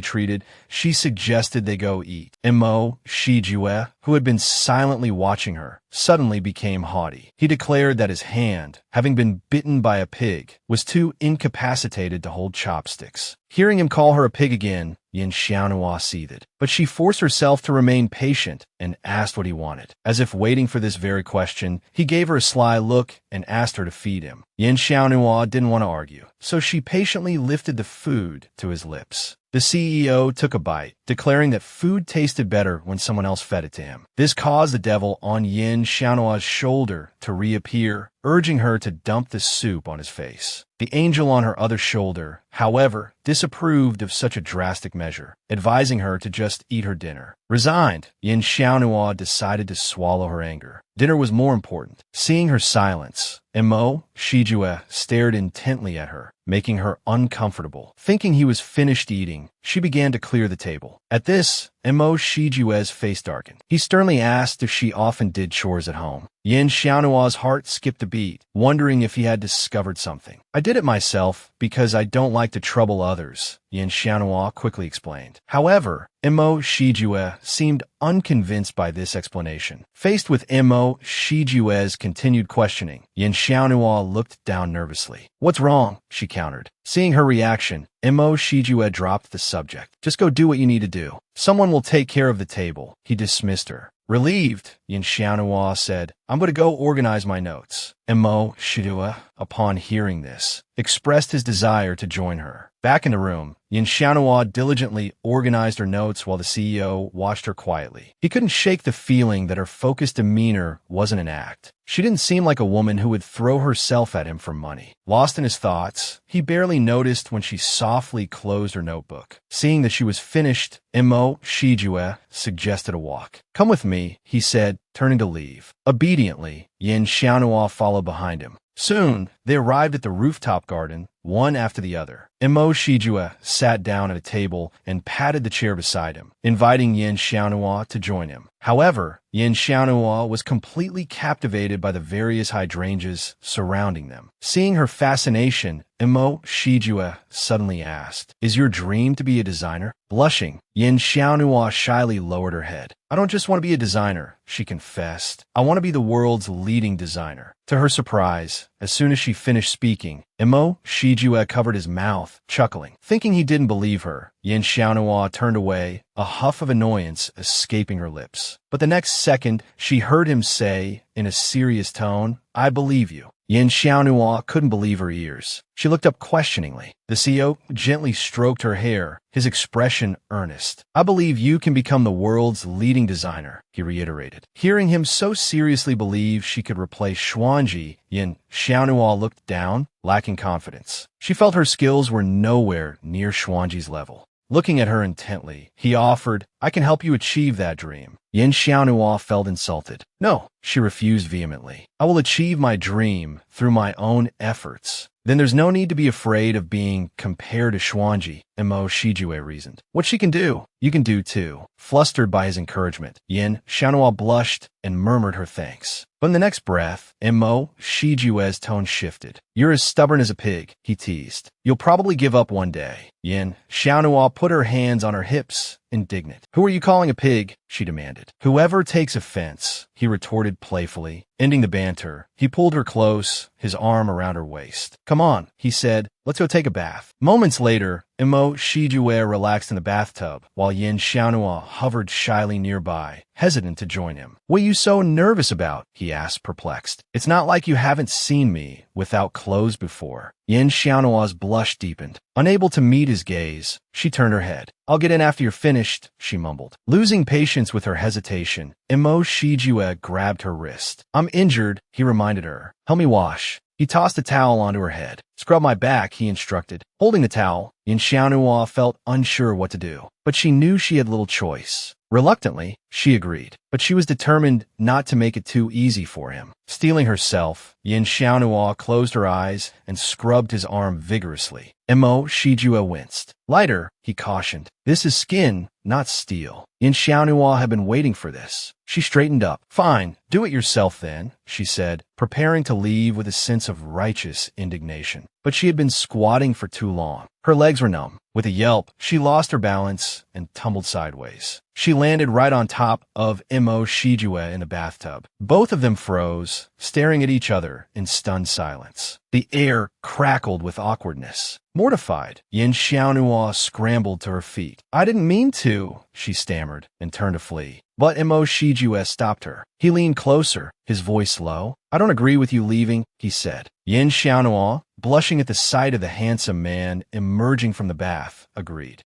treated, she suggested they go eat. Mo Shijue, who had been silently watching her, suddenly became haughty. He declared that his hand, having been bitten by a pig, was too incapacitated to hold chopsticks. Hearing him call her a pig again, Yin Xiaonhua seethed. But she forced herself to remain patient and asked what he wanted. As if waiting for this very question, he gave her a sly look and asked her to feed him. Yin Xiaonhua didn't want to argue, so she patiently lifted the food to his lips. The CEO took a bite, declaring that food tasted better when someone else fed it to him. This caused the devil on Yin Xiaonua's shoulder to reappear, urging her to dump the soup on his face. The angel on her other shoulder, however, disapproved of such a drastic measure, advising her to just eat her dinner. Resigned, Yin Xiaonhua decided to swallow her anger. Dinner was more important. Seeing her silence, Mo Shijue stared intently at her, making her uncomfortable. Thinking he was finished eating, she began to clear the table. At this, Mo Shijue's face darkened. He sternly asked if she often did chores at home. Yin Xiaonua's heart skipped a beat, wondering if he had discovered something. I did it myself because I don't like to trouble others, Yin Xiaonhua quickly explained. However, Mo Shijue seemed unconvinced by this explanation. Faced with Mo Shijue's continued questioning, Yin Xiaonhua looked down nervously. What's wrong? She countered. Seeing her reaction, Mo Shijue dropped the subject. Just go do what you need to do. Someone will take care of the table. He dismissed her. Relieved, Yin Xiaonhua said, I'm going to go organize my notes. Mo Shijue, upon hearing this, expressed his desire to join her. Back in the room, Yin Xiaonhua diligently organized her notes while the CEO watched her quietly. He couldn't shake the feeling that her focused demeanor wasn't an act. She didn't seem like a woman who would throw herself at him for money. Lost in his thoughts, he barely noticed when she softly closed her notebook. Seeing that she was finished, Mo Shijue suggested a walk. Come with me, he said, turning to leave. Obediently, Yin Xiaonhua followed behind him. Soon, they arrived at the rooftop garden, one after the other. Mo Shijue sat down at a table and patted the chair beside him, inviting Yin Xiaonhua to join him. However, Yin Xiaonhua was completely captivated by the various hydrangeas surrounding them. Seeing her fascination, Mo Shijue suddenly asked, Is your dream to be a designer? Blushing, Yin Xiaonhua shyly lowered her head. I don't just want to be a designer, she confessed. I want to be the world's leading designer. To her surprise, as soon as she finished speaking, Mo Shijue covered his mouth, chuckling. Thinking he didn't believe her, Yin Xiaonhua turned away, a huff of annoyance escaping her lips. But the next second, she heard him say, in a serious tone, I believe you. Yin Xiaonhua couldn't believe her ears. She looked up questioningly. The CEO gently stroked her hair, his expression earnest. I believe you can become the world's leading designer, he reiterated. Hearing him so seriously believe she could replace Xuanji, Yin Xiaonhua looked down, lacking confidence. She felt her skills were nowhere near Xuanji's level. Looking at her intently, he offered, I can help you achieve that dream. Yin Xiaonhua felt insulted. No, she refused vehemently. I will achieve my dream through my own efforts. Then there's no need to be afraid of being compared to Xuanji, Mo Shijue reasoned. What she can do, you can do too. Flustered by his encouragement, Yin Xiaonhua blushed and murmured her thanks. But in the next breath, Mo Shijue's tone shifted. You're as stubborn as a pig, he teased. You'll probably give up one day. Yin Xiaonhua put her hands on her hips, indignant. Who are you calling a pig? She demanded. Whoever takes offense, he retorted playfully. Ending the banter, he pulled her close, his arm around her waist. Come on, he said. Let's go take a bath. Moments later, Mo Shijue relaxed in the bathtub, while Yin Xiaonhua hovered shyly nearby, hesitant to join him. What are you so nervous about? He asked, perplexed. It's not like you haven't seen me without clothes before. Yin Xiaonua's blush deepened. Unable to meet his gaze, she turned her head. I'll get in after you're finished, she mumbled. Losing patience with her hesitation, Mo Shijue grabbed her wrist. I'm injured, he reminded her. Help me wash. He tossed a towel onto her head. Scrub my back, he instructed. Holding the towel, Yin Xiaonhua felt unsure what to do, but she knew she had little choice. Reluctantly, she agreed, but she was determined not to make it too easy for him. Steeling herself, Yin Xiaonhua closed her eyes and scrubbed his arm vigorously. Mo Shijue winced. Lighter, he cautioned. This is skin, not steel. Yin Xiaonhua had been waiting for this. She straightened up. Fine, do it yourself then, she said, preparing to leave with a sense of righteous indignation. But she had been squatting for too long. Her legs were numb. With a yelp, she lost her balance and tumbled sideways. She landed right on top of Imo Shijue in the bathtub. Both of them froze, staring at each other in stunned silence. The air crackled with awkwardness. Mortified, Yin Xiaonuo scrambled to her feet. "I didn't mean to," she stammered, and turned to flee. But Imo Shijue stopped her. He leaned closer, his voice low. "I don't agree with you leaving," he said. Yin Xiaonuo, blushing at the sight of the handsome man emerging from the bath, agreed.